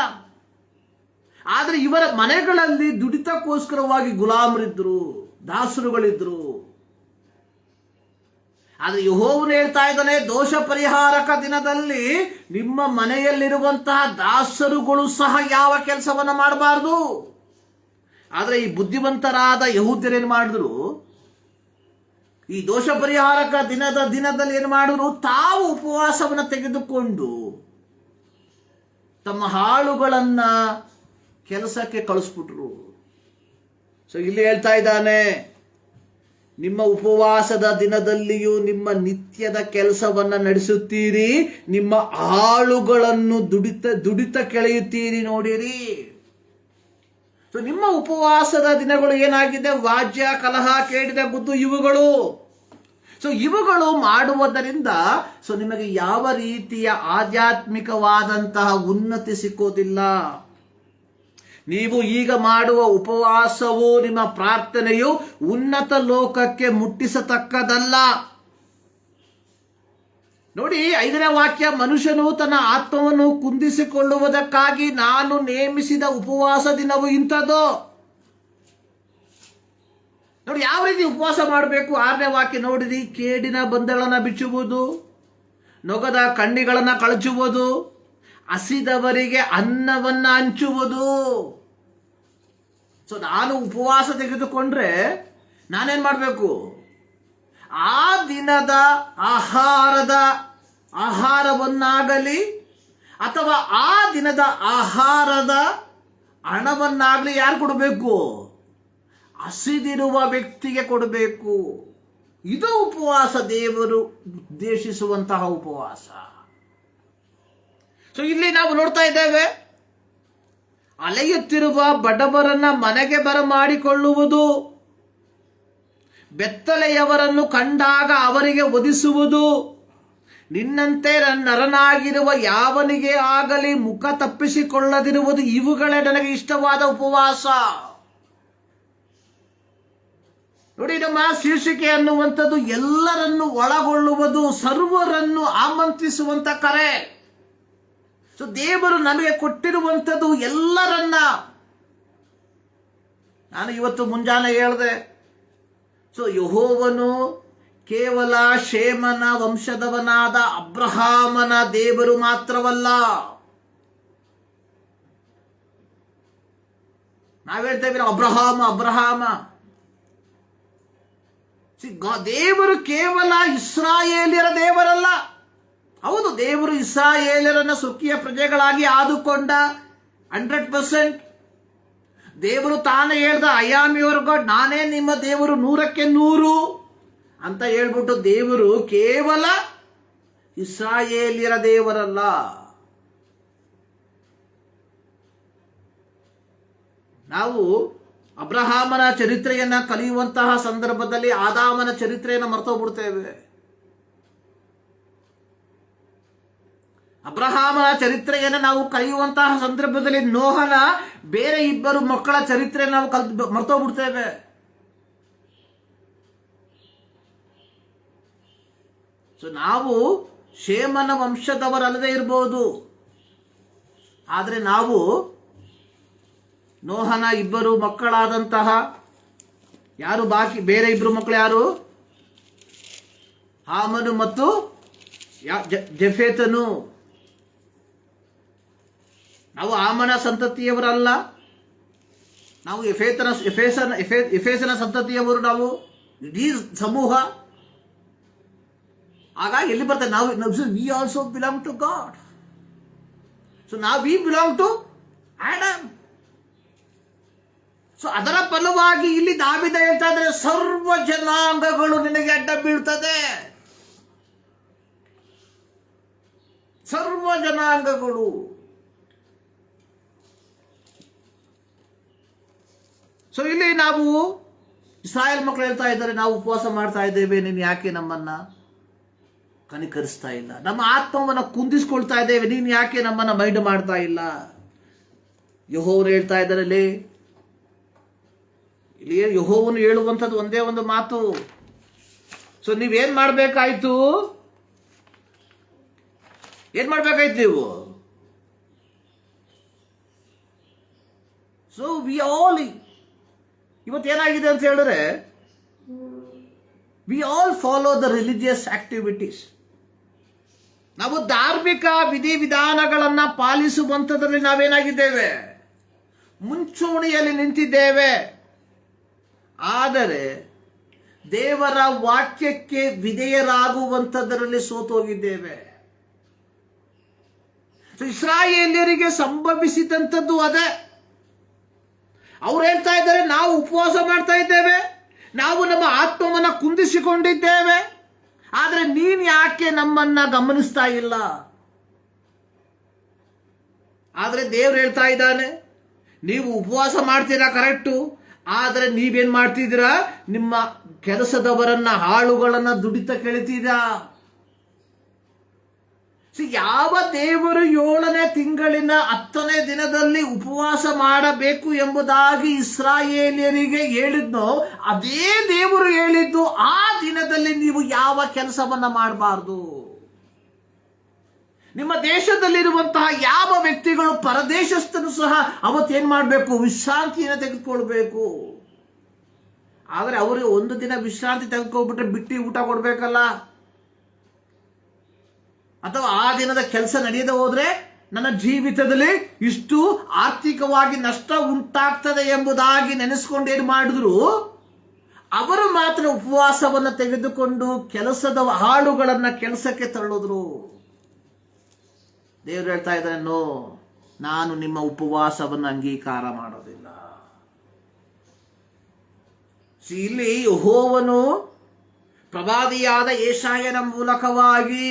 ಆದ್ರೆ ಇವರ ಮನೆಗಳಲ್ಲಿ ದುಡಿತಕ್ಕೋಸ್ಕರವಾಗಿ ಗುಲಾಮರಿದ್ರು, ದಾಸರುಗಳಿದ್ರು. ಆದ್ರೆ ಯೆಹೋವನು ಹೇಳ್ತಾ ಇದ್ದಾನೆ, ದೋಷ ಪರಿಹಾರಕ ದಿನದಲ್ಲಿ ನಿಮ್ಮ ಮನೆಯಲ್ಲಿರುವಂತಹ ದಾಸರುಗಳು ಸಹ ಯಾವ ಕೆಲಸವನ್ನ ಮಾಡಬಾರ್ದು. ಆದ್ರೆ ಈ ಬುದ್ಧಿವಂತರಾದ ಯಹೂದ್ಯರೇನು ಮಾಡಿದ್ರು? ಈ ದೋಷ ಪರಿಹಾರಕ ದಿನದಲ್ಲಿ ಏನು ಮಾಡಿದ್ರು? ತಾವು ಉಪವಾಸವನ್ನು ತೆಗೆದುಕೊಂಡು ತಮ್ಮ ಆಳುಗಳನ್ನ ಕೆಲಸಕ್ಕೆ ಕಳಿಸ್ಬಿಟ್ರು. ಇಲ್ಲಿ ಹೇಳ್ತಾ ಇದ್ದಾನೆ, ನಿಮ್ಮ ಉಪವಾಸದ ದಿನದಲ್ಲಿಯೂ ನಿಮ್ಮ ನಿತ್ಯದ ಕೆಲಸವನ್ನ ನಡೆಸುತ್ತೀರಿ, ನಿಮ್ಮ ಆಳುಗಳನ್ನು ದುಡಿತ ಕೆಳೆಯುತ್ತೀರಿ ನೋಡಿರಿ. ನಿಮ್ಮ ಉಪವಾಸದ ದಿನಗಳು ಏನಾಗಿದೆ? ವಾಜ್ಯ, ಕಲಹ, ಕೇಡಿದ ಬುದ್ಧು ಇವುಗಳು. ಸೊ ಇವುಗಳು ಮಾಡುವುದರಿಂದ ನಿಮಗೆ ಯಾವ ರೀತಿಯ ಆಧ್ಯಾತ್ಮಿಕವಾದಂತಹ ಉನ್ನತಿ ಸಿಕ್ಕೋದಿಲ್ಲ. ನೀವು ಈಗ ಮಾಡುವ ಉಪವಾಸವು, ನಿಮ್ಮ ಪ್ರಾರ್ಥನೆಯು ಉನ್ನತ ಲೋಕಕ್ಕೆ ಮುಟ್ಟಿಸತಕ್ಕದಲ್ಲ. ನೋಡಿ, 5ನೇ ವಾಕ್ಯ, ಮನುಷ್ಯನು ತನ್ನ ಆತ್ಮವನ್ನು ಕುಂದಿಸಿಕೊಳ್ಳುವುದಕ್ಕಾಗಿ ನಾನು ನೇಮಿಸಿದ ಉಪವಾಸ ದಿನವು ಇಂಥದ್ದು. ನೋಡಿ ಯಾವ ರೀತಿ ಉಪವಾಸ ಮಾಡಬೇಕು. 6ನೇ ವಾಕ್ಯ ನೋಡಿರಿ, ಕೇಡಿನ ಬಂಧಗಳನ್ನು ಬಿಚ್ಚುವುದು, ನೊಗದ ಕಣ್ಣಿಗಳನ್ನು ಕಳಚುವುದು, ಹಸಿದವರಿಗೆ ಅನ್ನವನ್ನು ಹಂಚುವುದು. ನಾನು ಉಪವಾಸ ತೆಗೆದುಕೊಂಡ್ರೆ ನಾನೇನ್ ಮಾಡಬೇಕು? ಆ ದಿನದ ಆಹಾರವನ್ನಾಗಲಿ ಅಥವಾ ಆ ದಿನದ ಆಹಾರದ ಹಣವನ್ನಾಗಲಿ ಯಾರು ಕೊಡಬೇಕು? ಹಸಿದಿರುವ ವ್ಯಕ್ತಿಗೆ ಕೊಡಬೇಕು. ಇದು ಉಪವಾಸ, ದೇವರು ಉದ್ದೇಶಿಸುವಂತಹ ಉಪವಾಸ. ಇಲ್ಲಿ ನಾವು ನೋಡ್ತಾ ಇದ್ದೇವೆ, ಅಲೆಯುತ್ತಿರುವ ಬಡವರನ್ನ ಮನೆಗೆ ಬರಮಾಡಿಕೊಳ್ಳುವುದು, ಬೆತ್ತಲೆಯವರನ್ನು ಕಂಡಾಗ ಅವರಿಗೆ ಒದಿಸುವುದು, ನಿನ್ನಂತೆ ನರನಾಗಿರುವ ಯಾವನಿಗೆ ಆಗಲಿ ಮುಖ ತಪ್ಪಿಸಿಕೊಳ್ಳದಿರುವುದು, ಇವುಗಳೇ ನನಗೆ ಇಷ್ಟವಾದ ಉಪವಾಸ. ನೋಡಿ, ನಮ್ಮ ಶೀರ್ಷಿಕೆ ಅನ್ನುವಂಥದ್ದು ಎಲ್ಲರನ್ನು ಒಳಗೊಳ್ಳುವುದು, ಸರ್ವರನ್ನು ಆಮಂತ್ರಿಸುವಂತ ಕರೆ. ದೇವರು ನಮಗೆ ಕೊಟ್ಟಿರುವಂಥದ್ದು ಎಲ್ಲರನ್ನ. ನಾನು ಇವತ್ತು ಮುಂಜಾನೆ ಹೇಳಿದೆ, ಯೆಹೋವನು ಕೇವಲ ಶೇಮನ ವಂಶದವನಾದ ಅಬ್ರಹಾಮನ ದೇವರು ಮಾತ್ರವಲ್ಲ. ನಾವು ಹೇಳ್ತೇವೆ ಅಬ್ರಹಾಮ. ದೇವರು ಕೇವಲ ಇಸ್ರಾಯೇಲ್ಯರ ದೇವರಲ್ಲ. ಹೌದು, ದೇವರು ಇಸ್ರಾಯೇಲರನ್ನ ಸ್ವಕೀಯ ಪ್ರಜೆಗಳಾಗಿ ಆದುಕೊಂಡ 100%. ದೇವರು ತಾನೇ ಹೇಳ್ದ, ಐ ಆಮ್ ಯುವರ್ ಗಾಡ್, ನಾನೇ ನಿಮ್ಮ ದೇವರು 100ಕ್ಕೆ 100 ಅಂತ ಹೇಳ್ಬಿಟ್ಟು ದೇವರು ಕೇವಲ ಇಸ್ರಾಯೇಲ್ಯರ ದೇವರಲ್ಲ. ನಾವು ಅಬ್ರಹಾಮನ ಚರಿತ್ರೆಯನ್ನ ಕಲಿಯುವಂತಹ ಸಂದರ್ಭದಲ್ಲಿ ಆದಾಮನ ಚರಿತ್ರೆಯನ್ನು ಮರ್ತೋಗ್ಬಿಡ್ತೇವೆ. ಅಬ್ರಹಾಮನ ಚರಿತ್ರೆಯನ್ನು ನಾವು ಕಲಿಯುವಂತಹ ಸಂದರ್ಭದಲ್ಲಿ ನೋಹನ ಬೇರೆ 2 ಮಕ್ಕಳ ಚರಿತ್ರೆಯನ್ನು ನಾವು ಮರ್ತೋಗ್ಬಿಡ್ತೇವೆ. ನಾವು ಶೇಮನ ವಂಶದವರಲ್ಲದೆ ಇರಬಹುದು, ಆದರೆ ನಾವು ನೋಹನ 2 ಮಕ್ಕಳಾದಂತಹ ಯಾರು ಬಾಕಿ ಬೇರೆ 2 ಮಕ್ಕಳು ಯಾರು? ಹಾಮನು ಮತ್ತು ಜಫೇತನು. ನಾವು ಆಮನ ಸಂತತಿಯವರಲ್ಲ, ನಾವು ಎಫೇಸನ ಸಂತತಿಯವರು. ನಾವು ಇಡೀ ಸಮೂಹ. ಹಾಗಾಗಿ ಎಲ್ಲಿ ಬರ್ತದೆ? ನಾವು we also belong to God. ನಾವು ವಿ ಬಿಲಾಂಗ್ ಟು ಆಡಮ್. ಅದರ ಫಲವಾಗಿ ಇಲ್ಲಿ ದಾವೀದ ಹೇಳ್ತಾ ಇದ್ರೆ, ಸರ್ವ ಜನಾಂಗಗಳು ನಿನಗೆ ಅಡ್ಡ ಬೀಳ್ತದೆ. ಸರ್ವ ಜನಾಂಗಗಳು. ಇಲ್ಲಿ ನಾವು ಇಸ್ರಾಯೇಲ್ ಮಕ್ಕಳು ಹೇಳ್ತಾ ಇದ್ದಾರೆ, ನಾವು ಉಪವಾಸ ಮಾಡ್ತಾ ಇದ್ದೇವೆ, ನೀನು ಯಾಕೆ ನಮ್ಮನ್ನ ಕನಿಕರಿಸ್ತಾ ಇಲ್ಲ? ನಮ್ಮ ಆತ್ಮವನ್ನು ಕುಂದಿಸ್ಕೊಳ್ತಾ ಇದ್ದೇವೆ, ನೀನು ಯಾಕೆ ನಮ್ಮನ್ನ ಮೈಂಡ್ ಮಾಡ್ತಾ ಇಲ್ಲ? ಯೆಹೋವನು ಹೇಳ್ತಾ ಇದ್ದಾರೆ, ಇಲ್ಲಿ ಯೆಹೋವನು ಹೇಳುವಂಥದ್ದು ಒಂದೇ ಒಂದು ಮಾತು. ನೀವೇನ್ ಮಾಡ್ಬೇಕಾಯ್ತು? ಏನ್ ಮಾಡ್ಬೇಕಾಯ್ತು ನೀವು? ವಿ ಆಲ್ ಇವತ್ತೇನಾಗಿದೆ ಅಂತ ಹೇಳಿದ್ರೆ, we all follow the religious activities. ನಾವು ಧಾರ್ಮಿಕ ವಿಧಿವಿಧಾನಗಳನ್ನ ಪಾಲಿಸುವಂಥದ್ರಲ್ಲಿ ನಾವೇನಾಗಿದ್ದೇವೆ? ಮುಂಚೂಣಿಯಲ್ಲಿ ನಿಂತಿದ್ದೇವೆ. ಆದರೆ ದೇವರ ವಾಕ್ಯಕ್ಕೆ ವಿಧೇಯರಾಗುವಂಥದ್ರಲ್ಲಿ ಸೋತೋಗಿದ್ದೇವೆ. ಇಸ್ರಾಯೇಲ್ಯರಿಗೆ ಸಂಭವಿಸಿದಂಥದ್ದು ಅದೇ. ಅವ್ರು ಹೇಳ್ತಾ ಇದ್ದಾರೆ, ನಾವು ಉಪವಾಸ ಮಾಡ್ತಾ ಇದ್ದೇವೆ, ನಾವು ನಮ್ಮ ಆತ್ಮವನ್ನು ಕುಂದಿಸಿಕೊಂಡಿದ್ದೇವೆ, ಆದರೆ ನೀನು ಯಾಕೆ ನಮ್ಮನ್ನ ಗಮನಿಸ್ತಾ ಇಲ್ಲ? ಆದರೆ ದೇವ್ರು ಹೇಳ್ತಾ ಇದ್ದಾನೆ, ನೀವು ಉಪವಾಸ ಮಾಡ್ತೀರಾ ಕರೆಕ್ಟು, ಆದರೆ ನೀವೇನ್ ಮಾಡ್ತಿದ್ದೀರಾ? ನಿಮ್ಮ ಕೆಲಸದವರನ್ನ, ಆಳುಗಳನ್ನ ದುಡಿತ ಕೆಳಿತಿದ. ಯಾವ ದೇವರು 7ನೇ ತಿಂಗಳಿನ 10ನೇ ದಿನದಲ್ಲಿ ಉಪವಾಸ ಮಾಡಬೇಕು ಎಂಬುದಾಗಿ ಇಸ್ರಾಯೇಲಿಯರಿಗೆ ಹೇಳಿದ್ನೋ, ಅದೇ ದೇವರು ಹೇಳಿದ್ದು ಆ ದಿನದಲ್ಲಿ ನೀವು ಯಾವ ಕೆಲಸವನ್ನ ಮಾಡಬಾರ್ದು. ನಿಮ್ಮ ದೇಶದಲ್ಲಿರುವಂತಹ ಯಾವ ವ್ಯಕ್ತಿಗಳು ಪರದೇಶಸ್ಥನು ಸಹ ಅವತ್ತೇನ್ ಮಾಡಬೇಕು? ವಿಶ್ರಾಂತಿಯನ್ನು ತೆಗೆದುಕೊಳ್ಬೇಕು. ಆದರೆ ಅವರಿಗೆ ಒಂದು ದಿನ ವಿಶ್ರಾಂತಿ ತೆಗೆದುಕೊಳ್ಬಿಟ್ರೆ ಬಿಟ್ಟು ಊಟ ಕೊಡ್ಬೇಕಲ್ಲ. ಅಥವಾ ಆ ದಿನದ ಕೆಲಸ ನಡೆಯದೆ ಹೋದ್ರೆ ನನ್ನ ಜೀವಿತದಲ್ಲಿ ಇಷ್ಟು ಆರ್ಥಿಕವಾಗಿ ನಷ್ಟ ಉಂಟಾಗ್ತದೆ ಎಂಬುದಾಗಿ ನೆನೆಸ್ಕೊಂಡು ಏನು ಮಾಡಿದ್ರು, ಅವರು ಮಾತ್ರ ಉಪವಾಸವನ್ನು ತೆಗೆದುಕೊಂಡು ಕೆಲಸದ ಆಳುಗಳನ್ನ ಕೆಲಸಕ್ಕೆ ತಳ್ಳಿದ್ರು. ದೇವರು ಹೇಳ್ತಾ ಇದ್ದಾರೆ, ನೋ, ನಾನು ನಿಮ್ಮ ಉಪವಾಸವನ್ನು ಅಂಗೀಕಾರ ಮಾಡೋದಿಲ್ಲ. ಇಲ್ಲಿ ಯೆಹೋವನು ಪ್ರವಾದಿಯಾದ ಯೆಶಾಯನ ಮೂಲಕವಾಗಿ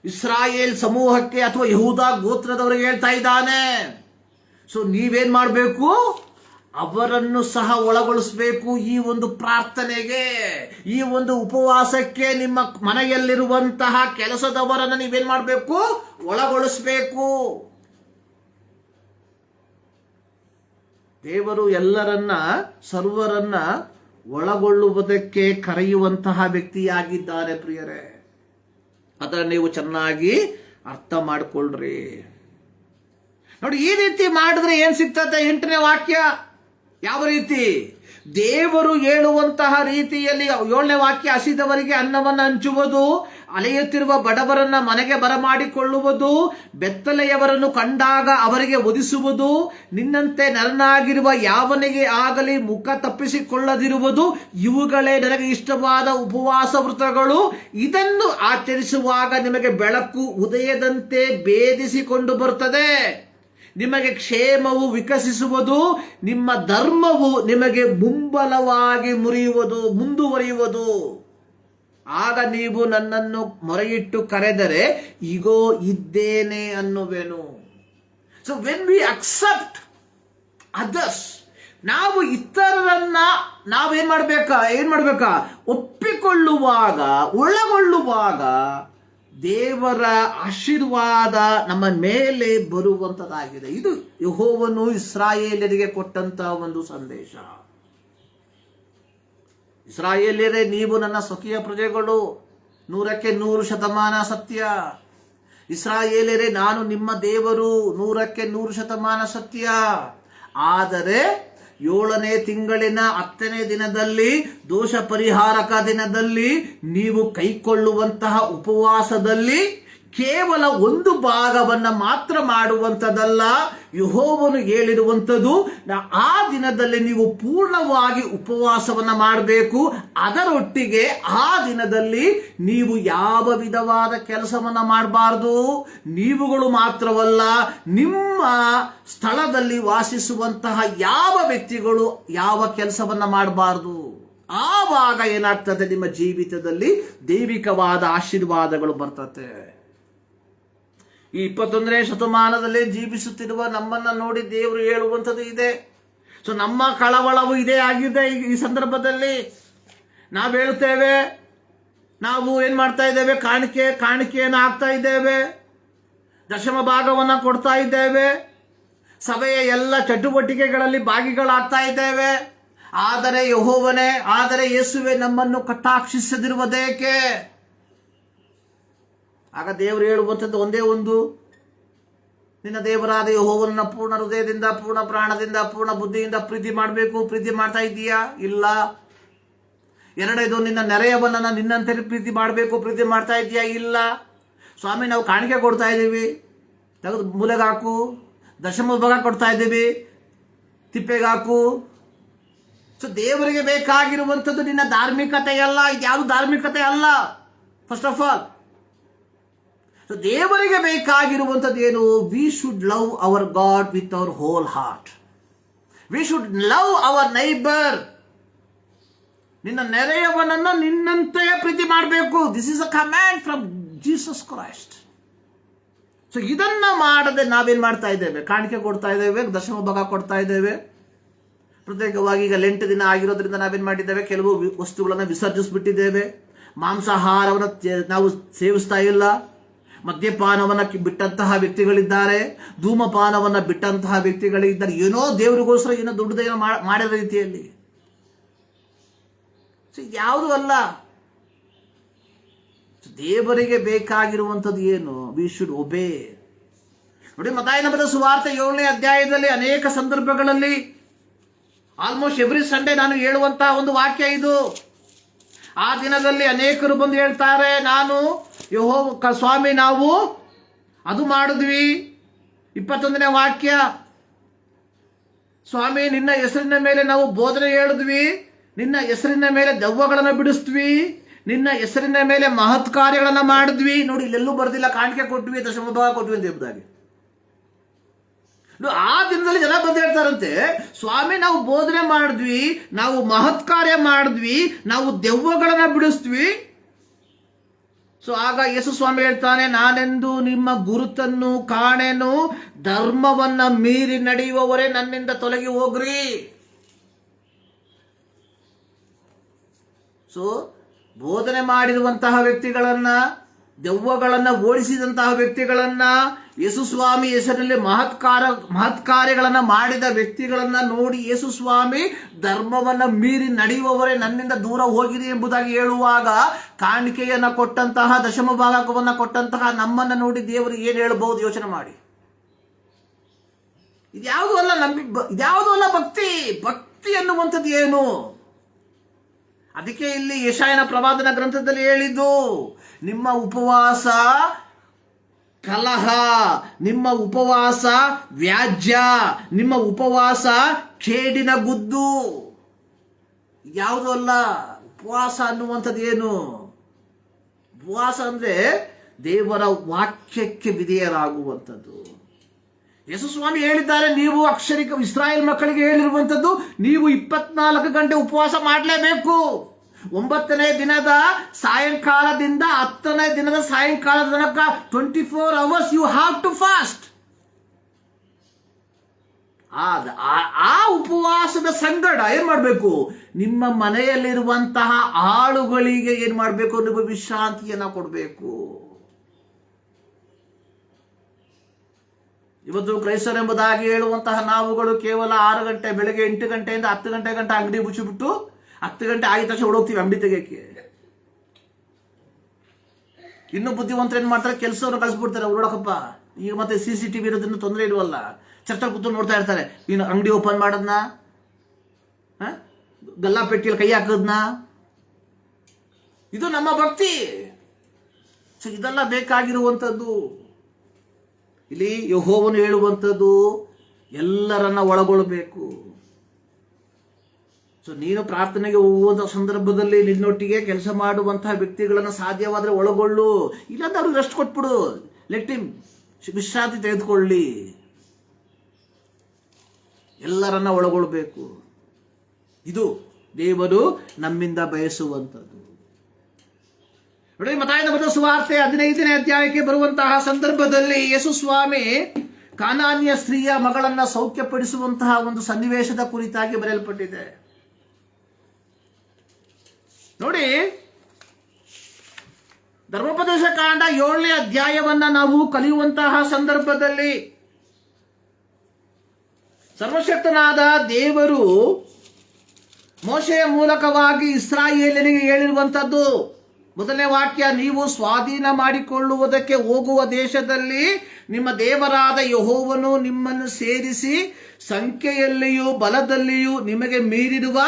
ಇಸ್ರಾಯೇಲ್ ಸಮೂಹಕ್ಕೆ ಅಥವಾ ಯಹೂದ ಗೋತ್ರದವರಿಗೆ ಹೇಳ್ತಾ ಇದ್ದಾನೆ, ಸೊ ನೀವೇನ್ ಮಾಡಬೇಕು? ಅವರನ್ನು ಸಹ ಒಳಗೊಳಿಸಬೇಕು ಈ ಒಂದು ಪ್ರಾರ್ಥನೆಗೆ, ಈ ಒಂದು ಉಪವಾಸಕ್ಕೆ. ನಿಮ್ಮ ಮನೆಯಲ್ಲಿರುವಂತಹ ಕೆಲಸದವರನ್ನು ನೀವೇನ್ ಮಾಡಬೇಕು? ಒಳಗೊಳಿಸಬೇಕು. ದೇವರು ಎಲ್ಲರನ್ನ, ಸರ್ವರನ್ನ ಒಳಗೊಳ್ಳುವುದಕ್ಕೆ ಕರೆಯುವಂತಹ ವ್ಯಕ್ತಿಯಾಗಿದ್ದಾರೆ ಪ್ರಿಯರೇ. ಅದನ್ನು ನೀವು ಚೆನ್ನಾಗಿ ಅರ್ಥ ಮಾಡಿಕೊಳ್ಳ್ರಿ. ನೋಡಿ, ಈ ರೀತಿ ಮಾಡಿದ್ರೆ ಏನ್ ಸಿಗ್ತದೆ? 8ನೇ ವಾಕ್ಯ ಯಾವ ರೀತಿ? ದೇವರು ಹೇಳುವಂತಹ ರೀತಿಯಲ್ಲಿ 7ನೇ ವಾಕ್ಯ, ಹಸಿದವರಿಗೆ ಅನ್ನವನ್ನು ಹಂಚುವುದು, ಅಲೆಯುತ್ತಿರುವ ಬಡವರನ್ನ ಮನೆಗೆ ಬರಮಾಡಿಕೊಳ್ಳುವುದು, ಬೆತ್ತಲೆಯವರನ್ನು ಕಂಡಾಗ ಅವರಿಗೆ ಒದಿಸುವುದು, ನಿನ್ನಂತೆ ನರನಾಗಿರುವ ಯಾವನಿಗೆ ಆಗಲಿ ಮುಖ ತಪ್ಪಿಸಿಕೊಳ್ಳದಿರುವುದು, ಇವುಗಳೇ ನನಗೆ ಇಷ್ಟವಾದ ಉಪವಾಸ ವೃತಗಳು. ಇದನ್ನು ಆಚರಿಸುವಾಗ ನಿಮಗೆ ಬೆಳಕು ಉದಯದಂತೆ ಭೇದಿಸಿಕೊಂಡು ಬರುತ್ತದೆ, ನಿಮಗೆ ಕ್ಷೇಮವು ವಿಕಸಿಸುವುದು, ನಿಮ್ಮ ಧರ್ಮವು ನಿಮಗೆ ಮುಂಬಲವಾಗಿ ಮುಂದುವರಿಯುವುದು. ಆಗ ನೀವು ನನ್ನನ್ನು ಮೊರೆಯಿಟ್ಟು ಕರೆದರೆ ಇಗೋ ಇದ್ದೇನೆ ಅನ್ನುವೆನು. So when we accept others, ನಾವು ಇತರರನ್ನ ನಾವೇನ್ ಮಾಡ್ಬೇಕಾ? ಒಪ್ಪಿಕೊಳ್ಳುವಾಗ, ಒಳಗೊಳ್ಳುವಾಗ ದೇವರ ಆಶೀರ್ವಾದ ನಮ್ಮ ಮೇಲೆ ಬರುವಂತದಾಗಿದೆ. ಇದು ಯೆಹೋವನು ಇಸ್ರಾಯೇಲರಿಗೆ ಕೊಟ್ಟಂತಹ ಒಂದು ಸಂದೇಶ. ಇಸ್ರಾಯೇಲ್ಯರೇ, ನೀವು ನನ್ನ ಸ್ವಕೀಯ ಪ್ರಜೆಗಳು, 100ಕ್ಕೆ 100% ಸತ್ಯ. ಇಸ್ರಾಯೇಲ್ಯರೇ, ನಾನು ನಿಮ್ಮ ದೇವರು, 100ಕ್ಕೆ 100% ಸತ್ಯ. ಆದರೆ 7ನೇ ತಿಂಗಳಿನ 10ನೇ ದಿನದಲ್ಲಿ, ದೋಷ ಪರಿಹಾರಕ ದಿನದಲ್ಲಿ ನೀವು ಕೈಕೊಳ್ಳುವಂತಹ ಉಪವಾಸದಲ್ಲಿ ಕೇವಲ ಒಂದು ಭಾಗವನ್ನ ಮಾತ್ರ ಮಾಡುವಂಥದ್ದಲ್ಲ. ಯೆಹೋವನು ಹೇಳಿರುವಂಥದ್ದು, ಆ ದಿನದಲ್ಲಿ ನೀವು ಪೂರ್ಣವಾಗಿ ಉಪವಾಸವನ್ನ ಮಾಡಬೇಕು. ಅದರೊಟ್ಟಿಗೆ ಆ ದಿನದಲ್ಲಿ ನೀವು ಯಾವ ವಿಧವಾದ ಕೆಲಸವನ್ನ ಮಾಡಬಾರ್ದು. ನೀವುಗಳು ಮಾತ್ರವಲ್ಲ, ನಿಮ್ಮ ಸ್ಥಳದಲ್ಲಿ ವಾಸಿಸುವಂತಹ ಯಾವ ವ್ಯಕ್ತಿಗಳು ಯಾವ ಕೆಲಸವನ್ನ ಮಾಡಬಾರ್ದು. ಆವಾಗ ಏನಾಗ್ತದೆ? ನಿಮ್ಮ ಜೀವಿತದಲ್ಲಿ ದೈವಿಕವಾದ ಆಶೀರ್ವಾದಗಳು ಬರ್ತದೆ. ಈ 21ನೇ ಶತಮಾನದಲ್ಲಿ ಜೀವಿಸುತ್ತಿರುವ ನಮ್ಮನ್ನ ನೋಡಿ ದೇವರು ಹೇಳುವಂಥದ್ದು ಇದೆ. ಸೊ ನಮ್ಮ ಕಳವಳವು ಇದೇ ಆಗಿದೆ. ಈ ಸಂದರ್ಭದಲ್ಲಿ ನಾವು ಹೇಳುತ್ತೇವೆ, ನಾವು ಏನ್ ಮಾಡ್ತಾ ಇದ್ದೇವೆ? ಕಾಣಿಕೆಯನ್ನು ಹಾಕ್ತಾ ಇದ್ದೇವೆ, ದಶಮ ಭಾಗವನ್ನ ಕೊಡ್ತಾ ಇದ್ದೇವೆ, ಸಭೆಯ ಎಲ್ಲ ಚಟುವಟಿಕೆಗಳಲ್ಲಿ ಭಾಗಿಗಳಾಗ್ತಾ ಇದ್ದೇವೆ. ಆದರೆ ಯೆಹೋವನೇ, ಆದರೆ ಯೇಸುವೆ ನಮ್ಮನ್ನು ಕಟಾಕ್ಷಿಸದಿರುವುದೇಕೆ? ಆಗ ದೇವರು ಹೇಳುವಂಥದ್ದು ಒಂದೇ ಒಂದು, ನಿನ್ನ ದೇವರಾದ ಯೆಹೋವನನ್ನ ಪೂರ್ಣ ಹೃದಯದಿಂದ, ಪೂರ್ಣ ಪ್ರಾಣದಿಂದ, ಪೂರ್ಣ ಬುದ್ಧಿಯಿಂದ ಪ್ರೀತಿ ಮಾಡಬೇಕು. ಪ್ರೀತಿ ಮಾಡ್ತಾ ಇದ್ದೀಯಾ? ಇಲ್ಲ. 2ನೇದು, ನಿನ್ನ ನೆರೆಯವನನ್ನ ನಿನ್ನಂತೆ ಪ್ರೀತಿ ಮಾಡಬೇಕು. ಪ್ರೀತಿ ಮಾಡ್ತಾ ಇದೀಯಾ? ಇಲ್ಲ. ಸ್ವಾಮಿ, ನಾವು ಕಾಣಿಕೆ ಕೊಡ್ತಾ ಇದ್ದೀವಿ, ತೆಗೆದು ಮೂಲೆಗಾಕು. ದಶಮ ಭಾಗ ಕೊಡ್ತಾ ಇದ್ದೀವಿ, ತಿಪ್ಪೆಗಾಕು. ಸೊ ದೇವರಿಗೆ ಬೇಕಾಗಿರುವಂಥದ್ದು ನಿನ್ನ ಧಾರ್ಮಿಕತೆ ಅಲ್ಲ, ಇದ್ಯಾವುದು ಧಾರ್ಮಿಕತೆ ಅಲ್ಲ. ಫಸ್ಟ್ ಆಫ್ ಆಲ್, ಸೊ ದೇವರಿಗೆ ಬೇಕಾಗಿರುವಂಥದ್ದು ಏನು? We should love our God with our whole heart. We should love our neighbour. ನಿನ್ನ ನೆರೆಯವನನ್ನ ನಿನ್ನಂತೆಯೇ ಪ್ರೀತಿ ಮಾಡಬೇಕು. This is a command from Jesus Christ. So ಇದನ್ನ ಮಾಡದೆ ನಾವೇನ್ ಮಾಡ್ತಾ ಇದ್ದೇವೆ? ಕಾಣಿಕೆ ಕೊಡ್ತಾ ಇದ್ದೇವೆ, ದಶಮ ಭಾಗ ಕೊಡ್ತಾ ಇದ್ದೇವೆ, ಪ್ರತ್ಯೇಕವಾಗಿ ಈಗ ಲೆಂಟ್ ದಿನ ಆಗಿರೋದ್ರಿಂದ ನಾವೇನು ಮಾಡಿದ್ದೇವೆ, ಕೆಲವು ವಸ್ತುಗಳನ್ನು ವಿಸರ್ಜಿಸ್ಬಿಟ್ಟಿದ್ದೇವೆ. ಮಾಂಸಾಹಾರವನ್ನು ನಾವು ಸೇವಿಸ್ತಾ ಇಲ್ಲ. ಮದ್ಯಪಾನವನ್ನು ಬಿಟ್ಟಂತಹ ವ್ಯಕ್ತಿಗಳಿದ್ದಾರೆ, ಧೂಮಪಾನವನ್ನು ಬಿಟ್ಟಂತಹ ವ್ಯಕ್ತಿಗಳಿದ್ದಾರೆ. ಏನೋ ದೇವರಿಗೋಸ್ಕರ ಏನೋ ದೊಡ್ಡದೇನೋ ಮಾಡಿದ ರೀತಿಯಲ್ಲಿ. ಯಾವುದೂ ಅಲ್ಲ. ದೇವರಿಗೆ ಬೇಕಾಗಿರುವಂಥದ್ದು ಏನು? We should ಒಬೇ. ನೋಡಿ, ಮತ್ತಾಯನ ಬರೆದ ಸುವಾರ್ತೆ 7ನೇ ಅಧ್ಯಾಯದಲ್ಲಿ ಅನೇಕ ಸಂದರ್ಭಗಳಲ್ಲಿ ಆಲ್ಮೋಸ್ಟ್ ಎವ್ರಿ ಸಂಡೇ ನಾನು ಹೇಳುವಂತಹ ಒಂದು ವಾಕ್ಯ ಇದು. ಆ ದಿನದಲ್ಲಿ ಅನೇಕರು ಬಂದು ಹೇಳ್ತಾರೆ, ನಾನು ಸ್ವಾಮಿ ನಾವು ಅದು ಮಾಡಿದ್ವಿ. 21ನೇ ವಾಕ್ಯ, ಸ್ವಾಮಿ ನಿನ್ನ ಹೆಸರಿನ ಮೇಲೆ ನಾವು ಬೋಧನೆ ಹೇಳಿದ್ವಿ, ನಿನ್ನ ಹೆಸರಿನ ಮೇಲೆ ದೆವ್ವಗಳನ್ನು ಬಿಡಿಸ್ತೀವಿ, ನಿನ್ನ ಹೆಸರಿನ ಮೇಲೆ ಮಹತ್ ಕಾರ್ಯಗಳನ್ನು ಮಾಡಿದ್ವಿ. ನೋಡಿ, ಇಲ್ಲೆಲ್ಲೂ ಬರ್ದಿಲ್ಲ ಕಾಣಿಕೆ ಕೊಟ್ವಿ, ದಶಮಭಾಗ ಕೊಟ್ವಿ ಅಂತ ಎಂಬುದಾಗಿ. ಆ ದಿನದಲ್ಲಿ ಜನ ಬಂದು ಹೇಳ್ತಾರಂತೆ, ಸ್ವಾಮಿ ನಾವು ಬೋಧನೆ ಮಾಡಿದ್ವಿ, ನಾವು ಮಹತ್ ಕಾರ್ಯ ಮಾಡಿದ್ವಿ, ನಾವು ದೆವ್ವಗಳನ್ನ ಬಿಡಿಸ್ತೀವಿ. ಸೊ ಆಗ ಯೇಸು ಸ್ವಾಮಿ ಹೇಳ್ತಾನೆ, ನಾನೆಂದು ನಿಮ್ಮ ಗುರುತನ್ನು ಕಾಣೆನು, ಧರ್ಮವನ್ನ ಮೀರಿ ನಡೆಯುವವರೇ ನನ್ನಿಂದ ತೊಲಗಿ ಹೋಗ್ರಿ. ಸೊ ಬೋಧನೆ ಮಾಡಿರುವಂತಹ ವ್ಯಕ್ತಿಗಳನ್ನ, ದೆವ್ವಗಳನ್ನ ಓಡಿಸಿದಂತಹ ವ್ಯಕ್ತಿಗಳನ್ನ, ಯೇಸು ಸ್ವಾಮಿ ಹೆಸರಿನಲ್ಲಿ ಮಹತ್ ಕಾರ್ಯಗಳನ್ನ ಮಾಡಿದ ವ್ಯಕ್ತಿಗಳನ್ನ ನೋಡಿ ಯೇಸು ಸ್ವಾಮಿ ಧರ್ಮವನ್ನ ಮೀರಿ ನಡೆಯುವವರೇ ನನ್ನಿಂದ ದೂರ ಹೋಗಿರಿ ಎಂಬುದಾಗಿ ಹೇಳುವಾಗ, ಕಾಣಿಕೆಯನ್ನ ಕೊಟ್ಟಂತಹ, ದಶಮ ಭಾಗವನ್ನ ಕೊಟ್ಟಂತಹ ನಮ್ಮನ್ನ ನೋಡಿ ದೇವರು ಏನ್ ಹೇಳಬಹುದು ಯೋಚನೆ ಮಾಡಿ. ಇದ್ಯಾವುದೂ ಅಲ್ಲ ಭಕ್ತಿ. ಭಕ್ತಿ ಅನ್ನುವಂಥದ್ದು ಏನು? ಅದಕ್ಕೆ ಇಲ್ಲಿ ಯೆಶಾಯನ ಪ್ರವಾದನ ಗ್ರಂಥದಲ್ಲಿ ಹೇಳಿದ್ದು, ನಿಮ್ಮ ಉಪವಾಸ ಕಲಹ, ನಿಮ್ಮ ಉಪವಾಸ ವ್ಯಾಜ್ಯ, ನಿಮ್ಮ ಉಪವಾಸ ಕೇಡಿನ ಗುದ್ದು. ಯಾವುದೂ ಅಲ್ಲ. ಉಪವಾಸ ಅನ್ನುವಂಥದ್ದು ಏನು? ಉಪವಾಸ ಅಂದ್ರೆ ದೇವರ ವಾಕ್ಯಕ್ಕೆ ವಿಧೇಯರಾಗುವಂಥದ್ದು. ಯೇಸು ಸ್ವಾಮಿ ಹೇಳಿದ್ದಾರೆ, ನೀವು ಅಕ್ಷರಿಕ ಇಸ್ರಾಯೇಲ್ ಮಕ್ಕಳಿಗೆ ಹೇಳಿರುವಂಥದ್ದು, ನೀವು 24 ಗಂಟೆ ಉಪವಾಸ ಮಾಡಲೇಬೇಕು. 9ನೇ ದಿನದ ಸಾಯಂಕಾಲದಿಂದ 10ನೇ ದಿನದ ಸಾಯಂಕಾಲದ ತನಕ 24 hours you have to fast. ಆ ಉಪವಾಸದ ಸಂಗಡ ಏನ್ ಮಾಡಬೇಕು? ನಿಮ್ಮ ಮನೆಯಲ್ಲಿರುವಂತಹ ಆಳುಗಳಿಗೆ ಏನ್ ಮಾಡಬೇಕು? ನೀವು ವಿಶ್ರಾಂತಿಯನ್ನ ಕೊಡಬೇಕು. ಇವತ್ತು ಕ್ರೈಸ್ತರೆಂಬುದಾಗಿ ಹೇಳುವಂತಹ ನಾವುಗಳು ಕೇವಲ 6 ಗಂಟೆ, ಬೆಳಗ್ಗೆ 8 ಗಂಟೆಯಿಂದ 10 ಗಂಟೆ ಅಂಗಡಿ ಮುಚ್ಚಿಬಿಟ್ಟು 10 ಗಂಟೆ ಆಗಿದ ತಕ್ಷಣ ಹೊಡೋಗ್ತೀವಿ ಅಂಗಡಿ ತೆಗೆಯಕ್ಕೆ. ಇನ್ನು ಬುದ್ಧಿವಂತರು ಏನ್ ಮಾಡ್ತಾರೆ? ಕೆಲಸವನ್ನು ಕಳಿಸ್ಬಿಡ್ತಾರೆ, ನೋಡಕಪ್ಪ. ಈಗ ಮತ್ತೆ CCTV ಇರೋದ್ರಿಂದ ತೊಂದರೆ ಇಲ್ವಲ್ಲ, ಚರ್ಚಲ್ ಕೂತ್ಕೊಂಡು ನೋಡ್ತಾ ಇರ್ತಾರೆ. ನೀನು ಅಂಗಡಿ ಓಪನ್ ಮಾಡೋದ್ನ, ಗಲ್ಲಾ ಪೆಟ್ಟಿಯಲ್ಲಿ ಕೈ ಹಾಕೋದ್ನ. ಇದು ನಮ್ಮ ಭಕ್ತಿ. ಇದೆಲ್ಲ ಬೇಕಾಗಿರುವಂಥದ್ದು. ಇಲ್ಲಿ ಯೆಹೋವನು ಹೇಳುವಂಥದ್ದು ಎಲ್ಲರನ್ನ ಒಳಗೊಳ್ಳಬೇಕು. ಸೊ ನೀನು ಪ್ರಾರ್ಥನೆಗೆ ಹೋಗುವಂಥ ಸಂದರ್ಭದಲ್ಲಿ ನಿನ್ನೊಟ್ಟಿಗೆ ಕೆಲಸ ಮಾಡುವಂತಹ ವ್ಯಕ್ತಿಗಳನ್ನು ಸಾಧ್ಯವಾದರೆ ಒಳಗೊಳ್ಳು. ಇಲ್ಲಾಂದ್ರೆ ಅವ್ರಿಗೆ ರೆಸ್ಟ್ ಕೊಟ್ಬಿಡು, ಲೆಟ್ ಹಿಮ್ ವಿಶ್ರಾಂತಿ ತೆಗೆದುಕೊಳ್ಳಿ. ಎಲ್ಲರನ್ನ ಒಳಗೊಳ್ಳಬೇಕು. ಇದು ದೇವರು ನಮ್ಮಿಂದ ಬಯಸುವಂಥದ್ದು. ನೋಡಿ, ಮತ್ತಾಯನ ಬರೆದ ಸುವಾರ್ತೆ 15ನೇ ಅಧ್ಯಾಯಕ್ಕೆ ಬರುವಂತಹ ಸಂದರ್ಭದಲ್ಲಿ ಯೇಸು ಸ್ವಾಮಿ ಕಾನಾನ್ಯ ಸ್ತ್ರೀಯ ಮಗಳನ್ನ ಸೌಖ್ಯಪಡಿಸುವಂತಹ ಒಂದು ಸನ್ನಿವೇಶದ ಕುರಿತಾಗಿ ಬರೆಯಲ್ಪಟ್ಟಿದೆ. ನೋಡಿ, ಧರ್ಮೋಪದೇಶ ಕಾಂಡ 7ನೇ ಅಧ್ಯಾಯವನ್ನ ನಾವು ಕಲಿಯುವಂತಹ ಸಂದರ್ಭದಲ್ಲಿ ಸರ್ವಶಕ್ತನಾದ ದೇವರು ಮೋಶೆಯ ಮೂಲಕವಾಗಿ ಇಸ್ರಾಯೇಲರಿಗೆ ಹೇಳಿರುವಂಥದ್ದು. ಮೊದಲನೇ ವಾಕ್ಯ, ನೀವು ಸ್ವಾಧೀನ ಮಾಡಿಕೊಳ್ಳುವುದಕ್ಕೆ ಹೋಗುವ ದೇಶದಲ್ಲಿ ನಿಮ್ಮ ದೇವರಾದ ಯೆಹೋವನು ನಿಮ್ಮನ್ನು ಸೇರಿಸಿ ಸಂಖ್ಯೆಯಲ್ಲಿಯೂ ಬಲದಲ್ಲಿಯೂ ನಿಮಗೆ ಮೀರಿರುವ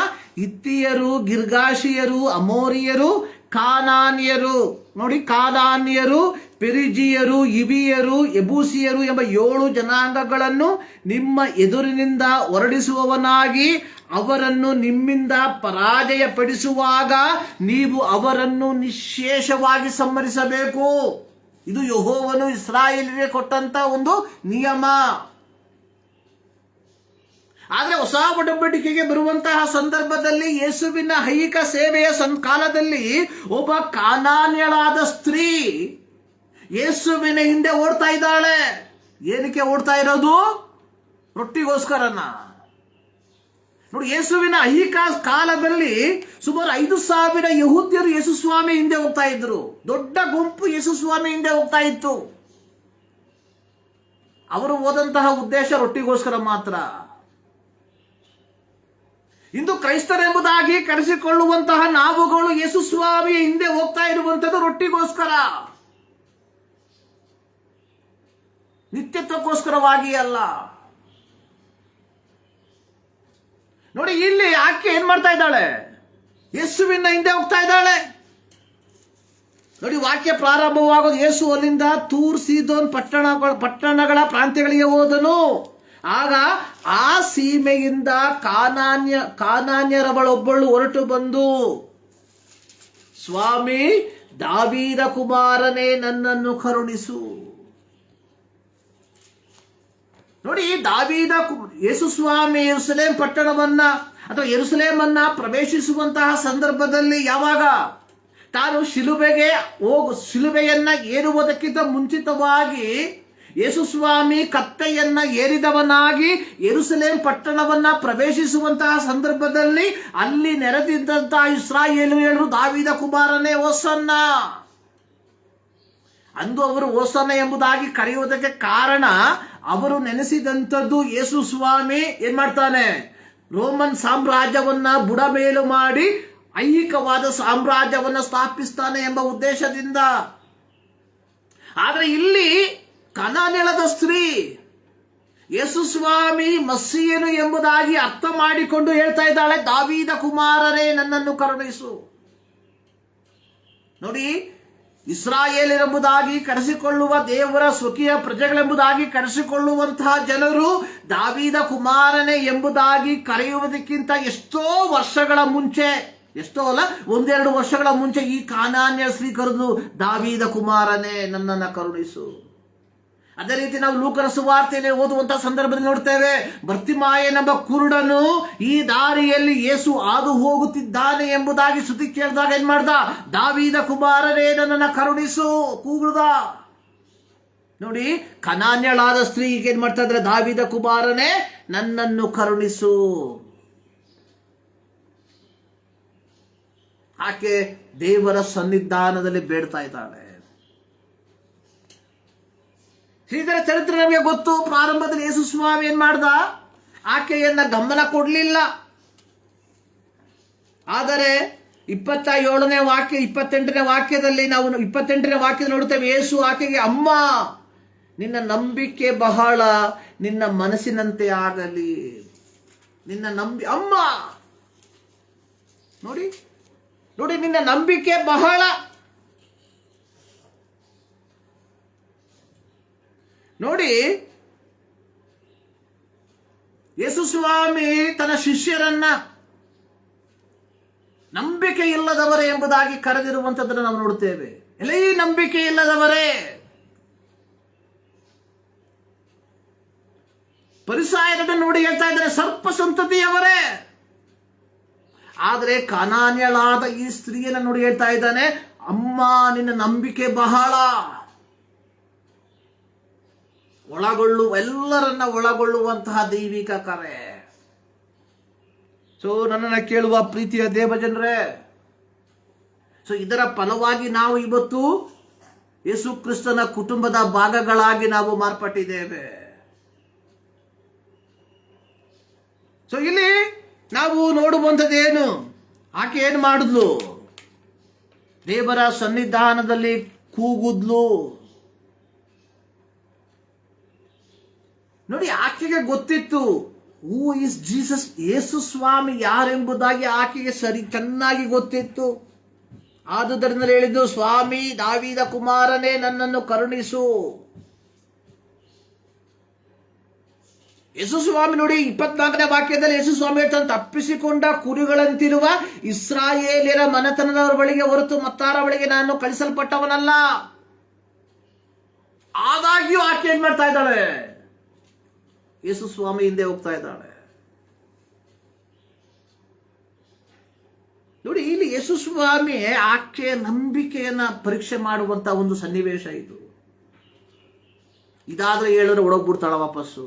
ಹಿತ್ತಿಯರು, ಗಿರ್ಗಾಷಿಯರು, ಅಮೋರಿಯರು, ಕಾನಾನ್ಯರು, ನೋಡಿ ಕಾನಾನ್ಯರು, ಪೆರಿಜಿಯರು, ಇವಿಯರು, ಎಬೂಸಿಯರು ಎಂಬ 7 ಜನಾಂಗಗಳನ್ನು ನಿಮ್ಮ ಎದುರಿನಿಂದ ಹೊರಡಿಸುವವನಾಗಿ ಅವರನ್ನು ನಿಮ್ಮಿಂದ ಪರಾಜಯಪಡಿಸುವಾಗ ನೀವು ಅವರನ್ನು ನಿಶ್ಶೇಷವಾಗಿ ಸಂಹರಿಸಬೇಕು. ಇದು ಯೆಹೋವನು ಇಸ್ರಾಯೇಲಿಗೆ ಕೊಟ್ಟಂತ ಒಂದು ನಿಯಮ. ಆದರೆ ಹೊಸ ಒಡಂಬಡಿಕೆಗೆ ಬರುವಂತಹ ಸಂದರ್ಭದಲ್ಲಿ ಯೇಸುವಿನ ಐಹಿಕ ಸೇವೆಯ ಕಾಲದಲ್ಲಿ ಒಬ್ಬ ಕಾನಾನ್ಯಳಾದ ಸ್ತ್ರೀ ಯೇಸುವಿನ ಹಿಂದೆ ಓಡ್ತಾ ಇದ್ದಾಳೆ. ಏನಕ್ಕೆ ಓಡ್ತಾ ಇರೋದು? ರೊಟ್ಟಿಗೋಸ್ಕರನ. ನೋಡಿ, ಯೇಸುವಿನ ಐಹಿಕ ಕಾಲದಲ್ಲಿ ಸುಮಾರು 5,000 ಯಹೂದ್ಯರು ಯೇಸು ಸ್ವಾಮಿ ಹಿಂದೆ ಹೋಗ್ತಾ ಇದ್ರು. ದೊಡ್ಡ ಗುಂಪು ಯೇಸು ಸ್ವಾಮಿ ಹಿಂದೆ ಹೋಗ್ತಾ ಇತ್ತು. ಅವರು ಹೋದಂತಹ ಉದ್ದೇಶ ರೊಟ್ಟಿಗೋಸ್ಕರ ಮಾತ್ರ. ಇಂದು ಕ್ರೈಸ್ತರೆಂಬುದಾಗಿ ಕರೆಸಿಕೊಳ್ಳುವಂತಹ ನಾವುಗಳು ಯೇಸು ಸ್ವಾಮಿ ಹಿಂದೆ ಹೋಗ್ತಾ ಇರುವಂತದ್ದು ರೊಟ್ಟಿಗೋಸ್ಕರ, ನಿತ್ಯತ್ವಕ್ಕೋಸ್ಕರವಾಗಿ ಅಲ್ಲ. ನೋಡಿ, ಇಲ್ಲಿ ಆಕೆ ಏನ್ ಮಾಡ್ತಾ ಇದ್ದಾಳೆ? ಯೇಸುವಿನ ಹಿಂದೆ ಹೋಗ್ತಾ ಇದ್ದಾಳೆ. ನೋಡಿ, ವಾಕ್ಯ ಪ್ರಾರಂಭವಾಗೋದು, ಯೇಸು ಅಲ್ಲಿಂದ ತೂರ್ ಸೀದೋನ್ ಪಟ್ಟಣಗಳ ಪ್ರಾಂತ್ಯಗಳಿಗೆ ಹೋದನು. ಆಗ ಆ ಸೀಮೆಯಿಂದ ಕಾನಾನ್ಯರವಳೊಬ್ಬಳು ಹೊರಟು ಬಂದು, ಸ್ವಾಮಿ, ದಾವೀದ ಕುಮಾರನೇ, ನನ್ನನ್ನು ಕರುಣಿಸು. ನೋಡಿ, ಯೇಸು ಸ್ವಾಮಿ ಯೆರೂಸಲೇಮ್ ಪಟ್ಟಣವನ್ನ ಅಥವಾ ಯೆರೂಸಲೇಮನ್ನ ಪ್ರವೇಶಿಸುವಂತಹ ಸಂದರ್ಭದಲ್ಲಿ ಯಾವಾಗ ತಾನು ಶಿಲುಬೆಯನ್ನ ಏರುವುದಕ್ಕಿಂತ ಮುಂಚಿತವಾಗಿ ಯೇಸು ಸ್ವಾಮಿ ಕತ್ತೆಯನ್ನ ಏರಿದವನಾಗಿ ಯೆರೂಸಲೇಮ್ ಪಟ್ಟಣವನ್ನ ಪ್ರವೇಶಿಸುವಂತಹ ಸಂದರ್ಭದಲ್ಲಿ ಅಲ್ಲಿ ನೆರೆದಿದ್ದಂತಹ ಇಸ್ರಾಯೇಲ್ಯರು ದಾವೀದ ಕುಮಾರನೇ ಹೋಸನ್ನ ಅಂದು ಅವರು ಹೋಸನ್ನ ಎಂಬುದಾಗಿ ಕರೆಯುವುದಕ್ಕೆ ಕಾರಣ, ಅವರು ನೆನೆಸಿದಂಥದ್ದು ಯೇಸು ಸ್ವಾಮಿ ಏನ್ ಮಾಡ್ತಾನೆ? ರೋಮನ್ ಸಾಮ್ರಾಜ್ಯವನ್ನ ಬುಡಮೇಲು ಮಾಡಿ ಐಹಿಕವಾದ ಸಾಮ್ರಾಜ್ಯವನ್ನ ಸ್ಥಾಪಿಸ್ತಾನೆ ಎಂಬ ಉದ್ದೇಶದಿಂದ. ಆದ್ರೆ ಇಲ್ಲಿ ಕನಾನ್ಯಳದ ಸ್ತ್ರೀ ಯೇಸು ಸ್ವಾಮಿ ಮಸ್ಸಿಯನು ಎಂಬುದಾಗಿ ಅರ್ಥ ಮಾಡಿಕೊಂಡು ಹೇಳ್ತಾ ಇದ್ದಾಳೆ, ದಾವೀದ ಕುಮಾರನೇ, ನನ್ನನ್ನು ಕರುಣಿಸು. ನೋಡಿ, ಇಸ್ರಾಯೇಲರೆಂಬುದಾಗಿ ಕರೆಸಿಕೊಳ್ಳುವ ದೇವರ ಸ್ವಕೀಯ ಪ್ರಜೆಗಳೆಂಬುದಾಗಿ ಕರೆಸಿಕೊಳ್ಳುವಂತಹ ಜನರು ದಾವೀದ ಕುಮಾರನೇ ಎಂಬುದಾಗಿ ಕರೆಯುವುದಕ್ಕಿಂತ ಎಷ್ಟೋ ವರ್ಷಗಳ ಮುಂಚೆ, ಎಷ್ಟೋ ಅಲ್ಲ, 1-2 ವರ್ಷಗಳ ಮುಂಚೆ ಈ ಕಾನಾನ್ಯ ಸ್ತ್ರೀ ಕರೆದು, ದಾವೀದ ಕುಮಾರನೇ, ನನ್ನನ್ನು ಕರುಣಿಸು. ಅದೇ ರೀತಿ ನಾವು ಲೂಕನ ಸುವಾರ್ತೆಯಲ್ಲಿ ಓದುವಂತಹ ಸಂದರ್ಭದಲ್ಲಿ ನೋಡ್ತೇವೆ, ಬರ್ತಿಮಾಯನೆಂಬ ಕುರುಡನು ಈ ದಾರಿಯಲ್ಲಿ ಯೇಸು ಹಾದು ಹೋಗುತ್ತಿದ್ದಾನೆ ಎಂಬುದಾಗಿ ಶ್ರುತಿ ಕೇಳಿದಾಗ ಏನ್ ಮಾಡ್ದ? ದಾವೀದ ಕುಮಾರನೇ, ನನ್ನನ್ನು ಕರುಣಿಸು ಕೂಗುದ. ನೋಡಿ, ಕನಾನ್ಯಳಾದ ಸ್ತ್ರೀ ಈಗ ಏನ್ ಮಾಡ್ತಾ ಇದ್ರೆ, ದಾವೀದ ಕುಮಾರನೇ, ನನ್ನನ್ನು ಕರುಣಿಸು. ಆಕೆ ದೇವರ ಸನ್ನಿಧಾನದಲ್ಲಿ ಬೇಡ್ತಾ ಇದ್ದಾಳೆ. ಇದರ ಚರಿತ್ರೆ ನಮಗೆ ಗೊತ್ತು. ಪ್ರಾರಂಭದಲ್ಲಿ ಯೇಸು ಸ್ವಾಮಿ ಏನ್ ಮಾಡ್ದ? ಆಕೆಯನ್ನ ಗಮನ ಕೊಡ್ಲಿಲ್ಲ. ಆದರೆ 27ನೇ ವಾಕ್ಯ 28ನೇ ವಾಕ್ಯದಲ್ಲಿ ನಾವು 28ನೇ ವಾಕ್ಯದಲ್ಲಿ ನೋಡುತ್ತೇವೆ, ಯೇಸು ಆಕೆಗೆ, ಅಮ್ಮ, ನಿನ್ನ ನಂಬಿಕೆ ಬಹಳ, ನಿನ್ನ ಮನಸ್ಸಿನಂತೆ ಆಗಲಿ. ಅಮ್ಮ, ನೋಡಿ, ನಿನ್ನ ನಂಬಿಕೆ ಬಹಳ. ನೋಡಿ, ಯೇಸು ಸ್ವಾಮಿ ತನ್ನ ಶಿಷ್ಯರನ್ನ ನಂಬಿಕೆ ಇಲ್ಲದವರೇ ಎಂಬುದಾಗಿ ಕರೆದಿರುವಂತದ್ದನ್ನು ನಾವು ನೋಡುತ್ತೇವೆ. ಎಲೈ ನಂಬಿಕೆ ಇಲ್ಲದವರೇ, ಫರಿಸಾಯರನ್ನು ನೋಡಿ ಹೇಳ್ತಾ ಇದ್ದಾರೆ, ಸರ್ಪ ಸಂತತಿಯವರೇ. ಆದರೆ ಕಾನಾನ್ಯಳಾದ ಈ ಸ್ತ್ರೀಯನ್ನ ನೋಡಿ ಹೇಳ್ತಾ ಇದ್ದಾನೆ, ಅಮ್ಮ, ನಿನ್ನ ನಂಬಿಕೆ ಬಹಳ. ಎಲ್ಲರನ್ನ ಒಳಗೊಳ್ಳುವಂತಹ ದೈವಿಕ ಕರೆ. ಸೊ ನನ್ನನ್ನು ಕೇಳುವ ಪ್ರೀತಿಯ ದೇವಜನರೇ, ಸೊ ಇದರ ಫಲವಾಗಿ ನಾವು ಇವತ್ತು ಯೇಸು ಕ್ರಿಸ್ತನ ಕುಟುಂಬದ ಭಾಗಗಳಾಗಿ ನಾವು ಮಾರ್ಪಟ್ಟಿದ್ದೇವೆ. ಸೊ ಇಲ್ಲಿ ನಾವು ನೋಡುವಂಥದ್ದೇನು? ಆಕೆ ಏನು ಮಾಡಿದ್ಲು? ದೇವರ ಸನ್ನಿಧಾನದಲ್ಲಿ ಕೂಗುದ್ಲು. ನೋಡಿ, ಆಕೆಗೆ ಗೊತ್ತಿತ್ತು ಹೂ ಇಸ್ ಜೀಸಸ್, ಯೇಸು ಸ್ವಾಮಿ ಯಾರೆಂಬುದಾಗಿ ಆಕೆಗೆ ಚೆನ್ನಾಗಿ ಗೊತ್ತಿತ್ತು. ಆದುದರಿಂದ ಹೇಳಿದ್ದು, ಸ್ವಾಮಿ, ದಾವೀದ ಕುಮಾರನೇ, ನನ್ನನ್ನು ಕರುಣಿಸು. ಯೇಸು ಸ್ವಾಮಿ ನೋಡಿ 24ನೇ ವಾಕ್ಯದಲ್ಲಿ ಯೇಸು ಸ್ವಾಮಿ ಹೇಳ್ತಾನೆ, ತಪ್ಪಿಸಿಕೊಂಡ ಕುರಿಗಳಂತಿರುವ ಇಸ್ರಾಯೇಲ್ಯರ ಮನೆತನದವರ ಬಳಿಗೆ ಹೊರತು ಮತ್ತಾರ ಬಳಿಗೆ ನಾನು ಕಳಿಸಲ್ಪಟ್ಟವನಲ್ಲ. ಆದಾಗ್ಯೂ ಆಕೆ ಏನ್ ಮಾಡ್ತಾ ಇದ್ದಾಳೆ? ಯೇಸು ಸ್ವಾಮಿ ಹಿಂದೆ ಹೋಗ್ತಾ ಇದ್ದಾಳೆ. ನೋಡಿ, ಇಲ್ಲಿ ಯೇಸು ಸ್ವಾಮಿ ಆಕೆಯ ನಂಬಿಕೆಯನ್ನ ಪರೀಕ್ಷೆ ಮಾಡುವಂತ ಒಂದು ಸನ್ನಿವೇಶ ಇದು. ಇದಾದ್ರೆ ಹೇಳಿದ್ರೆ ಒಳಗ್ಬಿಡ್ತಾಳ ವಾಪಸ್ಸು.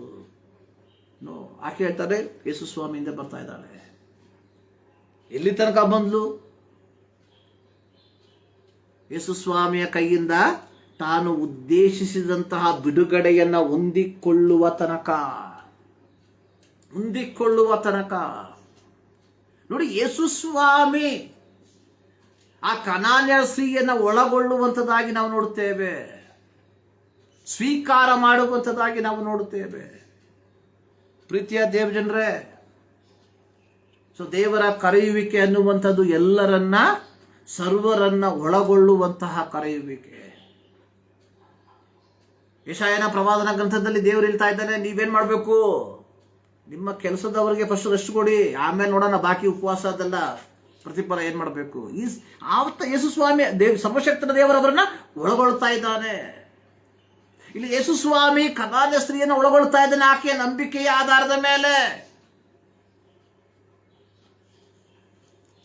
ನೋ. ಆಕೆ ಹೇಳ್ತಾರೆ ಯೇಸು ಸ್ವಾಮಿಯಿಂದ ಬರ್ತಾ ಇದ್ದಾಳೆ. ಎಲ್ಲಿ ತನಕ ಬಂದ್ಲು? ಯೇಸು ಸ್ವಾಮಿಯ ಕೈಯಿಂದ ತಾನು ಉದ್ದೇಶಿಸಿದಂತಹ ಬಿಡುಗಡೆಯನ್ನ ಹೊಂದಿಕೊಳ್ಳುವ ತನಕ. ನೋಡಿ, ಯೇಸು ಸ್ವಾಮಿ ಆ ಕನಾನ್ಯ ಸ್ತ್ರೀಯನ್ನ ಒಳಗೊಳ್ಳುವಂಥದ್ದಾಗಿ ನಾವು ನೋಡುತ್ತೇವೆ, ಸ್ವೀಕಾರ ಮಾಡುವಂಥದ್ದಾಗಿ ನಾವು ನೋಡುತ್ತೇವೆ. ಪ್ರೀತಿಯ ದೇವಜನರೇ, ಸೊ ದೇವರ ಕರೆಯುವಿಕೆ ಅನ್ನುವಂಥದ್ದು ಎಲ್ಲರನ್ನ, ಸರ್ವರನ್ನ ಒಳಗೊಳ್ಳುವಂತಹ ಕರೆಯುವಿಕೆ. ಯೆಶಾಯನ ಪ್ರವಾದನ ಗ್ರಂಥದಲ್ಲಿ ದೇವರು ಹೇಳ್ತಾ ಇದ್ದಾನೆ, ನೀವೇನ್ ಮಾಡಬೇಕು? ನಿಮ್ಮ ಕೆಲಸದವರಿಗೆ ಫಸ್ಟ್ ರೆಸ್ಟ್ ಕೊಡಿ, ಆಮೇಲೆ ನೋಡೋಣ ಬಾಕಿ ಉಪವಾಸ ಅದೆಲ್ಲ ಪ್ರತಿಫಲ ಏನ್ ಮಾಡಬೇಕು. ಆವತ್ತ ಯೇಸು ಸ್ವಾಮಿ ಸರ್ವಶಕ್ತನ ದೇವರವರನ್ನ ಒಳಗೊಳ್ತಾ ಇದ್ದಾನೆ. ಇಲ್ಲಿ ಯೇಸು ಸ್ವಾಮಿ ಕನಾನ್ಯ ಸ್ತ್ರೀಯನ್ನು ಒಳಗೊಳ್ತಾ ಇದ್ದಾನೆ, ಆಕೆಯ ನಂಬಿಕೆಯ ಆಧಾರದ ಮೇಲೆ.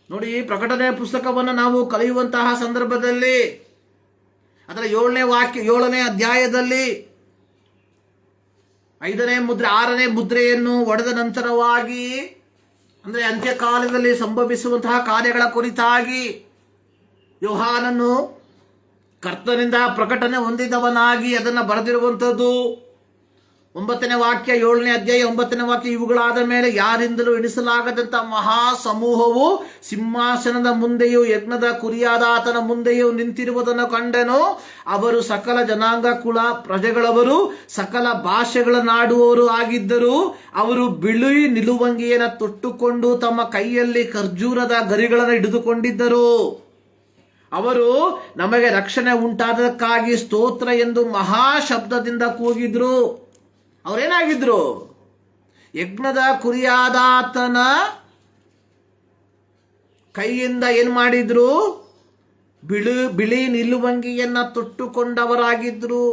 ನೋಡಿ, ಪ್ರಕಟಣೆಯ ಪುಸ್ತಕವನ್ನು ನಾವು ಕಲಿಯುವಂತಹ ಸಂದರ್ಭದಲ್ಲಿ ಅದರ 7ನೇ ಅಧ್ಯಾಯದಲ್ಲಿ 5ನೇ ಮುದ್ರೆ 6ನೇ ಮುದ್ರೆಯನ್ನು ಒಡೆದ ನಂತರವಾಗಿ, ಅಂದರೆ ಅಂತ್ಯಕಾಲದಲ್ಲಿ ಸಂಭವಿಸುವಂತಹ ಕಾರ್ಯಗಳ ಕುರಿತಾಗಿ ಯೋಹಾನನು ಕರ್ತನಿಂದ ಪ್ರಕಟಣೆ ಹೊಂದಿದವನಾಗಿ ಅದನ್ನು ಬರೆದಿರುವಂಥದ್ದು. 9ನೇ ವಾಕ್ಯ 7ನೇ ಅಧ್ಯಾಯ 9ನೇ ವಾಕ್ಯ, ಇವುಗಳಾದ ಮೇಲೆ ಯಾರಿಂದಲೂ ಎಣಿಸಲಾಗದಂತ ಮಹಾ ಸಮೂಹವು ಸಿಂಹಾಸನದ ಮುಂದೆಯೂ ಯಜ್ಞದ ಕುರಿಯಾದಾತನ ಮುಂದೆಯೂ ನಿಂತಿರುವುದನ್ನು ಕಂಡೆನು. ಅವರು ಸಕಲ ಜನಾಂಗ ಕುಲ ಪ್ರಜೆಗಳವರು, ಸಕಲ ಭಾಷೆಗಳನ್ನಾಡುವವರು ಆಗಿದ್ದರು. ಅವರು ಬಿಳಿ ನಿಲುವಂಗಿಯನ್ನು ತೊಟ್ಟುಕೊಂಡು ತಮ್ಮ ಕೈಯಲ್ಲಿ ಖರ್ಜೂರದ ಗರಿಗಳನ್ನು ಹಿಡಿದುಕೊಂಡಿದ್ದರು. ಅವರು ನಮಗೆ ರಕ್ಷಣೆ ಉಂಟಾದಕ್ಕಾಗಿ ಸ್ತೋತ್ರ ಎಂದು ಮಹಾ ಶಬ್ದದಿಂದ ಕೂಗಿದ್ರು. ಅವರೇನಾಗಿದ್ರು? ಯಜ್ಞದ ಕುರಿಯಾದಾತನ ಕೈಯಿಂದ ಏನ್ ಮಾಡಿದ್ರು? ಬಿಳಿ ನಿಲುವಂಗಿಯನ್ನ ತೊಟ್ಟುಕೊಂಡವರಾಗಿದ್ರು.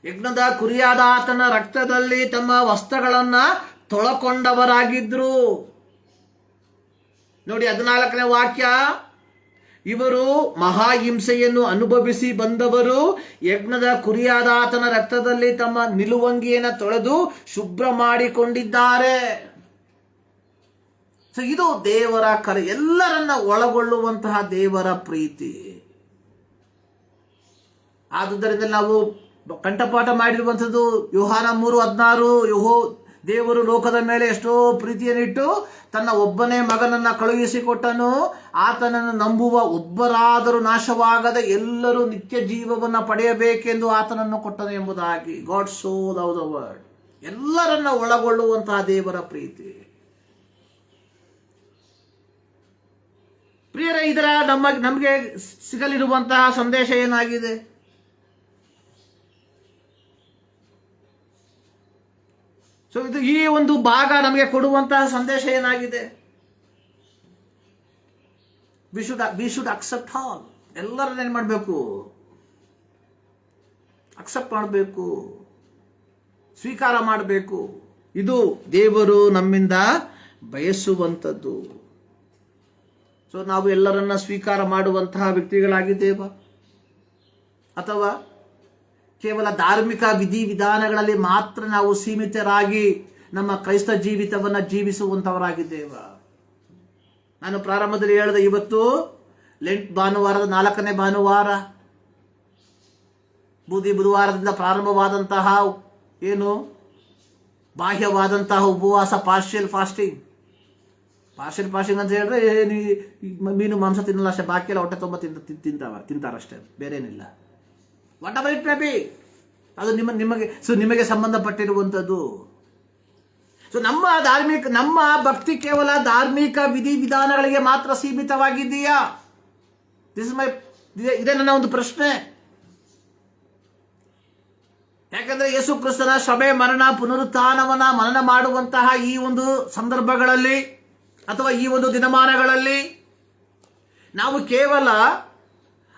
ಯಜ್ಞದ ಕುರಿಯಾದಾತನ ರಕ್ತದಲ್ಲಿ ತಮ್ಮ ವಸ್ತ್ರಗಳನ್ನ ತೊಳಕೊಂಡವರಾಗಿದ್ರು. ನೋಡಿ, 14ನೇ ವಾಕ್ಯ, ಇವರು ಮಹಾಹಿಂಸೆಯನ್ನು ಅನುಭವಿಸಿ ಬಂದವರು, ಯಜ್ಞದ ಕುರಿಯಾದಾತನ ರಕ್ತದಲ್ಲಿ ತಮ್ಮ ನಿಲುವಂಗಿಯನ್ನು ತೊಳೆದು ಶುಭ್ರ ಮಾಡಿಕೊಂಡಿದ್ದಾರೆ. ಸೊ ಇದು ದೇವರ ಕರೆ, ಎಲ್ಲರನ್ನ ಒಳಗೊಳ್ಳುವಂತಹ ದೇವರ ಪ್ರೀತಿ. ಆದುದರಿಂದ ನಾವು ಕಂಠಪಾಠ ಮಾಡಿರುವಂಥದ್ದು ಯೋಹಾನ 3:16, ದೇವರು ಲೋಕದ ಮೇಲೆ ಎಷ್ಟೋ ಪ್ರೀತಿಯನ್ನಿಟ್ಟು ತನ್ನ ಒಬ್ಬನೇ ಮಗನನ್ನ ಕಳುಹಿಸಿಕೊಟ್ಟನು, ಆತನನ್ನು ನಂಬುವ ಒಬ್ಬರಾದರೂ ನಾಶವಾಗದೆ ಎಲ್ಲರೂ ನಿತ್ಯ ಜೀವವನ್ನ ಪಡೆಯಬೇಕೆಂದು ಆತನನ್ನು ಕೊಟ್ಟನು ಎಂಬುದಾಗಿ. God so loved the world. ಎಲ್ಲರನ್ನ ಒಳಗೊಳ್ಳುವಂತಹ ದೇವರ ಪ್ರೀತಿ. ಪ್ರಿಯರೇ, ಇದರ ನಮಗೆ ಸಿಗಲಿರುವಂತಹ ಸಂದೇಶ ಏನಾಗಿದೆ? ಸೊ ಇದು ಈ ಒಂದು ಭಾಗ ನಮಗೆ ಕೊಡುವಂತಹ ಸಂದೇಶ ಏನಾಗಿದೆ? We should accept all. ಎಲ್ಲರನ್ನ ಏನ್ ಮಾಡಬೇಕು? ಅಕ್ಸೆಪ್ಟ್ ಮಾಡಬೇಕು, ಸ್ವೀಕಾರ ಮಾಡಬೇಕು. ಇದು ದೇವರು ನಮ್ಮಿಂದ ಬಯಸುವಂಥದ್ದು. ಸೊ ನಾವು ಎಲ್ಲರನ್ನ ಸ್ವೀಕಾರ ಮಾಡುವಂತಹ ವ್ಯಕ್ತಿಗಳಾಗಿದ್ದೇವಾ, ಅಥವಾ ಕೇವಲ ಧಾರ್ಮಿಕ ವಿಧಿವಿಧಾನಗಳಲ್ಲಿ ಮಾತ್ರ ನಾವು ಸೀಮಿತರಾಗಿ ನಮ್ಮ ಕ್ರೈಸ್ತ ಜೀವಿತವನ್ನು ಜೀವಿಸುವಂತವರಾಗಿದ್ದೇವ? ನಾನು ಪ್ರಾರಂಭದಲ್ಲಿ ಹೇಳಿದ, ಇವತ್ತು ಲೆಂಟ್ ಭಾನುವಾರದ 4ನೇ ಭಾನುವಾರ, ಬುಧವಾರದಿಂದ ಪ್ರಾರಂಭವಾದಂತಹ ಏನು ಬಾಹ್ಯವಾದಂತಹ ಉಪವಾಸ, ಪಾರ್ಷಿಯಲ್ ಫಾಸ್ಟಿಂಗ್ ಅಂತ ಹೇಳಿದ್ರೆ ಮೀನು ಮಾಂಸ ತಿನ್ನಲ್ಲ ಅಷ್ಟೇ, ಬಾಕಿ ಎಲ್ಲ ಹೊಟ್ಟೆ ತುಂಬ ತಿಂತಾರಷ್ಟೇ, ಬೇರೇನಿಲ್ಲ. Whatever it may be, ಅದು ನಿಮಗೆ ಸಂಬಂಧಪಟ್ಟಿರುವಂಥದ್ದು. ಸೊ ನಮ್ಮ ಭಕ್ತಿ ಕೇವಲ ಧಾರ್ಮಿಕ ವಿಧಿವಿಧಾನಗಳಿಗೆ ಮಾತ್ರ ಸೀಮಿತವಾಗಿದೆಯಾ? ಇದೇ ನನ್ನ ಒಂದು ಪ್ರಶ್ನೆ. ಯಾಕಂದ್ರೆ ಯೇಸು ಕ್ರಿಸ್ತನ ಸಭೆ ಮರಣ ಪುನರುತ್ಥಾನವನ್ನ ಮನನ ಮಾಡುವಂತಹ ಈ ಒಂದು ಸಂದರ್ಭಗಳಲ್ಲಿ ಅಥವಾ ಈ ಒಂದು ದಿನಮಾನಗಳಲ್ಲಿ ನಾವು ಕೇವಲ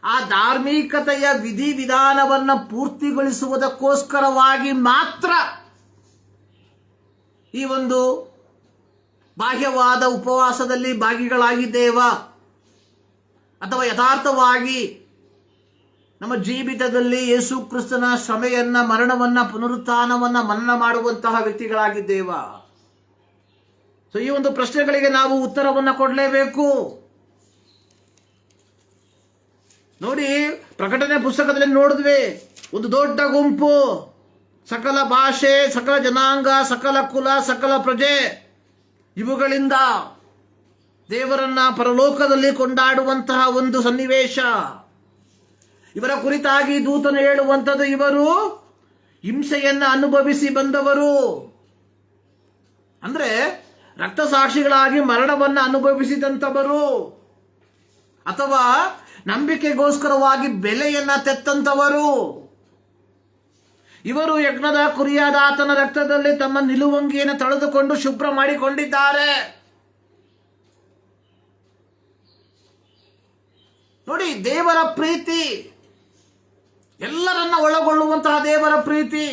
ಆ ಧಾರ್ಮಿಕತೆಯ ವಿಧಿವಿಧಾನವನ್ನು ಪೂರ್ತಿಗೊಳಿಸುವುದಕ್ಕೋಸ್ಕರವಾಗಿ ಮಾತ್ರ ಈ ಒಂದು ಬಾಹ್ಯವಾದ ಉಪವಾಸದಲ್ಲಿ ಭಾಗಿಗಳಾಗಿದ್ದೇವಾ, ಅಥವಾ ಯಥಾರ್ಥವಾಗಿ ನಮ್ಮ ಜೀವಿತದಲ್ಲಿ ಯೇಸು ಕ್ರಿಸ್ತನ ಶ್ರಮೆಯನ್ನ, ಮರಣವನ್ನ, ಪುನರುತ್ಥಾನವನ್ನ ಮನನ ಮಾಡುವಂತಹ ವ್ಯಕ್ತಿಗಳಾಗಿದ್ದೇವ. ಸೊ ಈ ಒಂದು ಪ್ರಶ್ನೆಗಳಿಗೆ ನಾವು ಉತ್ತರವನ್ನ ಕೊಡಲೇಬೇಕು. ನೋಡಿ, ಪ್ರಕಟಣೆ ಪುಸ್ತಕದಲ್ಲಿ ನೋಡಿದ್ವಿ, ಒಂದು ದೊಡ್ಡ ಗುಂಪು, ಸಕಲ ಭಾಷೆ, ಸಕಲ ಜನಾಂಗ, ಸಕಲ ಕುಲ, ಸಕಲ ಪ್ರಜೆ, ಇವುಗಳಿಂದ ದೇವರನ್ನ ಪರಲೋಕದಲ್ಲಿ ಕೊಂಡಾಡುವಂತಹ ಒಂದು ಸನ್ನಿವೇಶ. ಇವರ ಕುರಿತಾಗಿ ದೂತನು ಹೇಳುವಂಥದ್ದು, ಇವರು ಹಿಂಸೆಯನ್ನ ಅನುಭವಿಸಿ ಬಂದವರು. ಅಂದ್ರೆ ರಕ್ತಸಾಕ್ಷಿಗಳಾಗಿ ಮರಣವನ್ನ ಅನುಭವಿಸಿದಂಥವರು, ಅಥವಾ ನಂಬಿಕೆಗೋಸ್ಕರವಾಗಿ ಬೆಲೆಯನ್ನ ತೆತ್ತಂತವರು. ಇವರು ಯಜ್ಞದ ಕುರಿಯಾದ ಆತನ ರಕ್ತದಲ್ಲಿ ತಮ್ಮ ನಿಲುವಂಗಿಯನ್ನು ತೊಳೆದುಕೊಂಡು ಶುಭ್ರ ಮಾಡಿಕೊಂಡಿದ್ದಾರೆ. ನೋಡಿ, ದೇವರ ಪ್ರೀತಿ, ಎಲ್ಲರನ್ನ ಒಳಗೊಳ್ಳುವಂತಹ ದೇವರ ಪ್ರೀತಿ.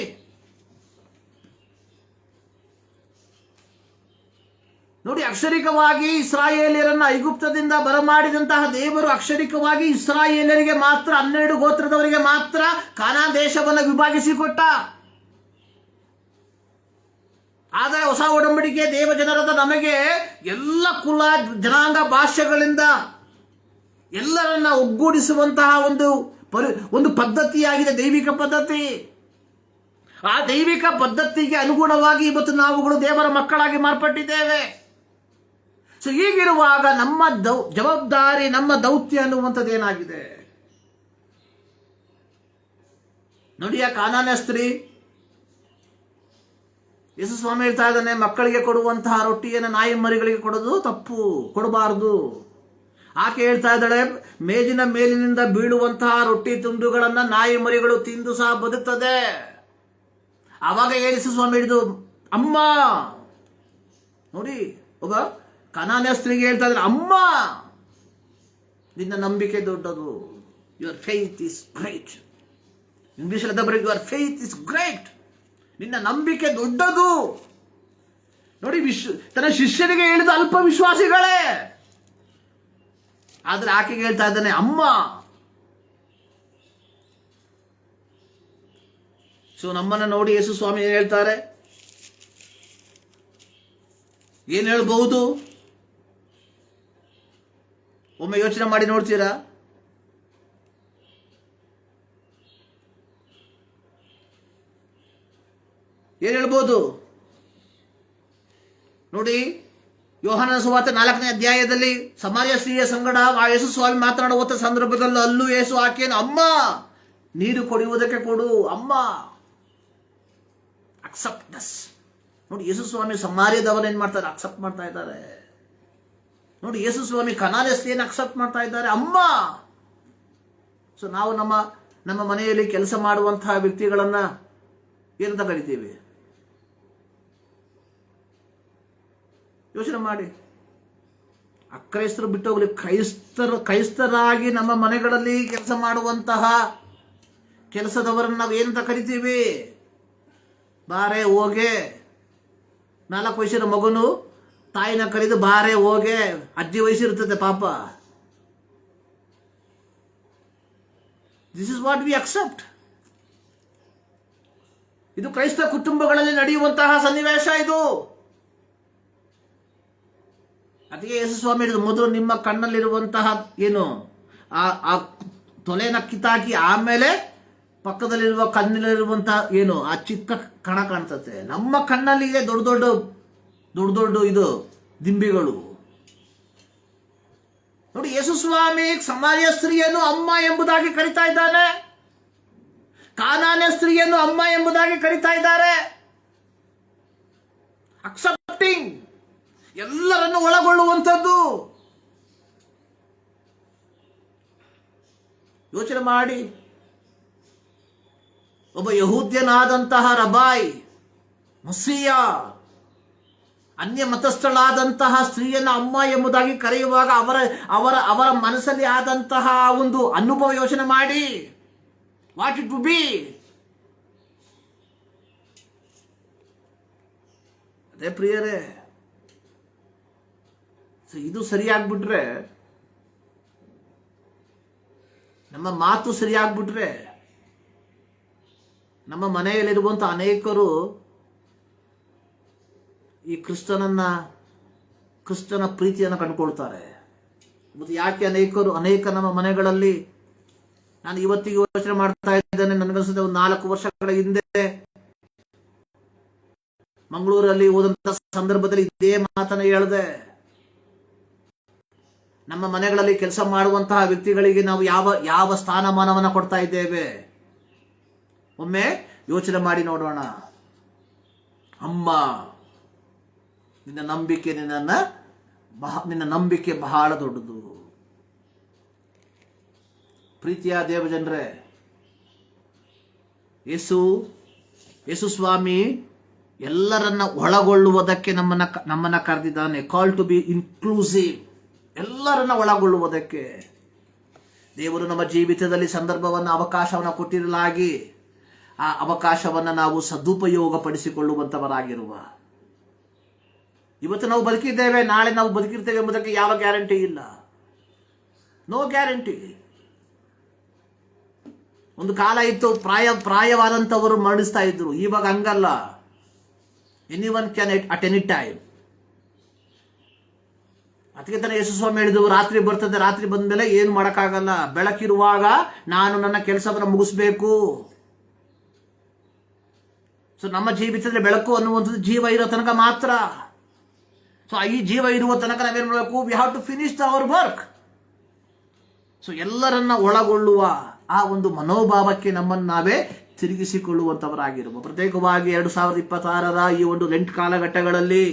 ನೋಡಿ, ಅಕ್ಷರಿಕವಾಗಿ ಇಸ್ರಾಯೇಲ್ಯರನ್ನ ಐಗುಪ್ತದಿಂದ ಬರಮಾಡಿದಂತಹ ದೇವರು ಅಕ್ಷರಿಕವಾಗಿ ಇಸ್ರಾಯೇಲ್ಯರಿಗೆ ಮಾತ್ರ, 12 ಗೋತ್ರದವರಿಗೆ ಮಾತ್ರ ಕಾನಾನ್ ದೇಶವನ್ನು ವಿಭಾಗಿಸಿಕೊಟ್ಟ. ಆದರೆ ಹೊಸ ಒಡಂಬಡಿಕೆ ದೇವಜನರಾದ ನಮಗೆ ಎಲ್ಲ ಕುಲ, ಜನಾಂಗ, ಭಾಷೆಗಳಿಂದ ಎಲ್ಲರನ್ನ ಒಗ್ಗೂಡಿಸುವಂತಹ ಒಂದು ಪದ್ಧತಿಯಾಗಿದೆ, ದೈವಿಕ ಪದ್ಧತಿ. ಆ ದೈವಿಕ ಪದ್ಧತಿಗೆ ಅನುಗುಣವಾಗಿ ಇವತ್ತು ನಾವುಗಳು ದೇವರ ಮಕ್ಕಳಾಗಿ ಮಾರ್ಪಟ್ಟಿದ್ದೇವೆ. ಸೊ ಹೀಗಿರುವಾಗ ನಮ್ಮ ಜವಾಬ್ದಾರಿ, ನಮ್ಮ ದೌತ್ಯ ಅನ್ನುವಂಥದ್ದು ಏನಾಗಿದೆ ನೋಡಿ. ಆ ಕಾನಾನ್ಯ ಸ್ತ್ರೀ, ಯೇಸು ಸ್ವಾಮಿ ಹೇಳ್ತಾ ಇದ್ದಾನೆ, ಮಕ್ಕಳಿಗೆ ಕೊಡುವಂತಹ ರೊಟ್ಟಿಯನ್ನು ನಾಯಿ ಮರಿಗಳಿಗೆ ಕೊಡೋದು ತಪ್ಪು, ಕೊಡಬಾರದು. ಆಕೆ ಹೇಳ್ತಾ ಇದ್ದಾಳೆ, ಮೇಜಿನ ಮೇಲಿನಿಂದ ಬೀಳುವಂತಹ ರೊಟ್ಟಿ ತುಂಡುಗಳನ್ನ ನಾಯಿ ಮರಿಗಳು ತಿಂದು ಸಹ ಬದುಕ್ತದೆ. ಆವಾಗ ಯೇಸು ಸ್ವಾಮಿ ಹೇಳಿದು, ಅಮ್ಮ. ನೋಡಿ, ಒಬ್ಬ ಕಾನಾನ್ಯ ಸ್ತ್ರೀಗೆ ಹೇಳ್ತಾ ಇದ್ದಾರೆ, ಅಮ್ಮ, ನಿನ್ನ ನಂಬಿಕೆ ದೊಡ್ಡದು. Your faith is great. ಇಂಗ್ಲಿಷಲ್ಲಿ ಬರೀ ಯುವರ್ ಫೇತ್ ಇಸ್ ಗ್ರೇಟ್. ನಿನ್ನ ನಂಬಿಕೆ ದೊಡ್ಡದು. ನೋಡಿ, ತನ್ನ ಶಿಷ್ಯರಿಗೆ ಹೇಳಿದ ಅಲ್ಪ ವಿಶ್ವಾಸಿಗಳೇ, ಆದ್ರೆ ಆಕೆಗೆ ಹೇಳ್ತಾ ಇದ್ದಾನೆ, ಅಮ್ಮ. ಸೊ ನಮ್ಮನ್ನ ನೋಡಿ ಯೇಸು ಸ್ವಾಮಿ ಏನ್ ಹೇಳ್ತಾರೆ, ಏನ್ ಹೇಳ್ಬಹುದು? ಒಮ್ಮೆ ಯೋಚನೆ ಮಾಡಿ ನೋಡ್ತೀರಾ? ಏನ್ ಹೇಳ್ಬೋದು ನೋಡಿ. ಯೋಹಾನನ ಸುವಾರ್ತೆ 4ನೇ ಅಧ್ಯಾಯದಲ್ಲಿ ಸಮಾರ್ಯ ಸ್ತ್ರೀಯ ಸಂಗಡ ಆ ಯೇಸು ಸ್ವಾಮಿ ಮಾತನಾಡುವಂಥ ಸಂದರ್ಭದಲ್ಲಿ ಅಲ್ಲೂ ಯೇಸು ಆಕೆಯನ್ನು, ಅಮ್ಮ, ನೀರು ಕುಡಿಯುವುದಕ್ಕೆ ಕೊಡು, ಅಮ್ಮ, ಅಕ್ಸೆಪ್ಟ್ನೆಸ್. ನೋಡಿ, ಯೇಸು ಸ್ವಾಮಿ ಸಮಾರ್ಯದವನ್ನ ಏನ್ ಮಾಡ್ತಾರೆ, ಅಕ್ಸೆಪ್ಟ್ ಮಾಡ್ತಾ ಇದ್ದಾರೆ. ನೋಡಿ, ಯೇಸು ಸ್ವಾಮಿ ಕಾನಾನ್ಯ ಸ್ತ್ರೀಯನ್ನು ಅಕ್ಸೆಪ್ಟ್ ಮಾಡ್ತಾ ಇದ್ದಾರೆ, ಅಮ್ಮ. ಸೊ ನಾವು ನಮ್ಮ ಮನೆಯಲ್ಲಿ ಕೆಲಸ ಮಾಡುವಂತಹ ವ್ಯಕ್ತಿಗಳನ್ನ ಏನಂತ ಕರಿತೀವಿ? ಯೋಚನೆ ಮಾಡಿ. ಅಕ್ರೈಸ್ತರು ಬಿಟ್ಟೋಗ್ಲಿ, ಕ್ರೈಸ್ತರಾಗಿ ನಮ್ಮ ಮನೆಗಳಲ್ಲಿ ಕೆಲಸ ಮಾಡುವಂತಹ ಕೆಲಸದವರನ್ನು ನಾವು ಏನಂತ ಕರಿತೀವಿ? ಬಾರೆ ಹೋಗೆ. 4 ವಯಸ್ಸಿನ ಮಗನು ತಾಯಿನ ಕರೆದು ಬಾರೆ ಹೋಗೆ, ಅಜ್ಜಿ ವಯಸ್ಸಿರ್ತದೆ ಪಾಪ. This is what we accept. ಇದು ಕ್ರೈಸ್ತ ಕುಟುಂಬಗಳಲ್ಲಿ ನಡೆಯುವಂತಹ ಸನ್ನಿವೇಶ ಇದು. ಅದಕ್ಕೆ ಯೇಸು ಸ್ವಾಮಿ ಹೇಳಿದ್ರು, ಮೊದಲು ನಿಮ್ಮ ಕಣ್ಣಲ್ಲಿರುವಂತಹ ಏನು ಆ ತೊಲೆನ ಕಿತ್ತಾಕಿ ಆಮೇಲೆ ಪಕ್ಕದಲ್ಲಿರುವ ಕಣ್ಣಿನಲ್ಲಿರುವಂತಹ ಏನು ಆ ಚಿಕ್ಕ ಕಣ ಕಾಣ್ತತೆ. ನಮ್ಮ ಕಣ್ಣಲ್ಲಿ ಇದೆ ದೊಡ್ಡ ದೊಡ್ಡ ಇದು ದಿಂಬಿಗಳು. ನೋಡಿ, ಯೇಸು ಸ್ವಾಮಿ ಸಮಾರ್ಯ ಸ್ತ್ರೀಯನ್ನು ಅಮ್ಮ ಎಂಬುದಾಗಿ ಕರಿತಾ ಇದ್ದಾನೆ, ಕಾನಾನ್ಯ ಸ್ತ್ರೀಯನ್ನು ಅಮ್ಮ ಎಂಬುದಾಗಿ ಕರಿತಾ ಇದ್ದಾರೆ. ಅಕ್ಸೆಪ್ಟಿಂಗ್, ಎಲ್ಲರನ್ನು ಒಳಗೊಳ್ಳುವಂಥದ್ದು. ಯೋಚನೆ ಮಾಡಿ, ಒಬ್ಬ ಯಹೂದ್ಯನಾದಂತಹ ರಬಾಯ್, ಮಸಿಯ, ಅನ್ಯ ಮತಸ್ಥಳಾದಂತಹ ಸ್ತ್ರೀಯನ್ನು ಅಮ್ಮ ಎಂಬುದಾಗಿ ಕರೆಯುವಾಗ ಅವರ ಮನಸ್ಸಲ್ಲಿ ಆದಂತಹ ಒಂದು ಅನುಭವ ಯೋಚನೆ ಮಾಡಿ. What it would be? ಅದೇ ಪ್ರಿಯರೇ, ಇದು ಸರಿಯಾಗ್ಬಿಟ್ರೆ ನಮ್ಮ ಮಾತು ಸರಿಯಾಗ್ಬಿಟ್ರೆ ನಮ್ಮ ಮನೆಯಲ್ಲಿರುವಂಥ ಅನೇಕರು ಈ ಕ್ರಿಸ್ತನ ಪ್ರೀತಿಯನ್ನು ಕಂಡುಕೊಳ್ತಾರೆ. ಮತ್ತು ಯಾಕೆ ಅನೇಕ ನಮ್ಮ ಮನೆಗಳಲ್ಲಿ, ನಾನು ಇವತ್ತಿಗೆ ಯೋಚನೆ ಮಾಡ್ತಾ ಇದ್ದೇನೆ, ನನಗನ್ಸುತ್ತೆ ಒಂದು 4 ವರ್ಷಗಳ ಹಿಂದೆ ಮಂಗಳೂರಲ್ಲಿ ಹೋದಂತ ಸಂದರ್ಭದಲ್ಲಿ ಇದೇ ಮಾತನ್ನ ಹೇಳಿದೆ. ನಮ್ಮ ಮನೆಗಳಲ್ಲಿ ಕೆಲಸ ಮಾಡುವಂತಹ ವ್ಯಕ್ತಿಗಳಿಗೆ ನಾವು ಯಾವ ಸ್ಥಾನಮಾನವನ್ನು ಕೊಡ್ತಾ ಇದ್ದೇವೆ? ಒಮ್ಮೆ ಯೋಚನೆ ಮಾಡಿ ನೋಡೋಣ. ಅಮ್ಮ, ನಿನ್ನ ನಂಬಿಕೆ ಬಹಳ ದೊಡ್ಡದು. ಪ್ರೀತಿಯ ದೇವಜನರೇ, ಯೇಸು ಸ್ವಾಮಿ ಎಲ್ಲರನ್ನ ಒಳಗೊಳ್ಳುವುದಕ್ಕೆ ನಮ್ಮನ್ನ ಕರೆದಿದ್ದಾನೆ. ಕಾಲ್ ಟು ಬಿ ಇನ್ಕ್ಲೂಸಿವ್. ಎಲ್ಲರನ್ನ ಒಳಗೊಳ್ಳುವುದಕ್ಕೆ ದೇವರು ನಮ್ಮ ಜೀವಿತದಲ್ಲಿ ಸಂದರ್ಭವನ್ನು, ಅವಕಾಶವನ್ನು ಕೊಟ್ಟಿರಲಾಗಿ ಆ ಅವಕಾಶವನ್ನು ನಾವು ಸದುಪಯೋಗ ಪಡಿಸಿಕೊಳ್ಳುವಂತವರಾಗಿರುವ. ಇವತ್ತು ನಾವು ಬದುಕಿದ್ದೇವೆ, ನಾಳೆ ನಾವು ಬದುಕಿರ್ತೇವೆ ಎಂಬುದಕ್ಕೆ ಯಾವ ಗ್ಯಾರಂಟಿ ಇಲ್ಲ. No guarantee. ಒಂದು ಕಾಲ ಇತ್ತು, ಪ್ರಾಯವಾದಂಥವರು ಮರಣಿಸ್ತಾ ಇದ್ರು. ಇವಾಗ ಹಂಗಲ್ಲ. Anyone can at any time. ಅದಕ್ಕೆ ತಾನೇ ಯೇಸು ಸ್ವಾಮಿ ಹೇಳಿದ್ರು, ರಾತ್ರಿ ಬರ್ತದೆ, ರಾತ್ರಿ ಬಂದ ಮೇಲೆ ಏನು ಮಾಡೋಕ್ಕಾಗಲ್ಲ. ಬೆಳಕಿರುವಾಗ ನಾನು ನನ್ನ ಕೆಲಸವನ್ನು ಮುಗಿಸ್ಬೇಕು. ಸೊ ನಮ್ಮ ಜೀವಿತದಲ್ಲಿ ಬೆಳಕು ಅನ್ನುವಂಥದ್ದು ಜೀವ ಇರೋ ತನಕ ಮಾತ್ರ. ಸೊ ಈ ಜೀವ ಇರುವ ತನಕ ನಾವೇನು ಮಾಡಬೇಕು? We have to finish our work. So ಎಲ್ಲರನ್ನ ಒಳಗೊಳ್ಳುವ ಆ ಒಂದು ಮನೋಭಾವಕ್ಕೆ ನಮ್ಮನ್ನು ನಾವೇ ತಿರುಗಿಸಿಕೊಳ್ಳುವಂಥವರಾಗಿರುವ. ಪ್ರತ್ಯೇಕವಾಗಿ 2026ರ ಈ ಒಂದು ಲೆಂಟ್ ಕಾಲಘಟ್ಟಗಳಲ್ಲಿ,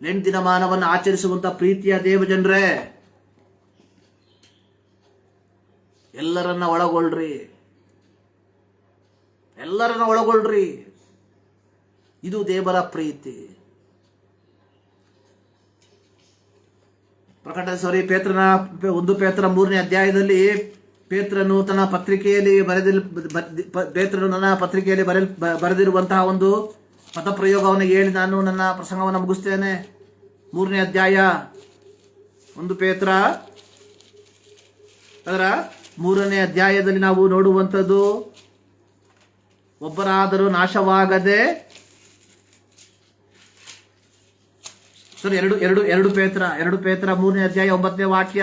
ಲೆಂಟ್ ದಿನಮಾನವನ್ನು ಆಚರಿಸುವಂತ ಪ್ರೀತಿಯ ದೇವಜನರೇ, ಎಲ್ಲರನ್ನ ಒಳಗೊಳ್ಳ್ರಿ. ಇದು ದೇವರ ಪ್ರೀತಿ. ಪೇತ್ರನ 1 ಪೇತ್ರ 3ನೇ ಅಧ್ಯಾಯದಲ್ಲಿ ಪೇತ್ರನು ನನ್ನ ಪತ್ರಿಕೆಯಲ್ಲಿ ಬರೆದಿರುವಂತಹ ಒಂದು ಪದಪ್ರಯೋಗವನ್ನು ಹೇಳಿ ನಾನು ನನ್ನ ಪ್ರಸಂಗವನ್ನು ಮುಗಿಸ್ತೇನೆ. 3ನೇ ಅಧ್ಯಾಯ 1 ಪೇತ್ರ, ಅದರ 3ನೇ ಅಧ್ಯಾಯದಲ್ಲಿ ನಾವು ನೋಡುವಂಥದ್ದು, ಒಬ್ಬರಾದರೂ ನಾಶವಾಗದೆ, ಎರಡು ಪೇತ್ರ 3ನೇ ಅಧ್ಯಾಯ 9ನೇ ವಾಕ್ಯ,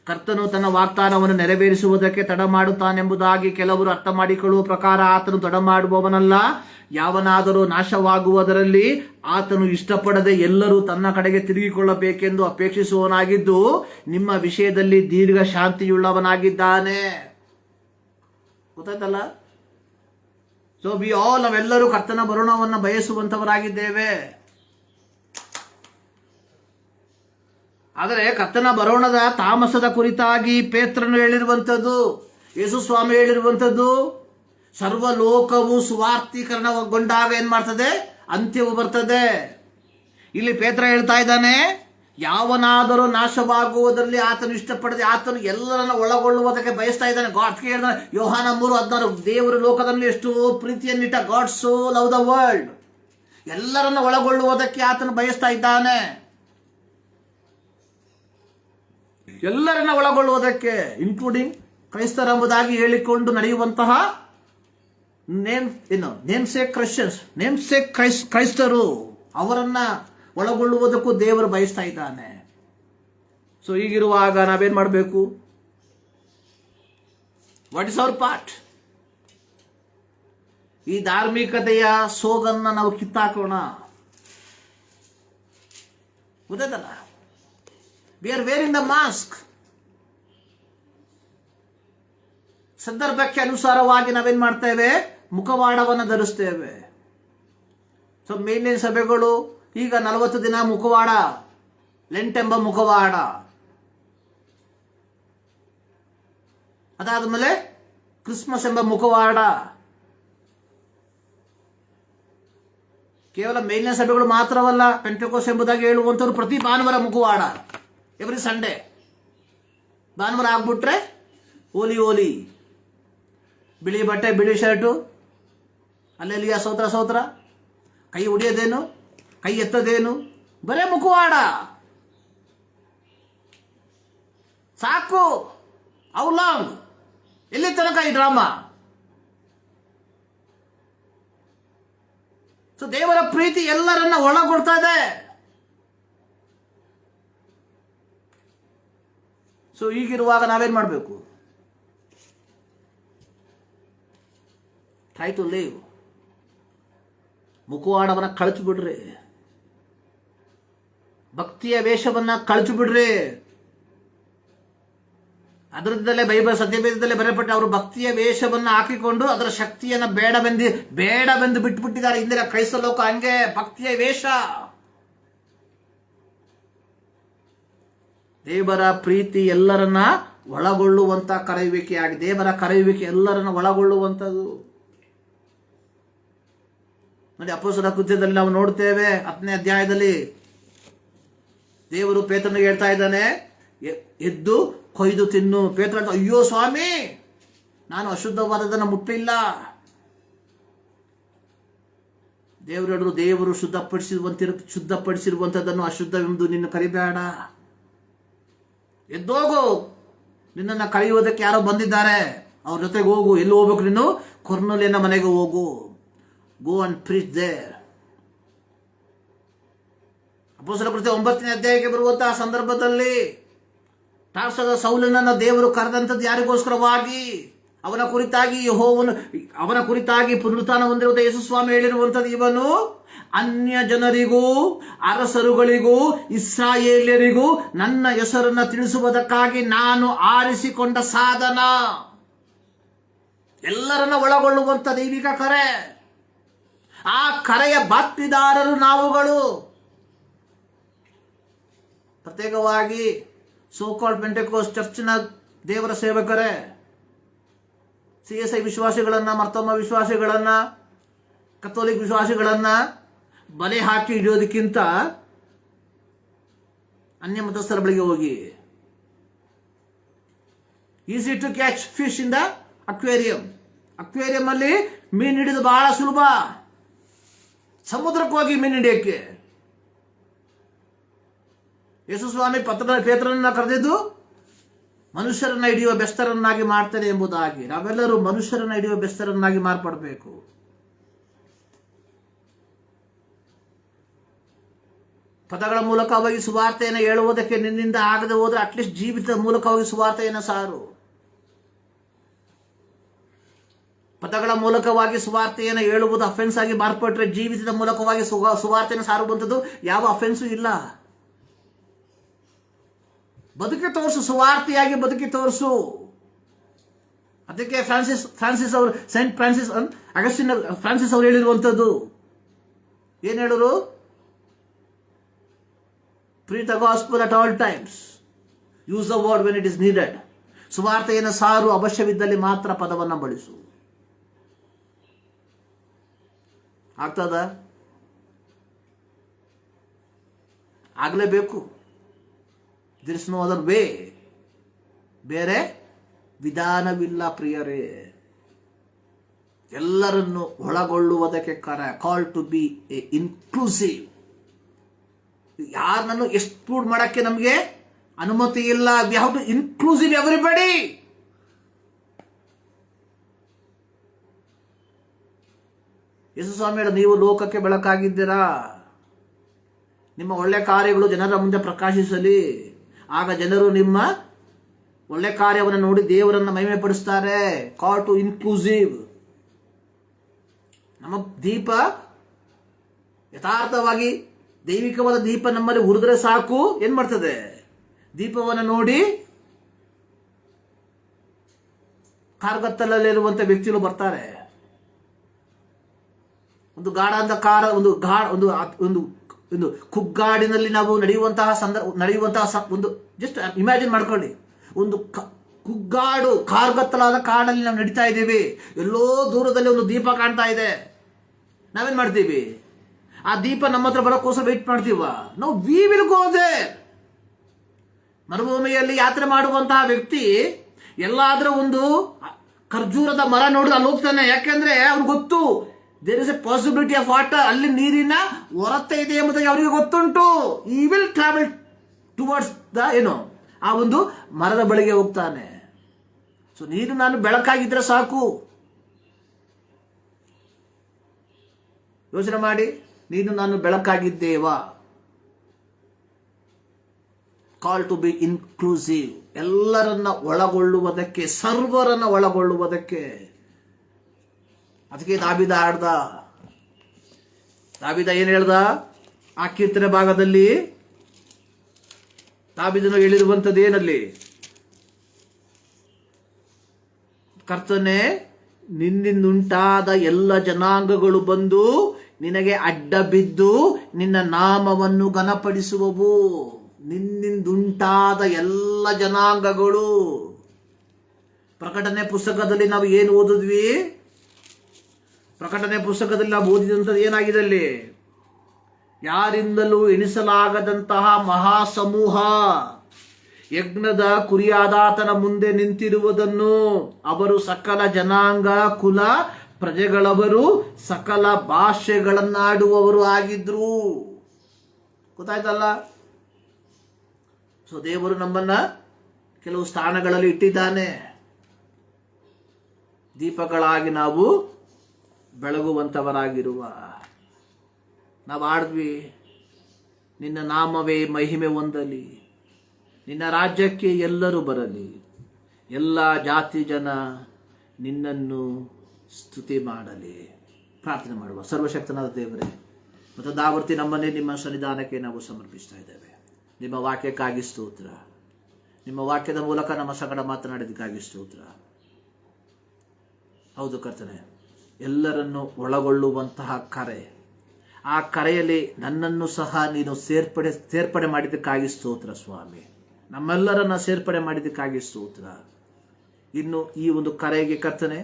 ಕರ್ತನು ತನ್ನ ವಾಗ್ದಾನವನ್ನು ನೆರವೇರಿಸುವುದಕ್ಕೆ ತಡ ಮಾಡುತ್ತಾನೆಂಬುದಾಗಿ ಕೆಲವರು ಅರ್ಥ ಮಾಡಿಕೊಳ್ಳುವ ಪ್ರಕಾರ ಆತನು ತಡ ಮಾಡುವವನಲ್ಲ. ಯಾವನಾದರೂ ನಾಶವಾಗುವುದರಲ್ಲಿ ಆತನು ಇಷ್ಟಪಡದೆ ಎಲ್ಲರೂ ತನ್ನ ಕಡೆಗೆ ತಿರುಗಿಕೊಳ್ಳಬೇಕೆಂದು ಅಪೇಕ್ಷಿಸುವವನಾಗಿದ್ದು ನಿಮ್ಮ ವಿಷಯದಲ್ಲಿ ದೀರ್ಘ ಶಾಂತಿಯುಳ್ಳವನಾಗಿದ್ದಾನೆ. ಗೊತ್ತಾಯ್ತಲ್ಲ? ಸೊ ನಾವೆಲ್ಲರೂ ಕರ್ತನ ಬರುಣವನ್ನು ಬಯಸುವಂತವರಾಗಿದ್ದೇವೆ. ಆದರೆ ಕರ್ತನ ಬರೋಣದ ತಾಮಸದ ಕುರಿತಾಗಿ ಪೇತ್ರನು ಹೇಳಿರುವಂಥದ್ದು, ಯೇಸು ಸ್ವಾಮಿ ಹೇಳಿರುವಂಥದ್ದು, ಸರ್ವಲೋಕವು ಸುವಾರ್ಥೀಕರಣಗೊಂಡಾಗ ಏನ್ ಮಾಡ್ತದೆ? ಅಂತ್ಯವು ಬರ್ತದೆ. ಇಲ್ಲಿ ಪೇತ್ರ ಹೇಳ್ತಾ ಇದ್ದಾನೆ, ಯಾವನಾದರೂ ನಾಶವಾಗುವುದರಲ್ಲಿ ಆತನು ಇಷ್ಟಪಡದೆ ಆತನು ಎಲ್ಲರನ್ನ ಒಳಗೊಳ್ಳುವುದಕ್ಕೆ ಬಯಸ್ತಾ ಇದ್ದಾನೆ. ಅದಕ್ಕೆ ಹೇಳಿದ ಯೋಹಾನ 3:16, ದೇವರು ಲೋಕದಲ್ಲಿ ಎಷ್ಟು ಪ್ರೀತಿಯನ್ನಿಟ್ಟ, God so love the world. ಎಲ್ಲರನ್ನ ಒಳಗೊಳ್ಳುವುದಕ್ಕೆ ಆತನು ಬಯಸ್ತಾ ಇದ್ದಾನೆ. ಎಲ್ಲರನ್ನ ಒಳಗೊಳ್ಳುವುದಕ್ಕೆ, ಇನ್ಕ್ಲೂಡಿಂಗ್ ಕ್ರೈಸ್ತರೆಂಬುದಾಗಿ ಹೇಳಿಕೊಂಡು ನಡೆಯುವಂತಹ ಕ್ರೈಸ್ತರು, ಅವರನ್ನ ಒಳಗೊಳ್ಳುವುದಕ್ಕೂ ದೇವರು ಬಯಸ್ತಾ ಇದ್ದಾನೆ. ಸೊ ಹೀಗಿರುವಾಗ ನಾವೇನ್ ಮಾಡಬೇಕು? What is our part? ಈ ಧಾರ್ಮಿಕತೆಯ ಸೋಗನ್ನ ನಾವು ಕಿತ್ತಾಕೋಣ. ಗೊತ್ತಲ್ಲ, we are varying the mask. ಸಂದರ್ಭಕ್ಕೆ ಅನುಸಾರವಾಗಿ ನಾವೇನ್ ಮಾಡ್ತೇವೆ? ಮುಖವಾಡವನ್ನು ಧರಿಸ್ತೇವೆ. ಸೊ ಮೇಲಿನ ಸಭೆಗಳು ಈಗ 40 ದಿನ ಮುಖವಾಡ, ಲೆಂಟ್ ಎಂಬ ಮುಖವಾಡ, ಅದಾದ್ಮೇಲೆ ಕ್ರಿಸ್ಮಸ್ ಎಂಬ ಮುಖವಾಡ. ಕೇವಲ ಮೇಲಿನ ಸಭೆಗಳು ಮಾತ್ರವಲ್ಲ, ಪೆಂಟೆಕೋಸ್ ಎಂಬುದಾಗಿ ಹೇಳುವಂಥವ್ರು ಪ್ರತಿ ಭಾನುವಾರ ಮುಖವಾಡ, ಎವ್ರಿ ಸಂಡೇ. ಭಾನುವಾರ ಆಗ್ಬಿಟ್ರೆ ಓಲಿ, ಬಿಳಿ ಬಟ್ಟೆ, ಬಿಳಿ ಶರ್ಟು, ಅಲ್ಲೆಲ್ಲಿಯ ಸೋತ್ರ, ಕೈ ಉಡಿಯೋದೇನು, ಕೈ ಎತ್ತದೇನು, ಬರೇ ಮುಖವಾಡ ಸಾಕು. How long? ಎಲ್ಲಿ ತನಕ ಈ ಡ್ರಾಮಾ? ಸೊ ದೇವರ ಪ್ರೀತಿ ಎಲ್ಲರನ್ನ ಒಳಗೊಡ್ತಾ ಇದೆ. ಸೊ ಈಗಿರುವಾಗ ನಾವೇನ್ ಮಾಡಬೇಕು? Try to live. ಮುಖವಾಡವನ್ನ ಕಳಚಿ ಬಿಡ್ರಿ, ಭಕ್ತಿಯ ವೇಷವನ್ನ ಕಳಚಿ ಬಿಡ್ರಿ. ಅದರದ್ದಲ್ಲೇ ಬೈಬಲ್ ಸತ್ಯವೇದದಲ್ಲೇ ಬರೆಯಪಟ್ಟ ಅವರು ಭಕ್ತಿಯ ವೇಷವನ್ನ ಹಾಕಿಕೊಂಡು ಅದರ ಶಕ್ತಿಯನ್ನ ಬೇಡವೆಂದು ಬಿಟ್ಟುಬಿಟ್ಟಿದ್ದಾರೆ. ಇಂದಿನ ಕ್ರೈಸ್ತ ಲೋಕ ಹಂಗೆ, ಭಕ್ತಿಯ ವೇಷ. ದೇವರ ಪ್ರೀತಿ ಎಲ್ಲರನ್ನ ಒಳಗೊಳ್ಳುವಂತ ಕರೆಯುವಿಕೆ ಆಗಿ, ದೇವರ ಕರೆಯುವಿಕೆ ಎಲ್ಲರನ್ನ ಒಳಗೊಳ್ಳುವಂಥದ್ದು. ನೋಡಿ, ಅಪೊಸ್ತಲರ ಕೃತ್ಯದಲ್ಲಿ ನಾವು ನೋಡ್ತೇವೆ, 10ನೇ ಅಧ್ಯಾಯದಲ್ಲಿ ದೇವರು ಪೇತ್ರನಿಗೆ ಹೇಳ್ತಾ ಇದ್ದಾನೆ, ಎದ್ದು ಕೊಯ್ದು ತಿನ್ನು. ಪೇತ್ರ ಹೇಳ್ತಾ, ಅಯ್ಯೋ ಸ್ವಾಮಿ, ನಾನು ಅಶುದ್ಧವಾದದನ್ನು ಮುಟ್ಟಿಲ್ಲ. ದೇವರು ಹೇಳಿದ್ರು, ದೇವರು ಶುದ್ಧಪಡಿಸಿರುವಂಥದ್ದನ್ನು ಅಶುದ್ಧವೆಂದು ನಿನ್ನ ಕರಿಬೇಡ. ಎದ್ದೋಗು, ನಿನ್ನನ್ನು ಕರೆಯುವುದಕ್ಕೆ ಯಾರೋ ಬಂದಿದ್ದಾರೆ, ಅವ್ರ ಜೊತೆಗೆ ಹೋಗು. ಎಲ್ಲಿ ಹೋಗ್ಬೇಕು ನೀನು? ಕೊರ್ನೆಲಿಯನ ಮನೆಗೆ ಹೋಗು. Go and preach there. ಅಪೊಸ್ತಲರ ಕೃತ್ಯ 9ನೇ ಅಧ್ಯಾಯಕ್ಕೆ ಬರುವಂತಹ ಸಂದರ್ಭದಲ್ಲಿ ತಾರ್ಸದ ಸೌಲನನ್ನ ದೇವರು ಕರೆದಂಥದ್ದು ಯಾರಿಗೋಸ್ಕರವಾಗಿ? ಅವನ ಕುರಿತಾಗಿ ಪುನರುತ್ಥಾನ ಹೊಂದಿರುವ ಯೇಸು ಸ್ವಾಮಿ ಹೇಳಿರುವಂಥದ್ದು, ಇವನು ಅನ್ಯ ಜನರಿಗೂ ಅರಸರುಗಳಿಗೂ ಇಸ್ರಾಯೇಲ್ಯರಿಗೂ ನನ್ನ ಹೆಸರನ್ನ ತಿಳಿಸುವುದಕ್ಕಾಗಿ ನಾನು ಆರಿಸಿಕೊಂಡ ಸಾಧನ. ಎಲ್ಲರನ್ನ ಒಳಗೊಳ್ಳುವಂಥ ದೈವಿಕ ಕರೆ. ಆ ಕರೆಯ ಬಾತ್ಮೀದಾರರು ನಾವುಗಳು. ಪ್ರತ್ಯೇಕವಾಗಿ ಸೋಕಾಲ್ಡ್ ಪೆಂಟೆಕೋಸ್ಟ್ ಚರ್ಚಿನ ದೇವರ ಸೇವಕರೇ, CSI ವಿಶ್ವಾಸಿಗಳನ್ನ, ಮರ್ತಮ್ಮ ವಿಶ್ವಾಸಿಗಳನ್ನ, ಕಥೋಲಿಕ್ ವಿಶ್ವಾಸಿಗಳನ್ನ ಬಲೆ ಹಾಕಿ ಹಿಡಿಯೋದಕ್ಕಿಂತ ಅನ್ಯ ಮತಸ್ಥರ ಬಳಿಗೆ ಹೋಗಿ. Easy to catch fish in the aquarium. Aquarium ಅಲ್ಲಿ ಮೀನು ಹಿಡಿದು ಬಹಳ ಸುಲಭ. ಸಮುದ್ರಕ್ಕೆ ಹೋಗಿ ಮೀನು ಹಿಡಿಯಕ್ಕೆ ಯೇಸು ಸ್ವಾಮಿ ಪೇತ್ರನನ್ನ ಕರೆದಿದ್ದು ಮನುಷ್ಯರನ್ನ ಹಿಡಿಯುವ ಬೆಸ್ತರನ್ನಾಗಿ ಮಾಡ್ತಾನೆ ಎಂಬುದಾಗಿ. ನಾವೆಲ್ಲರೂ ಮನುಷ್ಯರನ್ನ ಹಿಡಿಯುವ ಬೆಸ್ತರನ್ನಾಗಿ ಮಾರ್ಪಡಬೇಕು. ಪದಗಳ ಮೂಲಕವಾಗಿ ಸುವಾರ್ತೆಯನ್ನು ಹೇಳುವುದಕ್ಕೆ ನಿನ್ನಿಂದ ಆಗದೆ ಹೋದ್ರೆ ಅಟ್ಲೀಸ್ಟ್ ಜೀವಿತದ ಮೂಲಕವಾಗಿ ಸುವಾರ್ತೆಯನ್ನು ಸಾರು. ಪದಗಳ ಮೂಲಕವಾಗಿ ಸುವಾರ್ತೆಯನ್ನು ಹೇಳುವುದು ಅಫೆನ್ಸ್ ಆಗಿ ಮಾರ್ಪಟ್ರೆ, ಜೀವಿತದ ಮೂಲಕವಾಗಿ ಸುವಾರ್ತೆಯನ್ನು ಸಾರುವಂಥದ್ದು ಯಾವ ಅಫೆನ್ಸು ಇಲ್ಲ. ಬದುಕಿ ತೋರಿಸು, ಸುವಾರ್ತೆಯಾಗಿ ಬದುಕಿ ತೋರಿಸು. ಅದಕ್ಕೆ ಸೆಂಟ್ ಫ್ರಾನ್ಸಿಸ್ ಅವರು ಹೇಳಿರುವಂಥದ್ದು ಏನ್ ಹೇಳರು? Preach the gospel at all times, use the word when it is needed. ಸುವಾರ್ತೆಯನ್ನು ಸಾರು, ಅವಶ್ಯವಿದ್ದಲ್ಲಿ ಮಾತ್ರ ಪದವನ್ನು ಬಳಸು. ಆಗ್ತದ? ಆಗಲೇಬೇಕು. There is no other way. ಬೇರೆ ವಿಧಾನವಿಲ್ಲ ಪ್ರಿಯರೇ. ಎಲ್ಲರನ್ನು ಒಳಗೊಳ್ಳುವುದಕ್ಕೆ ಕಾಲ್ ಟು ಬಿ ಇನ್ಕ್ಲೂಸಿವ್. ಯಾರನ್ನು ಎಕ್ಸ್ಕ್ಲೂಡ್ ಮಾಡಕ್ಕೆ ನಮಗೆ ಅನುಮತಿ ಇಲ್ಲ. We have to inclusive everybody. ಯೇಸು ಸ್ವಾಮಿ, ನೀವು ಲೋಕಕ್ಕೆ ಬೆಳಕಾಗಿದ್ದೀರಾ. ನಿಮ್ಮ ಒಳ್ಳೆ ಕಾರ್ಯಗಳು ಜನರ ಮುಂದೆ ಪ್ರಕಾಶಿಸಲಿ. ಆಗ ಜನರು ನಿಮ್ಮ ಒಳ್ಳೆ ಕಾರ್ಯವನ್ನು ನೋಡಿ ದೇವರನ್ನ ಮಹಿಮೆ ಪಡಿಸ್ತಾರೆ. ಕಾಲ್ ಟು ಇನ್ಕ್ಲೂಸಿವ್. ನಮ್ಮ ದೀಪ ಯಥಾರ್ಥವಾಗಿ ದೈವಿಕವಾದ ದೀಪ ನಮ್ಮಲ್ಲಿ ಉರಿದ್ರೆ ಸಾಕು. ಏನ್ ಮಾಡ್ತದೆ? ದೀಪವನ್ನು ನೋಡಿ ಕಾರ್ಗತ್ತಲಲ್ಲಿರುವಂತ ವ್ಯಕ್ತಿಗಳು ಬರ್ತಾರೆ. ಒಂದು ಗಾಢ ಅಂಧಕಾರ, ಒಂದು ಕುಗ್ಗಾಡಿನಲ್ಲಿ ನಾವು ನಡೆಯುವಂತಹ ಒಂದು ಜಸ್ಟ್ ಇಮ್ಯಾಜಿನ್ ಮಾಡ್ಕೊಳ್ಳಿ. ಒಂದು ಕುಗ್ಗಾಡು, ಕಾರ್ಗತ್ತಲಾದ ಕಾಡಲ್ಲಿ ನಾವು ನಡೀತಾ ಇದ್ದೀವಿ. ಎಲ್ಲೋ ದೂರದಲ್ಲಿ ಒಂದು ದೀಪ ಕಾಣ್ತಾ ಇದೆ. ನಾವೇನ್ ಮಾಡ್ತೀವಿ? ಆ ದೀಪ ನಮ್ಮ ಹತ್ರ ಬರೋಕ್ಕೋಸ್ಕರ ವೇಟ್ ಮಾಡ್ತೀವ? ನಾವು ವಿ ವಿಲ್ ಗೋ ದೇರ್. ಮರುಭೂಮಿಯಲ್ಲಿ ಯಾತ್ರೆ ಮಾಡುವಂತಹ ವ್ಯಕ್ತಿ ಎಲ್ಲಾದ್ರೂ ಒಂದು ಖರ್ಜೂರದ ಮರ ನೋಡಿದ್ರೆ ಅಲ್ಲಿ ಹೋಗ್ತಾನೆ. ಯಾಕೆಂದ್ರೆ ಅವ್ರಿಗೆ ಗೊತ್ತು, there is a possibility of water. ಅಲ್ಲಿ ನೀರಿನ ಹೊರತೆ ಇದೆ ಎಂಬುದಾಗಿ ಅವರಿಗೆ ಗೊತ್ತುಂಟು. ಈ ವಿಲ್ ಟ್ರಾವೆಲ್ ಟುವರ್ಡ್ಸ್ ದ ಆ ಒಂದು ಮರದ ಬಳಿಗೆ ಹೋಗ್ತಾನೆ. ಸೊ ನೀನು ನಾನು ಬೆಳಕಾಗಿದ್ರೆ ಸಾಕು. ಯೋಚನೆ ಮಾಡಿ, ನೀನು ನಾನು ಬೆಳಕಾಗಿದ್ದೇವಾ? ಕಾಲ್ ಟು ಬಿ ಇನ್ಕ್ಲೂಸಿವ್, ಎಲ್ಲರನ್ನ ಒಳಗೊಳ್ಳುವುದಕ್ಕೆ, ಸರ್ವರನ್ನ ಒಳಗೊಳ್ಳುವುದಕ್ಕೆ. ಅದಕ್ಕೆ ದಾವಿದ ಏನ್ ಹೇಳ್ದ ಆ ಕೀರ್ತನೆ ಭಾಗದಲ್ಲಿ? ದಾವಿದನು ಹೇಳಿರುವಂಥದ್ದು ಏನಲ್ಲಿ? ಕರ್ತನೆ, ನಿನ್ನಿಂದುಂಟಾದ ಎಲ್ಲ ಜನಾಂಗಗಳು ಬಂದು ನಿನಗೆ ಅಡ್ಡ ಬಿದ್ದು ನಿನ್ನ ನಾಮವನ್ನು ಘನಪಡಿಸುವವು. ನಿನ್ನಿಂದುಂಟಾದ ಎಲ್ಲ ಜನಾಂಗಗಳು. ಪ್ರಕಟಣೆ ಪುಸ್ತಕದಲ್ಲಿ ನಾವು ಏನು ಓದಿದ್ವಿ? ಪ್ರಕಟಣೆ ಪುಸ್ತಕದಲ್ಲಿ ನಾವು ಓದಿದಂಥದ್ದು ಏನಾಗಿದೆ ಅಲ್ಲಿ? ಯಾರಿಂದಲೂ ಎಣಿಸಲಾಗದಂತಹ ಮಹಾಸಮೂಹ ಯಜ್ಞದ ಕುರಿಯಾದಾತನ ಮುಂದೆ ನಿಂತಿರುವುದನ್ನು, ಅವರು ಸಕಲ ಜನಾಂಗ, ಕುಲ, ಪ್ರಜೆಗಳವರು, ಸಕಲ ಭಾಷೆಗಳನ್ನಾಡುವವರು ಆಗಿದ್ರು. ಗೊತ್ತಾಯ್ತಲ್ಲ? ಸೊ ದೇವರು ನಮ್ಮನ್ನ ಕೆಲವು ಸ್ಥಾನಗಳಲ್ಲಿ ಇಟ್ಟಿದ್ದಾನೆ. ದೀಪಗಳಾಗಿ ನಾವು ಬೆಳಗುವಂಥವರಾಗಿರುವ. ನಾವು ಆಡಿದ್ವಿ, ನಿನ್ನ ನಾಮವೇ ಮಹಿಮೆ ಹೊಂದಲಿ, ನಿನ್ನ ರಾಜ್ಯಕ್ಕೆ ಎಲ್ಲರೂ ಬರಲಿ, ಎಲ್ಲ ಜಾತಿ ಜನ ನಿನ್ನನ್ನು ಸ್ತುತಿ ಮಾಡಲಿ. ಪ್ರಾರ್ಥನೆ ಮಾಡುವ. ಸರ್ವಶಕ್ತನಾದ ದೇವರೇ, ಮತ್ತು ದಾವರ್ತಿ ನಮ್ಮನ್ನೇ ನಿಮ್ಮ ಸನ್ನಿಧಾನಕ್ಕೆ ನಾವು ಸಮರ್ಪಿಸ್ತಾ ಇದ್ದೇವೆ. ನಿಮ್ಮ ವಾಕ್ಯಕ್ಕಾಗಿ ಸ್ತೋತ್ರ. ನಿಮ್ಮ ವಾಕ್ಯದ ಮೂಲಕ ನಮ್ಮ ಸಂಗಡ ಮಾತನಾಡಿದ್ದಕ್ಕಾಗಿ ಸ್ತೋತ್ರ. ಹೌದು ಕರ್ತನೆ, ಎಲ್ಲರನ್ನು ಒಳಗೊಳ್ಳುವಂತಹ ಕರೆ, ಆ ಕರೆಯಲ್ಲಿ ನನ್ನನ್ನು ಸಹ ನೀನು ಸೇರ್ಪಡೆ ಮಾಡಿದ್ದಕ್ಕಾಗಿ ಸ್ತೋತ್ರ ಸ್ವಾಮಿ. ನಮ್ಮೆಲ್ಲರನ್ನ ಸೇರ್ಪಡೆ ಮಾಡಿದ್ದಕ್ಕಾಗಿ ಸ್ತೋತ್ರ. ಇನ್ನು ಈ ಒಂದು ಕರೆಗೆ ಕರ್ತನೆ,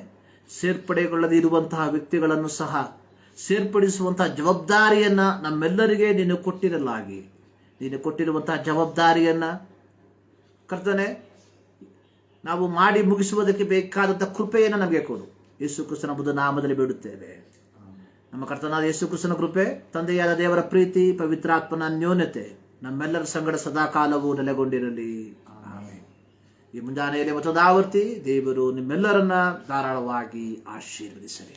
ಸೇರ್ಪಡೆಗೊಳ್ಳದಿರುವಂತಹ ವ್ಯಕ್ತಿಗಳನ್ನು ಸಹ ಸೇರ್ಪಡಿಸುವಂತಹ ಜವಾಬ್ದಾರಿಯನ್ನ ನಮ್ಮೆಲ್ಲರಿಗೆ ನೀನು ಕೊಟ್ಟಿರಲಾಗಿ, ನೀನು ಕೊಟ್ಟಿರುವಂತಹ ಜವಾಬ್ದಾರಿಯನ್ನ ಕರ್ತನೆ ನಾವು ಮಾಡಿ ಮುಗಿಸುವುದಕ್ಕೆ ಬೇಕಾದಂಥ ಕೃಪೆಯನ್ನು ನಮಗೆ ಕೊಡು. ಯೇಸು ಕ್ರಿಸ್ತನ ಬುದ್ಧ ನಾಮದಲ್ಲಿ ಬೇಡುತ್ತೇವೆ. ನಮ್ಮ ಕರ್ತನಾದ ಯೇಸು ಕ್ರಿಸ್ತನ ಕೃಪೆ, ತಂದೆಯಾದ ದೇವರ ಪ್ರೀತಿ, ಪವಿತ್ರಾತ್ಮನ ಅನ್ಯೋನ್ಯತೆ ನಮ್ಮೆಲ್ಲರ ಸಂಗಡ ಸದಾಕಾಲವೂ ನೆಲೆಗೊಂಡಿರಲಿ. ಆಮೆನ್. ಈ ಮುಂಜಾನೆಯಲ್ಲಿ ಮತ್ತು ಆವರ್ತಿ ದೇವರು ನಿಮ್ಮೆಲ್ಲರನ್ನ ಧಾರಾಳವಾಗಿ ಆಶೀರ್ವದಿಸಲಿ.